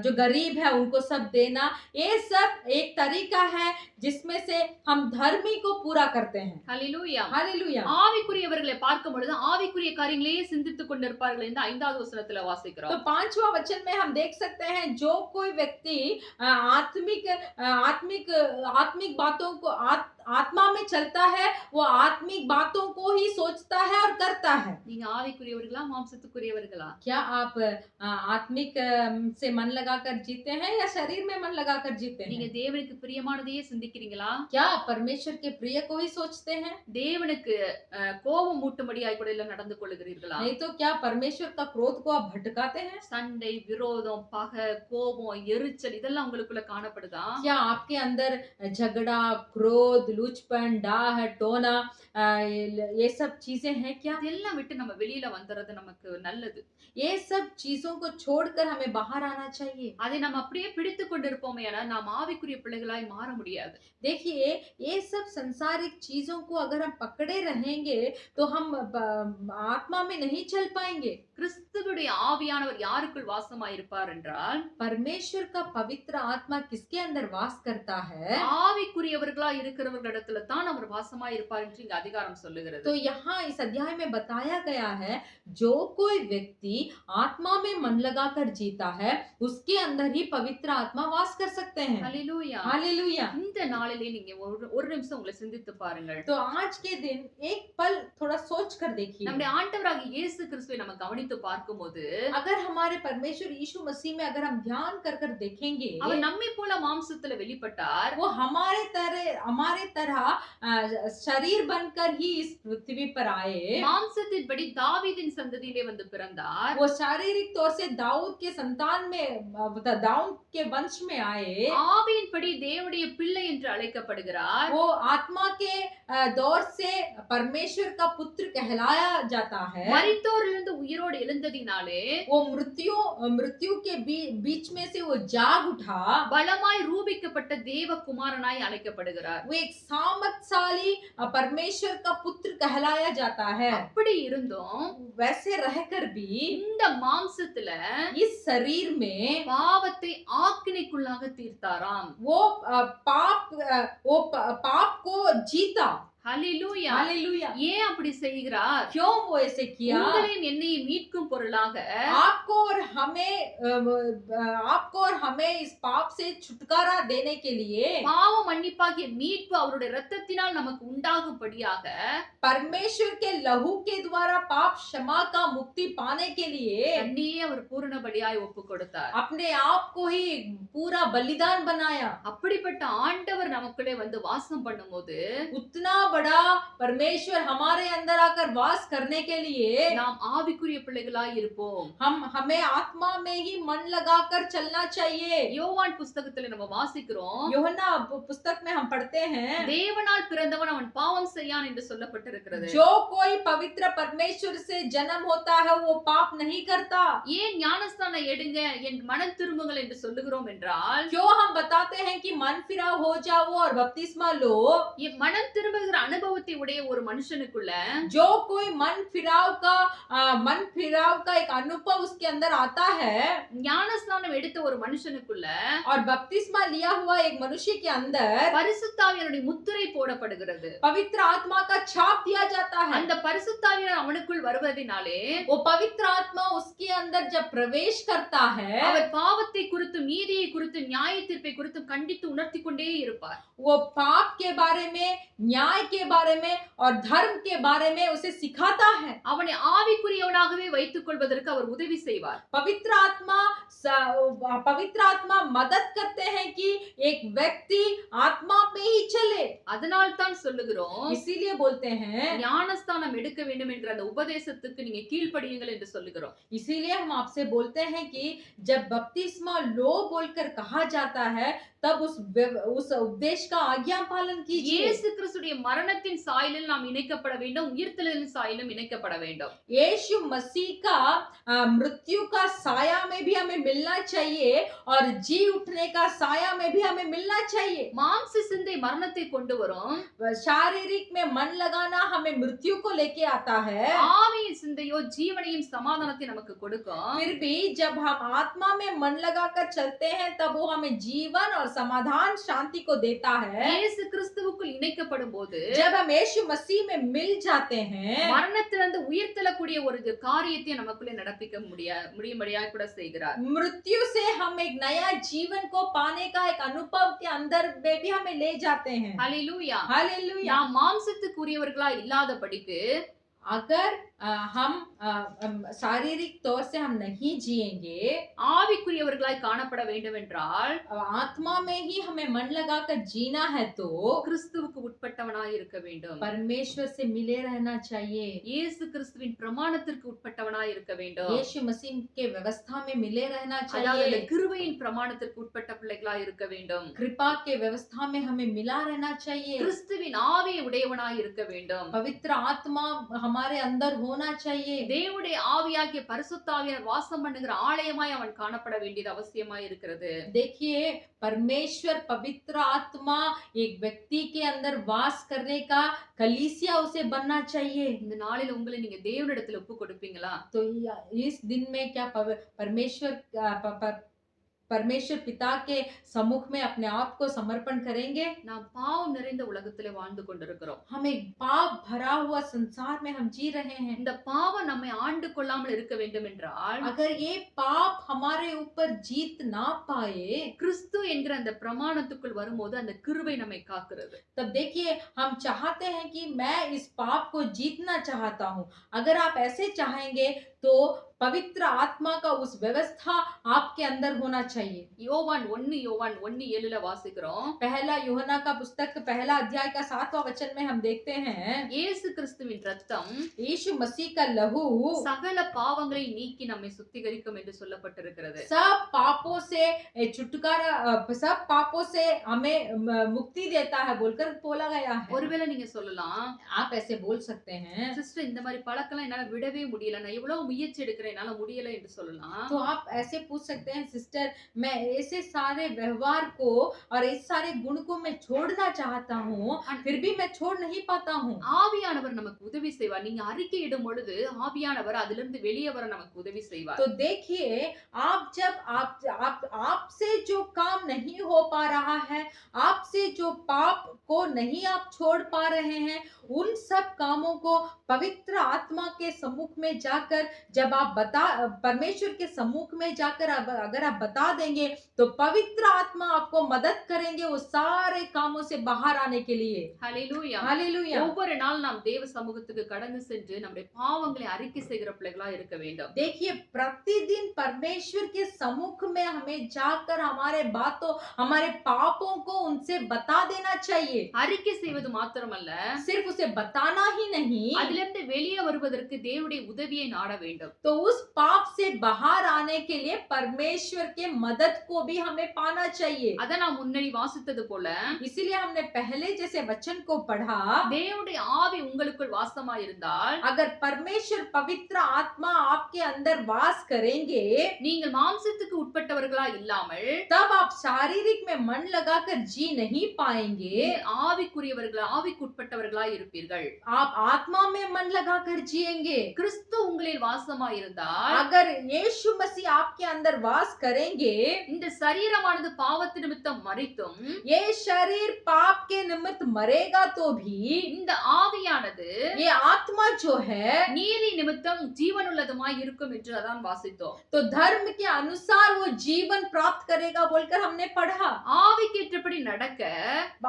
जो गरीब है उनको सब देना, ये सब एक तरीका है जिसमें से हम धर्मी को पूरा करते हैं। ஹல்லேலூயா. हालेलुया। ஆவிக்குரியவர்களை பார்க்கும் பொழுது ஆவிக்குரிய காரியங்களையே சிந்தித்துக் கொண்டிருப்பார்கள் என்று 5வது வசனத்துல तो வாசிக்கிறோம். 5वां वचन में हम देख सकते हैं जो कोई व्यक्ति आत्मिक बातों को आत्मा में चलता है वो आत्मिक बातों को ही सोचता है और करता है। நீங்க ஆவிக்குரியவர்களா மாம்சத்துக்குரியவர்களா? क्या आप आत्मिक से मन लगाकर जीते हैं या शरीर में मन लगाकर जीते நீங்க हैं? தேவனுக்கு பிரியமானதையே சிந்திக்கிறீங்களா? क्या आप परमेश्वर के प्रिय को ही सोचते हैं? தேவனுக்கு கோபம் மூட்டும்படியாய் கூட இல்ல நடந்து கொள்ளுகிறீர்களா? नहीं तो क्या परमेश्वर का क्रोध को आप भटकाते हैं? சண்டை, விரோதம், பகை, கோபம், எரிச்சல் இதெல்லாம் உங்களுக்குள்ள காணப்படுதா? क्या आपके अंदर झगड़ा, क्रोध, लुचपन, डाह, टोना ये सब चीजें हैं क्या? இதெல்லாம் விட்டு நம்ம வெளியில வந்துறது நமக்கு நல்லது. ये सब चीजों को छोड़कर हमें बाहर आना चाहिए। அதை நம்ம அப்படியே பிடித்து கொண்டிருப்போமேனா நாம் ஆவிக்குரிய பிள்ளைகளாய் மாற முடியாது. देखिए ये सब संसारिक चीजों को अगर हम पकड़े रहेंगे तो हम आत्मा में नहीं चल पाएंगे। கிறிஸ்துவுடைய ஆவியானவர் யாருக்குள் வாசமாய் இருப்பார் என்றால் परमेश्वर का पवित्र आत्मा किसके अंदर वास करता है? ஆவிக்குரியவர்களா இருக்கிறவர்களிடத்துல தான் அவர் வாசமாய் இருப்பார் என்று இங்க அதிகாரம் சொல்லுகிறது. तो यहाँ इस अध्याय में बताया गया है जो कोई व्यक्ति आत्मा में मन लगाकर जीता है उसके अंदर ही पवित्र आत्मा वास कर सकते हैं। ஹல்லேலூயா. हालेलुया। இந்த நாளிலே நீங்க ஒரு நிமிஷம் உங்களை சிந்தித்து பாருங்கள். तो आज के दिन एक पल थोड़ा सोच कर देखिए। நம்முடைய ஆண்டவராகிய இயேசு கிறிஸ்துவை நம்ம கவனித்து பார்க்கும்போது अगर हमारे परमेश्वर यीशु मसीह में अगर हम ध्यान कर देखेंगे அவர் நம்மை போல மாம்சத்துல வெளிப்பட்டார். वो हमारे तरह शरीर बनकर ही इस पृथ्वी पर आए। மாம்சத்தின்படி தாவீதின் சந்ததியிலே வந்து பிறந்தார். वो शारीरिक तौर से दाऊद के संतान में दाऊद के वंश में आए। ஆவியின்படி தேவனுடைய பிள்ளை என்று அழைக்கப்படுகிறார். वो आत्मा के दौर से परमेश्वर का पुत्र कहलाया जाता है। மரித்தோரிலிருந்து உயிரோடு எழுந்ததினாலே वो मृत्यु के बीच में से वो जाग उठा। பலமாய் ரூபிக்கப்பட்ட தேவ குமாரனாய் அழைக்கப்படுகிறார். वो एक सामर्थशाली परमेश्वर का पुत्र कहलाया जाता है। அப்படி இருந்தும் वैसे रहकर भी இந்த மாம்சத்துல इस शरीर में பாவத்தை ஆக்கினைக்குள்ளாக தீர்த்தாராம். वो पाप को जीता। ஹalleluya. हालेलुया। ஏன் அப்படி செய்கிறார்? क्यों वो ऐसे किया? உங்களையும் என்னையும் மீட்கும் பொருளாக आपको और हमें इस पाप से छुटकारा देने के लिए பாவ மன்னிப்பாகிய மீட்பு அவருடைய இரத்தத்தினால் நமக்கு உண்டாகும்படியாக परमेश्वर के लहू के द्वारा पाप क्षमा का मुक्ति पाने के लिए தன்னையே அவர் பூரணபடியாய் ஒப்பு கொடுத்தார். अपने आप को ही पूरा बलिदान बनाया। அப்படிப்பட்ட ஆண்டவர் நமக்குள்ளே வந்து வாசம் பண்ணும்போது उतना बड़ा परमेश्वर हमारे अंदर आकर वास करने के लिए நாம் ஆவிக்குரிய பிள்ளைகளாய் இருப்போம். हमें आत्मा में ही मन लगाकर चलना चाहिए। யோவான் புஸ்தகத்துல நம்ம வாசிக்கிறோம், यूहन्ना पुस्तक में हम पढ़ते हैं, தேவனால் பிறந்தவன் அவன் பாவம் செய்யான் என்று சொல்லப்பட்டிருக்கிறது. जो कोई पवित्र परमेश्वर से जन्म होता है वो पाप नहीं करता। ஏன் ஞானஸ்தானம் எடுங்க என் மனம் திரும்புங்கள் என்று சொல்லுகிறோம் என்றால், क्यों हम बताते हैं कि मन फिराव हो जाओ और बपतिस्मा लो? மனம் திரும்புகிற அனுபவத்தை உடைய ஒரு மனுஷனுக்குள்ள जो कोई मन फिराव का एक अनुभव उसके अंदर आता है ஞானஸ்தானம் எடுத்த ஒரு மனுஷனுக்குள்ள और बपतिस्मा लिया हुआ एक मनुष्य के अंदर பரிசுத்தாவியனுடைய முத்திரை போடப்படுகிறது. पवित्र आत्मा का छाप दिया जाता है। அந்த பரிசுத்தாவியர் அவனுக்குள் வருவதினாலே वो पवित्र आत्मा उसके अंदर जब प्रवेश करता है அவர் பாவத்தை குறித்தும் நீதியை குறித்தும் நியாய தீர்ப்பை குறித்தும் கண்டித்து உணர்த்தி கொண்டே இருப்பார். वो पाप के बारे में, न्याय के बारे में और धर्म के बारे में उसे सिखाता है। அவனை ஆவிக்குரியவனாகவே வைத்துக் கொள்வதற்கு அவர் உதவி செய்வார். पवित्र आत्मा मदद करते हैं कि एक व्यक्ति आत्मा में ही चले। அதனால் தான் சொல்லுகிறோம், इसीलिए बोलते हैं, ஞானஸ்தானம் எடுக்க வேண்டும் என்கிற அந்த உபதேசத்துக்கு நீங்க கீழ்ப்படியுங்கள் என்று சொல்லுகிறோம். इसीलिए हम आपसे बोलते हैं कि जब बपतिस्मा लो बोलकर कहा जाता है तब उस उपदेश का आज्ञा पालन कीजिए। இயேசு கிறிஸ்துடைய மரணத்தின் சாயலில் நாம் இணைக்கப்பட வேண்டும், உயிர்த்தெழுதலின் சாயலும் இணைக்கப்பட வேண்டும். यीशु मसीह का मृत्यु का साया में भी हमें मिलना चाहिए और जी उठने का साया में भी हमें मिलना चाहिए। மாம்ச சிந்தை மரணத்தை கொண்டு வரும், शारीरिक में मन लगाना हमें मृत्यु को लेके आता है, ஆவியின் சிந்தையோ ஜீவனையும் சமாதானத்தை நமக்கு கொடுக்கும். फिर भी जब हम आत्मा में मन लगाकर चलते हैं तब वो हमें जीवन और समाधान शांति को देता है। இயேசு கிறிஸ்துவுக்குள் இணைக்கப்படும் போது जब हम यीशु मसीह में मिल जाते हैं மரணத்திலிருந்து உயிர்த்தெழக்கூடிய ஒரு காரியத்தை நமக்குள்ளே நடப்பிக்க முடியும்படியாக கூட செய்கிறார். मृत्यु से हम एक नया जीवन को पाने का एक अनुभव के अंदर में भी हमें ले जाते हैं। ஹalleluya. हालेलुया। நாம் மாம்சத்துக்குரியவர்களா இல்லாதபடிக்கு अगर हम शारीरिक तौर से हम नहीं जिएंगे, ஆவிக்குரியவர்களாய் காணப்பட வேண்டும் என்றால் आत्मा में ही हमें मन लगाकर जीना है तो கிறிஸ்துவுக்கு உட்பட்டவனாய் இருக்க வேண்டும். परमेश्वर से मिले रहना चाहिए। இயேசு கிறிஸ்துவின் பிரமாணத்திற்கு உட்பட்டவனாய் இருக்க வேண்டும். यीशु मसीह के व्यवस्था में मिले रहना அதாவது चाहिए। கிருபையின் பிரமாணத்திற்கு உட்பட்ட பிள்ளைகளாய் இருக்க வேண்டும். कृपा के व्यवस्था में हमें मिला रहना चाहिए। கிறிஸ்துவின் ஆவியை உடையவனாய் இருக்க வேண்டும். पवित्र आत्मा हमारे अंदर होना चाहिए। தேவனுடைய ஆவியாகிய பரிசுத்த ஆவியார் வாசம் பண்ணுகிற ஆலயமாய் அவன் காணப்பட வேண்டியது அவசியமாய் இருக்கிறது. देखिए, परमेश्वर पवित्र आत्मा एक व्यक्ति के अंदर वास करने का कलीसिया उसे बनना चाहिए। இந்த நாளில் உங்களை நீங்க தேவனிடத்தில் ஒப்பு கொடுப்பீங்களா? तो इस दिन में क्या परमेश्वर पिता के सम्मुख में अपने आप को समर्पण करेंगे? நாம் பாவம் நிறைந்த உலகத்திலே வாழ்ந்து கொண்டிருக்கிறோம். हम एक पाप भरा हुआ संसार में हम जी रहे हैं। இந்த பாவம் நம்மை ஆண்டு கொள்ளாமல் இருக்க வேண்டும் என்றால் अगर ये पाप हमारे ऊपर जीत ना पाए கிறிஸ்து என்கிற அந்த பிரமாணத்துக்குள் வரும்போது அந்த கிருபை நம்மை காக்கிறது. तब देखिए, हम चाहते हैं कि मैं इस पाप को जीतना चाहता हूँ। अगर आप ऐसे चाहेंगे तो पवित्र आत्मा का उस व्यवस्था आपके अंदर होना चाहिए। யோவான் 1:7 வாசிக்கிறோம். पहला यूहन्ना का पुस्तक पहला अध्याय का 7वां वचन में हम देखते हैं, இயேசு கிறிஸ்துவின் ரத்தம் यीशु मसीह का लहू சகல பாவங்களை நீக்கி நம்மை சுத்திகரிக்கும் என்று சொல்லப்பட்டிருக்கிறது. सब पापों से छुटकारा, सब पापों से हमें मुक्ति देता है बोलकर बोला गया है। ஒருவேளை நீங்க சொல்லலாம், आप ऐसे बोल सकते हैं, சிஸ்டர் இந்த மாதிரி பழக்கம் என்னால விடவே முடியல, நான் எவ்வளவு முயற்சி எடுக்கிறேன் என்னால முடியல என்று சொல்லலாம். तो आप ऐसे पूछ सकते हैं सिस्टर, मैं ऐसे सारे व्यवहार को और इस सारे गुण को मैं छोड़ना चाहता हूँ, फिर भी मैं छोड़ नहीं पाता हूँ। ஆவியானவர் நமக்கு உதவி செய்வார். நீங்க அறிக்கையிடும் பொழுது ஆவியானவர் அதிலிருந்து வெளியே வர நமக்கு உதவி செய்வார். तो देखिए, आप जब आपसे जो काम नहीं हो पा रहा है, आपसे जो पाप को नहीं आप छोड़ पा रहे हैं, उन सब कामों को पवित्र आत्मा के सम्मुख में जाकर जब आप परमेश्वर के सम्मुख में जाकर अगर आप बता देंगे, तो पवित्र आत्मा आपको मदद करेंगे वो सारे कामों से बाहर आने के लिए। ஹல்லேலூயா. हालेलुया। ஒவ்வொரு நாள் நாம் தேவ சமூகத்துக்கு கடந்து சென்று நம்முடைய பாவங்களை அறிக்கை செய்கிற பிள்ளைகளா இருக்க வேண்டும். देखिए, प्रतिदिन परमेश्वर के सम्मुख में हमें जाकर हमारे बातों, हमारे पापों को उनसे बता देना चाहिए। அறிக்கை செய்வது மாத்திரமல்ல, सिर्फ उसे बताना ही नहीं, அதிலிருந்து வெளியே வருவதற்கு தேவனுடைய உதவியை நாட வேண்டும். तो उस पाप से बाहर आने के लिए परमेश्वर के मदद को भी हमें पाना चाहिए। அத நான் முன்னாடி வாசித்தது போல, इसीलिए हमने पहले जैसे वचन को पढ़ा, தேவனுடைய ஆவி உங்களுக்குள் வாசமாய் இருந்தால், अगर परमेश्वर पवित्र आत्मा आपके अंदर वास करेंगे, நீங்கள் மாம்சத்துக்கு உட்பட்டவர்களா இல்லாமல் तब आप शारीरिक में मन लगाकर जी नहीं पाएंगे, ஆவிக்குட்பட்டவர்களா இருப்பீர்கள். आप आत्मा में मन लगाकर जिएंगे। கிறிஸ்து உங்களில் வாசமாய் இருந்தால், अगर यीशु मसीह आपके अंदर वास करेंगे, இந்த சரீரமானது பாவத்து நிமித்தம் மரித்தும், ये शरीर पाप के निमित्त मरेगा तो भी இந்த ஆவியானது ये आत्मा जो है நீதி நிமித்தம் ஜீவனுள்ளதுமாய் இருக்கும் என்று அதான் வாசித்தோம். तो धर्म के अनुसार वो जीवन प्राप्त करेगा बोलकर हमने पढ़ा। ஆவிக்கேற்றபடி நடக்க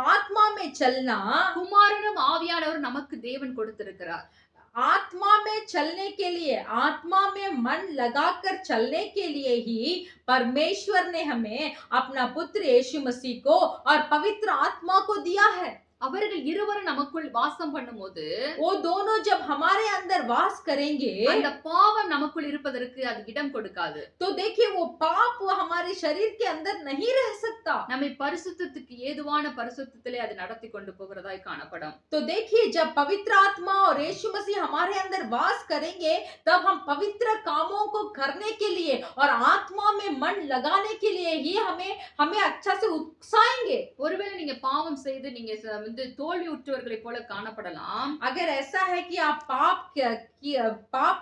आत्मा में चलना, குமாரனும் ஆவியானவர் நமக்கு தேவன் கொடுத்திருக்கிறார். आत्मा में चलने के लिए, आत्मा में मन लगाकर चलने के लिए ही परमेश्वर ने हमें अपना पुत्र यीशु मसीह को और पवित्र आत्मा को दिया है। அவர்கள் இருவரும் நமக்குள் வாசம் பண்ணும்போது, वो दोनों जब हमारे अंदर वास करेंगे, அந்த பாவம் நமக்குள் இருப்பதற்கு அது இடம் கொடுக்காது. तो देखिए वो पाप वो हमारे शरीर के अंदर नहीं रह सकता। நம்மை பரிசுத்தத்துக்கு ஏதுவான பரிசுத்தத்திலே அது நடத்தி கொண்டு போகிறதாய் காணப்படும். तो देखिए, जब पवित्र आत्मा और यीशु मसीह हमारे अंदर वास करेंगे, तब हम पवित्र कामों को करने के लिए और आत्मा में मन लगाने के लिए ही हमें अच्छा से उकसाएंगे। ஒருவேளை நீங்க பாவம் செய்து நீங்க வந்து தோல்வி உற்றவர்களை போல காணப்படலாம். अगर ऐसा है कि आप पाप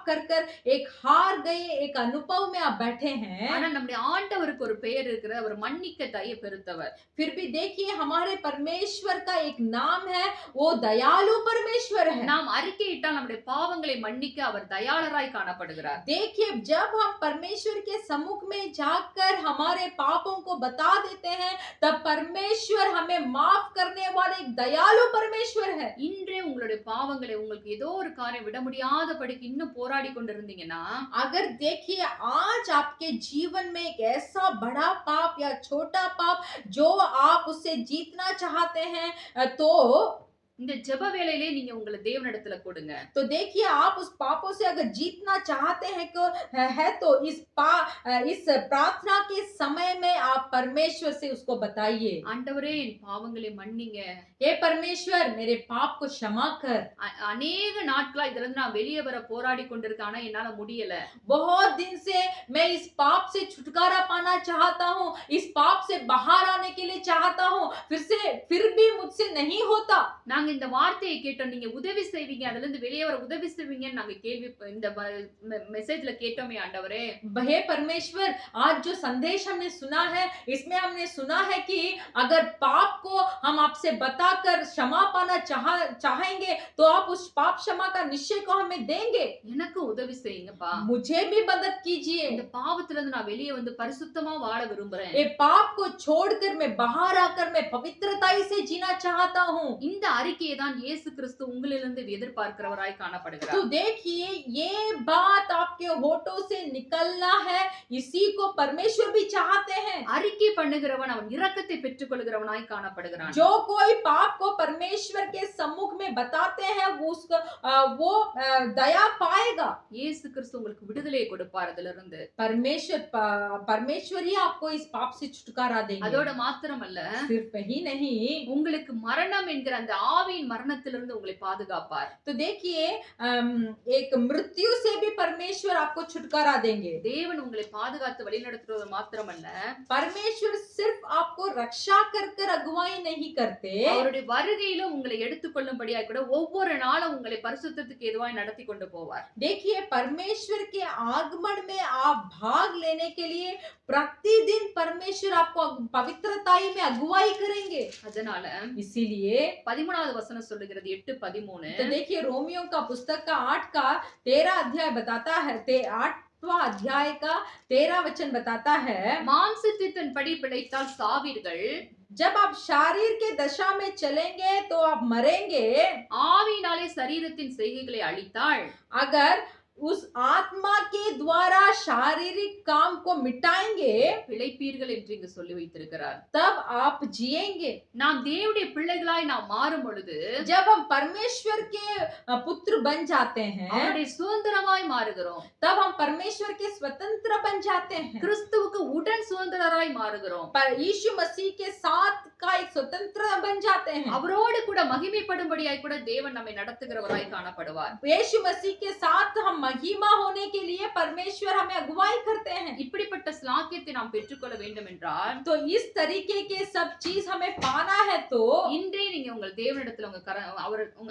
कर कर एक हार गए एक अनुभव में आप बैठे हैं, ஆனா நம்முடைய ஆண்டவருக்கு ஒரு பெயர் இருக்கிற, அவர் மன்னிக்க தயை பெருத்தவர். फिर भी देखिए हमारे परमेश्वर का एक नाम है, वो दयालु परमेश्वर है। நாம் அறிக்கையிட்டால் நம்முடைய பாவங்களை மன்னிக்க அவர் தயாளராய் காணப்படுகிறார். देखिए, जब हम परमेश्वर के सम्मुख में जाकर हमारे पापों को बता देते हैं, तब परमेश्वर हमें माफ करने वाले एक दयालु परमेश्वर है। இன்றே உங்களுடைய பாவங்களை உங்களுக்கு ஏதோ ஒரு காரியம் விட முடியாதபடிக்கு இன்னும் போராடி கொண்டிருந்தீங்கன்னா, अगर देखिए आज आपके जीवन में एक ऐसा बड़ा पाप या छोटा पाप जो आप उससे जीतना चाहते हैं, तो இந்த ஜெப வேளையிலே நீங்க உங்களை தேவனிடத்துல கொடுங்க. तो देखिए आप उस पापों से अगर जीतना चाहते हैं तो इस प्रार्थना के समय में आप परमेश्वर से उसको बताइए, ஆண்டவரே என் பாவங்களை மன்னிங்க. हे परमेश्वर मेरे पाप को क्षमा कर। அநேக நாட்களா இதுல இருந்து நான் வெளியே வர போராடி கொண்டிருக்கேன், ஆனா என்னால முடியல. बहुत दिन से मैं इस पाप से छुटकारा पाना चाहता हूँ, इस पाप से बाहर आने के लिए चाहता हूँ, फिर भी मुझसे नहीं होता। நாங்க இந்த வார்த்தையை கேட்டோம், நீங்க உதவி செய்வீங்க, அதுல இருந்து வெளியே வர உதவி செய்வீங்கன்னு நாங்க இந்த மெசேஜ்ல கேட்டோமே ஆண்டவரே. हे परमेश्वर, आज जो संदेश हमने सुना है, इसमें हमने सुना है कि अगर पाप को हम आपसे बताकर क्षमा पाना चाहेंगे, तो आप उस पाप क्षमा का निश्चय को हमें देंगे। எனக்கு உதவி செய்யுங்கப்பா. मुझे भी मदद कीजिए। இந்த பாவத்துல இருந்து நான் வெளியே வந்து பரிசுத்தமா வாழ விரும்புறேன். ये पाप को छोड़कर मैं बाहर आकर मैं पवित्रताई से जीना चाहता हूँ। இந்த அறிக்கையை தான் இயேசு கிறிஸ்து உங்களிலிருந்து எதிர்பார்க்கிறவராய் காணப்படுகிறார். तो देखिए ये बात आपके होठों से निकलना है, इसी को परमेश्वर भी चाहते हैं। அறிக்கை பண்ணுகிறவன் அவன் இரக்கத்தை பெற்றுக்கொள்கிறவனாய் காணப்படுகிறான். जो कोई पाप को परमेश्वर के सम्मुख में बताते हैं वो दया पाएगा। இயேசு கிறிஸ்து உங்களுக்கு விடுதலையை கொடுப்பார் அதிலிருந்து. परमेश्वर ही आपको इस पाप से छुटकारा देंगे। அதோட மாத்திரமல்ல, सिर्फ ही नहीं, உங்களுக்கு மரணம் என்கிற அந்த ஆவியின் மரணத்திலிருந்து உங்களை பாதுகாப்பார். तो देखिए एक मृत्यु से भी परमेश्वर आपको छुटकारा देंगे। தேவன் உங்களை பாதுகாத்து வழிநடத்துவது மாத்திரமல்ல, परमेश्वर सिर्फ आपको रक्षा कर अगुवाई नहीं करते, அவருடைய வருகையிலும் உங்களை எடுத்துக்கொள்ளும்படியாய் கூட ஒவ்வொரு நாளும் உங்களை பரிசுத்தத்துக்கு எதுவாய் நடத்தி கொண்டு போவார். देखिए परमेश्वर के आगमन में आप भाग लेने के लिए प्रतिदिन परमेश्वर आपको पवित्रताई में अगुवाई करेंगे। அதனால इसीलिए 13வது வசனம் சொல்லுகிறது 8:13 तो देखिए रोमियो का पुस्तक का 8 का 13 अध्याय बताता है, 8वां अध्याय का 13 वचन बताता है, மாம்சத்தின்படி பிழைத்தால் சாவீர்கள், जब आप शारीर के दशा में चलेंगे तो आप मरेंगे, ஆவியினாலே சரீரத்தின் செய்கைகளை அழித்தாள், अगर उस आत्मा के द्वारा शारीरिक काम को मिटाएंगे பிழைப்பீர்கள் என்று இங்கு சொல்லி வைத்திருக்கிறார். तब आप जिएंगे। நாம் தேவனுடைய பிள்ளைகளாய் நாம் மாறும் பொழுது जब हम परमेश्वर के पुत्र बन जाते हैं அவருடைய சுதந்திரமாய் மாறுகிறோம். तब हम परमेश्वर के स्वतंत्र बन जाते हैं, கிறிஸ்துவுக்கு உடன் சுதந்திரராய் மாறுகிறோம். पर यीशु मसीह के साथ का एक स्वतंत्र बन जाते हैं। அவரோடு கூட மகிமைப்படும்படியாய் கூட தேவன் நம்மை நடத்துகிறவராய் காணப்படுவார். यीशु मसीह के साथ हम महिमा होने के लिए परमेश्वर हमें अगुवाई करते हैं। இப்படிப்பட்ட ஸ்லாக்கியத்தை நாம் பெற்றுக்கொள்ள வேண்டும் என்றால் तो इस तरीके के सब चीज हमें पाना है, तो இன்றே நீங்க உங்கள் தேவனிடத்துல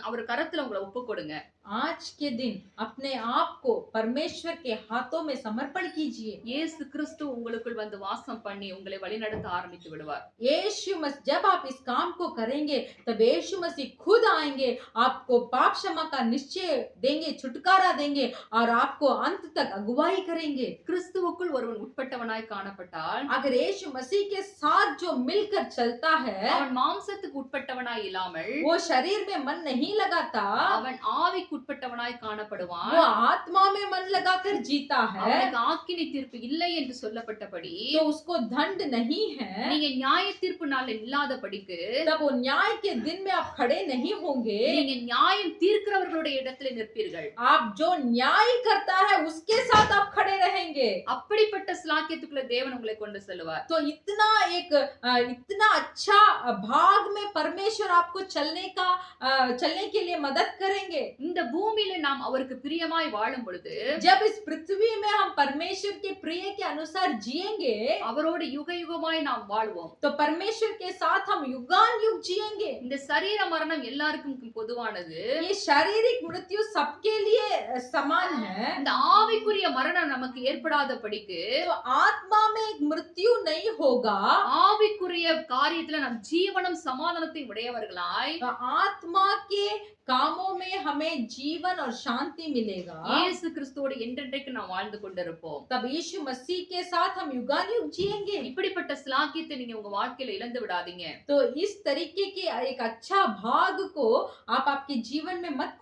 அவர் கரத்துல உங்களை ஒப்பு கொடுங்க. आज के दिन अपने आप को परमेश्वर के हाथों में समर्पण कीजिए। இயேசு கிறிஸ்து உங்களுக்குள் வந்து வாசம் பண்ணி உங்களை வழிநடத்த ஆரம்பித்து விடுவார். यीशु मसीह जब आप इस काम को करेंगे तब यीशु मसीह खुद आएंगे, आपको पाप क्षमा का निश्चय देंगे, छुटकारा देंगे और आपको अंत तक अगुवाई करेंगे। கிறிஸ்துவுக்குள் ஒருவன் உட்பட்டவனாய் காணப்பட்டால் अगर यीशु मसीह के साथ जो मिलकर चलता है அவன் மாம்சத்துக்கு உட்பட்டவனாய் இல்லாமல் वो शरीर में मन नहीं लगाता, அவன் ஆவிக்கு உட்பட்டவனாய் காணப்படுவான். वो आत्मा में मन लगाकर जीता है, அவனுக்கு ஆக்கினை தீர்ப்பு இல்லை என்று சொல்லப்பட்டபடி तो उसको दंड नहीं है, நீங்க நியாய தீர்ப்பு நாளில் இல்லாதபடிக்கு तब वो न्याय के दिन में आप खड़े नहीं होंगे, நீங்க நியாயம் தீர்க்கிறவர்களுடைய இடத்துல நிற்பீர்கள். आप जो न्याय करता है उसके साथ आप खड़े रहेंगे। அப்படிப்பட்ட ஸ்லாக்கியத்துக்குள்ள தேவன் உங்களை கொண்டு செல்வார். तो इतना अच्छा भाग में परमेश्वर आपको चलने के लिए मदद करेंगे। இந்த பூமியில நாம் அவருக்கு பிரியமாய் வாழும் பொழுது जब इस पृथ्वी में हम परमेश्वर के प्रिय के अनुसार जिएंगे அவரோடு யுக யுகமாய் நாம் வாழ்வோம். तो परमेश्वर के साथ हम युगान युग जिएंगे। இந்த சரீர மரணம் எல்லாருக்கும் பொதுவானது. ये शारीरिक मृत्यु सबके लिए समान है, இந்த ஆவிக்குரிய மரணம் நமக்கு ஏற்படாதபடிக்கு तो आत्मा में एक मृत्यु नहीं होगा, ஆவிக்குரிய காரியத்துல நாம் ஜீவனம் சமாதானத்தை உடையவர்களாய் तो आत्मा के कामों में हमें जीवन और शांति मिलेगा। இயேசு கிறிஸ்துவோடு என்றென்றைக்கு நாம் வாழ்ந்து கொண்டிருப்போம். तब यीशु मसीह के साथ हम युगान युग जिएंगे। இப்படிப்பட்ட ஸ்லாக்கியத்தை நீங்க உங்க வாழ்க்கையில இழந்து விடாதீங்க. तो इस तरीके के एक अच्छा भाग को आप आपके जीवन में मत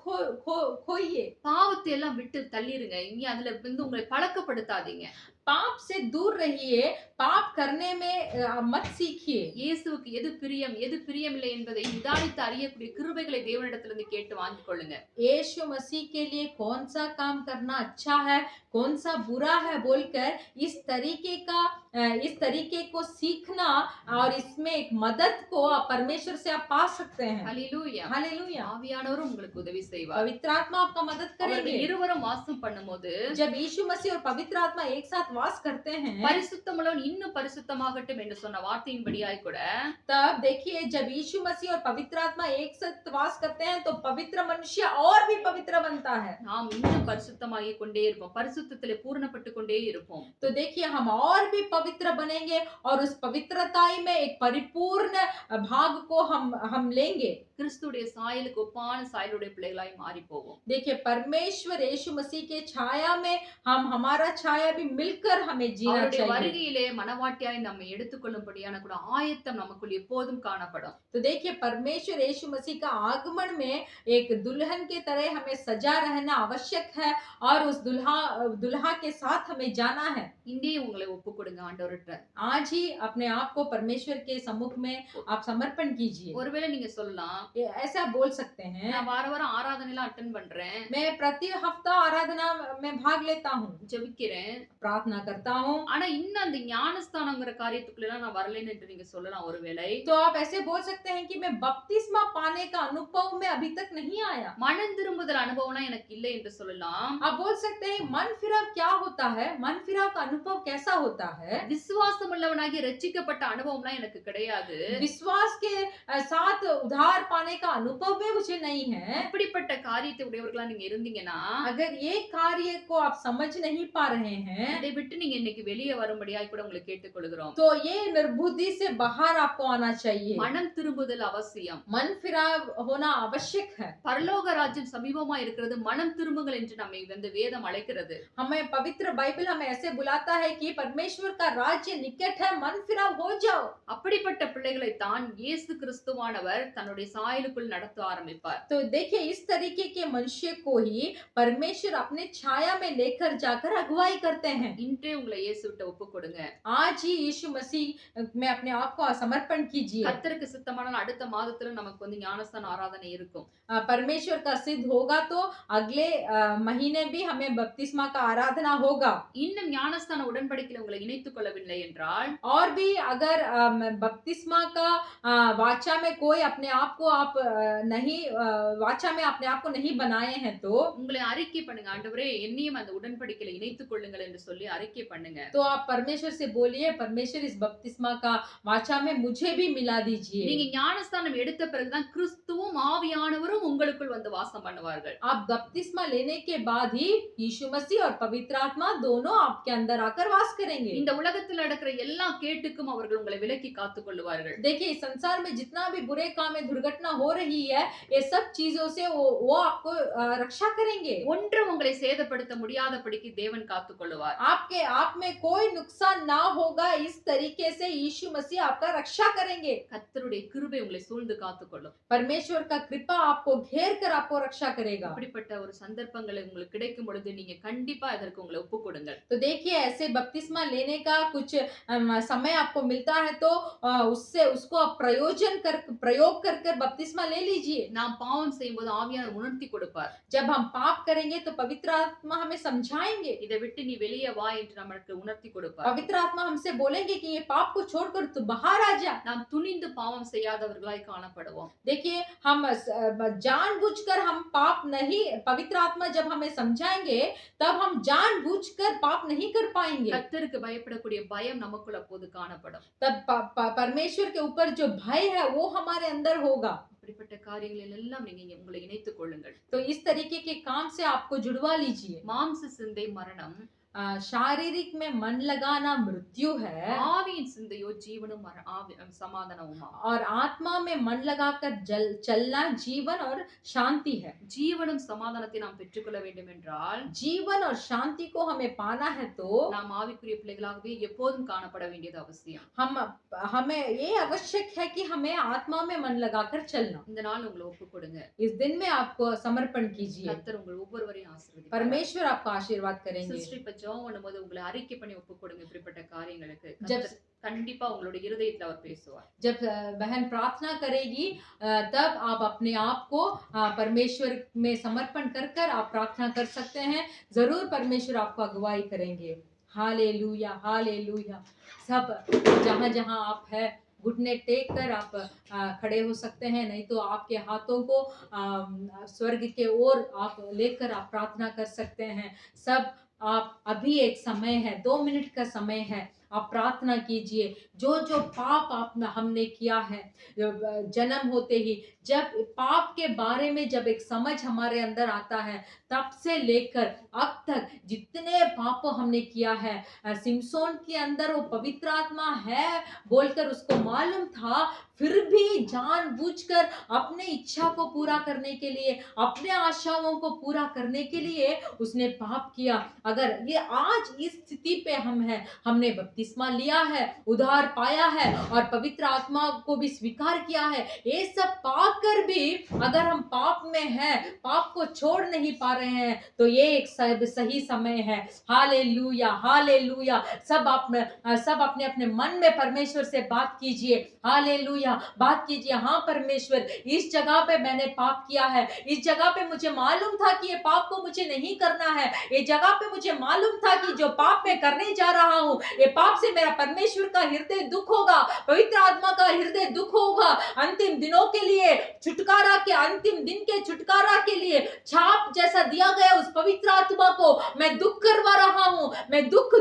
खोइए। பாவத்தை எல்லாம் விட்டு தள்ளிருங்க. இனி அதுல வந்து உங்களை பழக்கப்படுத்தாதீங்க. पाप से दूर रहिए, पाप करने में मत सीखिए। இயேசுவுக்கு எது பிரியம் எது பிரியமில்லை என்பதை நிதானித்து அறியக்கூடிய கிருபைகளை தேவனிடத்திலிருந்து கேட்டு வாங்கிக் கொள்ளுங்க. यीशु मसीह के लिए कौन सा काम करना अच्छा है, कौन सा बुरा है बोलकर इस तरीके को सीखना और इसमें एक मदद को आप परमेश्वर से आप पा सकते हैं। ஹல்லேலூயா. हालेलुया। ஆவியானவரும் உங்களுக்கு உதவி செய்வார். पवित्र आत्मा आपका मदद அவர்கள் करेंगे। இருவரும் வாசம் பண்ணும்போது जब यीशु मसीह और पवित्र आत्मा एक साथ वास करते हैं, பரிசுத்தமுள்ளவன் இன்னும் பரிசுத்தமாகட்டும் என்று சொன்ன வார்த்தையின்படியாய் கூட तब देखिए जब यीशु मसीह और पवित्र आत्मा एक साथ वास करते हैं तो पवित्र मनुष्य और भी पवित्र बनता है। நாம் இன்னும் பரிசுத்தமாகிக் கொண்டே இருப்போம். பரிசுத்தத்திலே பூரணப்பட்டு கொண்டே இருப்போம். तो देखिए हम और भी पवित्र बनेंगे और उस पवित्रताई में एक परिपूर्ण भाग को हम लेंगे। கிறிஸ்துடைய சாயலுக்கு ஒப்பான சாயலுடைய பிள்ளைகளாய் மாறி போவோம். देखिए परमेश्वर यीशु मसीह के छाया में हमारा छाया भी मिलकर हमें जीना அவருடைய चाहिए। வருகையிலே மனவாட்டியாய் நம்மை எடுத்துக்கொள்ளும்படியான கூட ஆயத்தம் நமக்குள் எப்போதும் காணப்படும். तो देखिए परमेश्वर यीशु मसीह का आगमन में एक दुल्हन के तरह हमें सजा रहना आवश्यक है और उस दुल्हा के साथ हमें जाना है। இன்றே உங்களை ஒப்பு கொடுங்க ஆண்டவர்கிட்ட. आज ही अपने आप को परमेश्वर के सम्मुख में आप समर्पण कीजिए। ஒருவேளை நீங்க சொல்லலாம், ऐसा आप बोल सकते हैं। நான் வார வாரம் ஆராதனைலாம் அட்டெண்ட் பண்றேன், मैं प्रति हफ्ता आराधना में भाग लेता हूँ, ஜெபிக்கிறேன். प्रार्थना करता हूँ। ஆனா இன்னும் அந்த ஞானஸ்தானங்கிற காரியத்துக்குள்ள நான் வரலைன்னு என்று நீங்க சொல்லலாம் ஒருவேளை. तो आप ऐसे बोल सकते हैं कि मैं बपतिस्मा पाने का अनुभव में अभी तक नहीं आया। மனம் திரும்புதல் அனுபவம்லாம் எனக்கு இல்லை என்று சொல்லலாம். आप बोल सकते हैं मन फिराव क्या होता है, मन फिराव का अनुभव कैसा होता है। விசுவாசம் உள்ளவனாகி ரட்சிக்கப்பட்ட அனுபவம்லாம் எனக்கு கிடையாது. विश्वास के साथ उद्धार पाने का अनुभव भी मुझे नहीं है। இப்படிப்பட்ட காரியத்தை உடையவர்களா நீங்க இருந்தீங்கன்னா अगर ये कार्य को आप समझ नहीं पा रहे हैं, அதை விட்டு நீங்க இன்னைக்கு வெளியே வரும்படியாய் கூட உங்களை கேட்டுக்கொள்கிறோம். तो ये निर्बुद्धि से बाहर आपको आना चाहिए। மனம் திரும்புதல் அவசியம். मन फिराव होना आवश्यक है। பரலோக ராஜ்யம் சமீபமா இருக்கிறது, மனம் திரும்புங்கள் என்று நம்மை வந்து வேதம் அழைக்கிறது. हमें पवित्र बाइबल हमें ऐसे बुलाता है कि परमेश्वर का राज्य निकट है, मन फिराव हो जाओ। அப்படிப்பட்ட பிள்ளைகளை தான் இயேசு கிறிஸ்துவானவர் தன்னுடைய சாயலுக்குள் நடத்த ஆரம்பிப்பார். तो देखिए इस तरीके के मनुष्य को ही परमेश्वर अपने छाया में लेकर जाकर अगुवाई करते हैं। இன்றே உங்களை இயேசுவிட்ட ஒப்பு கொடுங்க. आज ही यीशु मसीह में अपने आप को समर्पण कीजिए। கர்த்தருக்கு சித்தமான அடுத்த மாதத்துல நமக்கு வந்து ஞானஸ்தான ஆராதனை இருக்கும். परमेश्वर का सिद्ध होगा तो अगले महीने भी हमें बपतिस्मा का आराधना होगा। இன்னும் ஞானஸ்தான உடன்படிக்கையில உங்களை இணைத்துக் கொள்ளவில்லை என்றால் और भी अगर बपतिस्मा का वाचा में कोई अपने आप को आप नहीं वाचा में अपने आप को नहीं बनाए हैं तो உங்களை அறிக்கை பண்ணுங்க, ஆண்டவரே என்னையும் அந்த உடன்படிக்கையில இணைத்துக் கொள்ளுங்கள் என்று சொல்லி அறிக்கை பண்ணுங்க. तो आप परमेश्वर से बोलिए, परमेश्वर इस बपतिस्मा का वाचा में मुझे भी मिला दीजिए। நீங்க ஞானஸ்தானம் எடுத்த பிறகுதான் கிறிஸ்துவும் ஆவியானவரும் உங்களுக்குள் வந்து வாசம் பண்ணுவார்கள். आप बपतिस्मा लेने के बाद ही यीशु मसीह और पवित्र आत्मा दोनों आपके अंदर आकर वास करेंगे। இந்த உலகத்தில் நடக்கிற எல்லா கேட்டுக்கும் அவர்கள் உங்களை விலக்கி காத்துக் கொள்ளுவார்கள். देखिए इस संसार में जितना भी बुरे काम में दुर्घटना हो रही है, ये सब चीजों से वो आपको रक्षा करेंगे। ஒன்று உங்களை சேதப்படுத்த முடியாதபடிக்கு தேவன் காத்துக் கொள்ளுவார். आपके आप में कोई नुकसान ना होगा, इस तरीके से यीशु मसीह आपका रक्षा करेंगे। கர்த்தருடைய கிருபை உங்களை சூழ்ந்து காத்துக்கொள்ளும். परमेश्वर का कृपा आपको घेर कर आपको रक्षा करेगा। அப்படிப்பட்ட ஒரு சந்தர்ப்பங்களை உங்களுக்கு கிடைக்கும் பொழுது நீங்க கண்டிப்பா அதற்கு உங்களை ஒப்பு கொடுங்கள். तो देखिए ऐसे बपतिस्मा लेने का कुछ समय आपको मिलता है तो उससे उसको आप प्रयोग कर बपतिस्मा ले लीजिए। நாம் பாவம் செய்யும்போது ஆவியானவர் உணர்த்தி கொடுப்பார். जब हम पाप करेंगे तो पवित्र आत्मा हमें समझाएंगे। இதை விட்டு நீ வெளியே வா என்று நமக்கு உணர்த்தி கொடுப்பார். पवित्र आत्मा हमसे बोलेंगे कि ये पाप को छोड़कर तू बाहर आ जा। நாம் துணிந்து பாவம் செய்யாதவர்களாய் காணப்படுவோம். देखिए हम जानबूझकर हम पाप नहीं, पवित्र आत्मा जब हमें समझाएंगे तब हम जानबूझकर पाप नहीं कर पाएंगे। கர்த்தருக்கு பயப்படக்கூடிய பயம் நமக்குள்ள அப்போது காணப்படும். तब परमेश्वर के ऊपर जो भय है वो हमारे अंदर होगा। அப்படிப்பட்ட காரியங்களில் எல்லாம் நீங்க உங்களை இணைத்துக் கொள்ளுங்கள். तो इस तरीके के काम से आपको जुड़वा लीजिए। மாம்ச சிந்தை மரணம், शारीरिक में मन लगाना मृत्यु है ஆவியின் சிந்தையோ ஜீவனும் சமாதானமுமா. और आत्मा में मन लगाकर चलना जीवन और शांति है। ஜீவனும் சமாதானத்தை நாம் பெற்றுக்கொள்ள வேண்டும் என்றால் जीवन और शांति को हमें पाना है तो நாம் ஆவிக்குரிய பிள்ளைகளாகவே எப்போதும் காணப்பட வேண்டியது அவசியம். हमें ये आवश्यक है कि हमें आत्मा में मन लगाकर चलना। இந்த நாள் உங்களை ஒப்பு கொடுங்க. इस दिन में आपको समर्पण कीजिए। கர்த்தர் உங்கள் ஒவ்வொருவரையும் ஆசீர்வதிப்பார். परमेश्वर आपको आशीर्वाद करेंगे। சிஸ்டர் இப்ப ஜெபம் பண்ணும்போது உங்களை அறிக்கை பண்ணி ஒப்பு கொடுங்க. இப்படிப்பட்ட காரியங்களுக்கு जब கண்டிப்பா உங்களுடைய இருதயத்துல அவர் பேசுவார். जब बहन प्रार्थना करेगी तब आप अपने आप को परमेश्वर में समर्पण कर आप प्रार्थना कर सकते हैं। जरूर परमेश्वर आपको अगुवाई करेंगे। Hallelujah hallelujah. सब जहाँ जहाँ आप है घुटने टेक कर आप खड़े हो सकते हैं, नहीं तो आपके हाथों को स्वर्ग के ओर आप लेकर आप प्रार्थना कर सकते हैं। सब आप अभी एक समय है, 2 मिनट का समय है, आप प्रार्थना कीजिए। जो जो पाप हमने किया है जन्म होते ही, जब पाप के बारे में जब एक समझ हमारे अंदर आता है तब से लेकर अब तक जितने पाप हमने किया है, सिमसोन के अंदर वो पवित्र आत्मा है बोलकर उसको मालूम था, फिर भी जानबूझकर अपने इच्छा को पूरा करने के लिए, अपने आशाओं को पूरा करने के लिए उसने पाप किया। अगर ये आज इस स्थिति पे हम हैं, हमने बपतिस्मा बपतिस्मा लिया है, उद्धार पाया है और पवित्र आत्मा को भी स्वीकार किया है, ये सब पाकर भी अगर हम पाप में हैं, पाप को छोड़ नहीं पा रहे हैं, तो ये एक सही समय है। Hallelujah, hallelujah. सब अपने अपने मन में परमेश्वर से बात कीजिए। हालेलुया, बात कीजिए। हाँ परमेश्वर, इस जगह पे मैंने पाप किया है, इस जगह पे मुझे मालूम था कि ये पाप को मुझे नहीं करना है, ये जगह पे मुझे मालूम था कि जो पाप मैं करने जा रहा हूँ, ये पाप से मेरा परमेश्वर का हृदय दुख होगा, पवित्र आत्मा का हृदय दुख होगा। अंतिम दिनों के लिए छुटकारा के, अंतिम दिन के छुटकारा के लिए छाप जैसा दिया गया उस पवित्र आत्मा को मैं दुख करवा रहा हूँ, मैं दुख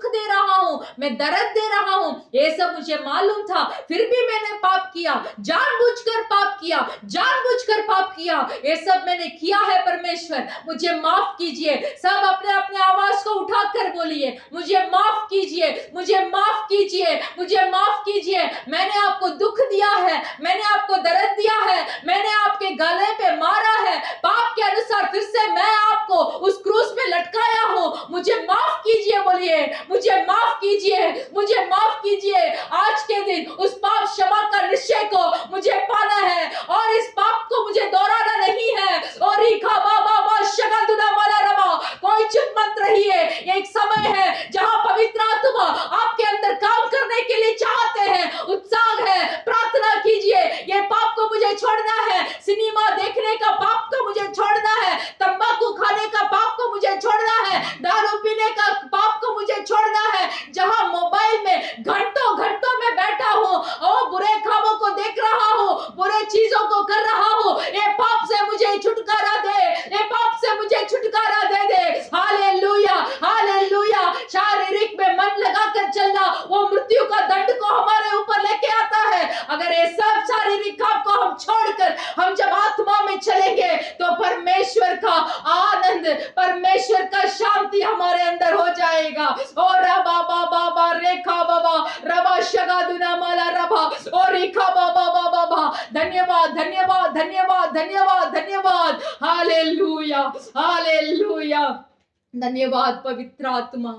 दे रहा हूँ, मैं दर्द दे रहा हूँ, ये सब मुझे मालूम था, फिर भी मैंने पाप किया, जानबूझकर पाप किया, जानबूझकर पाप किया, ये सब मैंने किया है परमेश्वर, मुझे माफ कीजिए। सब अपने अपने आवाज को उठाकर बोलिए, मुझे माफ कीजिए, मुझे माफ कीजिए, मुझे माफ कीजिए। मैंने आपको दुख दिया है, मैंने आपको दर्द दिया है, मैंने आपके गले पे मारा है, पाप के अनुसार फिर से मैं आपको उस क्रूस पे लटकाया हूं, मुझे माफ कीजिए। बोलिए, मुझे माफ कीजिए, मुझे माफ कीजिए। आज के दिन उस पाप क्षमा का निश्चय को मुझे पाना है और इस पाप को मुझे दोहराना नहीं है। और कोई चुप मत रहिए, ये एक समय है जहां पवित्र आत्मा आपके अंदर काम करने के लिए चाहते हैं, उत्साह है। प्रार्थना कीजिए, ये पाप को मुझे छोड़ना है, सिनेमा देखने का पाप को मुझे छोड़ना है, तंबाकू खाने का पाप को मुझे छोड़ना है, दारू पीने का पाप को मुझे छोड़ना है, जहां मोबाइल में घंटों घंटों में बैठा हूं और बुरे कामों को देख रहा हूं, बुरे चीजों को कर रहा हूं, ये पाप से मुझे छुटकारा दे, ये पाप से मुझे छुटकारा दे दे। Hallelujah, hallelujah. शारीरिक में मन लगाकर चलना वो मृत्यु का दंड को हमारे ऊपर लेके आता है। अगर ये सब शारीरिक काम को हम छोड़कर हम जब आत्मा में चलेंगे तो परमेश्वर का आनंद, परमेश्वर का शांति हमारे अंदर हो जाएगा। और रबा बाबा रेखा बाबा रबा शगादुना माला रबा और रेखा बाबा बाबा। धन्यवाद, धन्यवाद, धन्यवाद, धन्यवाद, धन्यवाद। Hallelujah, hallelujah. धन्यवाद पवित्र आत्मा,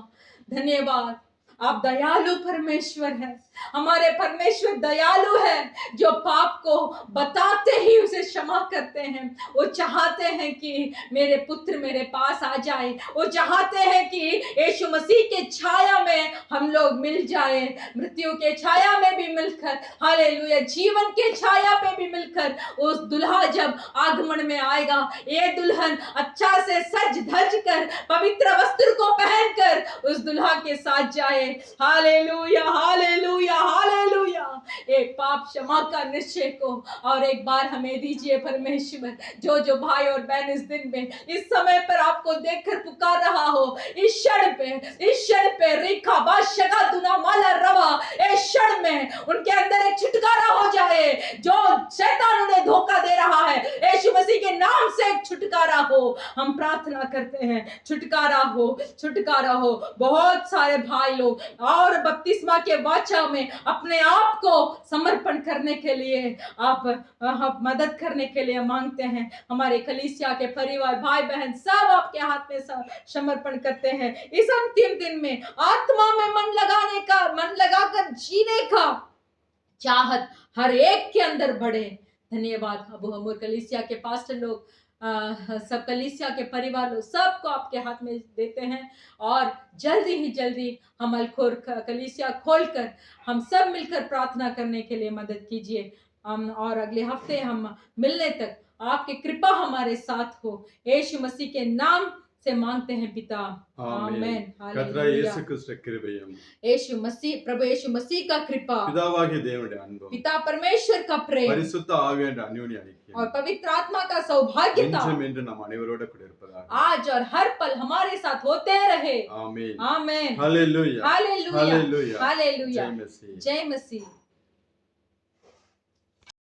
धन्यवाद। आप दयालु परमेश्वर हैं, हमारे परमेश्वर दयालु है, जो पाप को बताते ही उसे क्षमा करते हैं। वो चाहते हैं कि मेरे पुत्र मेरे पास आ जाए, वो चाहते हैं कि यीशु मसीह के छाया में हम लोग मिल जाए, मृत्यु के छाया में भी मिलकर, हालेलुया, जीवन के छाया पे भी मिलकर। उस दुल्हा जब आगमन में आएगा, ये दुल्हन अच्छा से सज धज कर पवित्र वस्त्र को पहनकर उस दुल्हा के साथ जाए। Hallelujah, hallelujah, hallelujah. एक पाप क्षमा का निश्चय को और एक बार हमें दीजिए परमेश्वर। जो भाई और बहन इस दिन में इस समय पर आपको देखकर पुकार रहा हो, इस क्षण पे रेखा बादशगा दुना माला रवा, इस क्षण में उनके अंदर एक छुटकारा हो जाए। जो शैतान उन्हें धोखा दे रहा है, यीशु मसीह के नाम से एक छुटकारा हो। हम प्रार्थना करते हैं, छुटकारा हो, छुटकारा हो। बहुत सारे भाई लोग और बपतिस्मा के वाचा में अपने आप को समर्पण करने के लिए आप मदद करने के लिए मांगते हैं। हमारे कलीसिया के परिवार भाई बहन सब आपके हाथ में समर्पण करते हैं। इस अंतिम दिन में आत्मा में मन लगाकर जीने का चाहत हर एक के अंदर बढ़े। धन्यवाद। अब हम कलीसिया के पास्टर लोग, सब कलीसिया के परिवार लोग सबको आपके हाथ में देते हैं और जल्दी ही जल्दी हम अलखोर कलीसिया खोलकर हम सब मिलकर प्रार्थना करने के लिए मदद कीजिए। और अगले हफ्ते हम मिलने तक आपकी कृपा हमारे साथ हो। यीशु मसीह के नाम से मांगते हैं पिता, आमीन। கர்த்தராகிய இயேசு கிறிஸ்து கிருபையும் प्रभु यीशु मसीह का कृपा, பிதாவாகிய தேவனுடைய அன்பும் पिता परमेश्वर का प्रेम பரிசுத்த ஆவியானவருடைய அந்யோன்ய ஐக்கியம் और पवित्र आत्मा का सौभाग्यता இன்றும் என்று நம் அனைவரோட கூட இருப்பதாக आज और हर पल हमारे साथ होते रहे। ஆமென், आमीन। Hallelujah, hallelujah, hallelujah, hallelujah. जय मसीह। जय मसीह।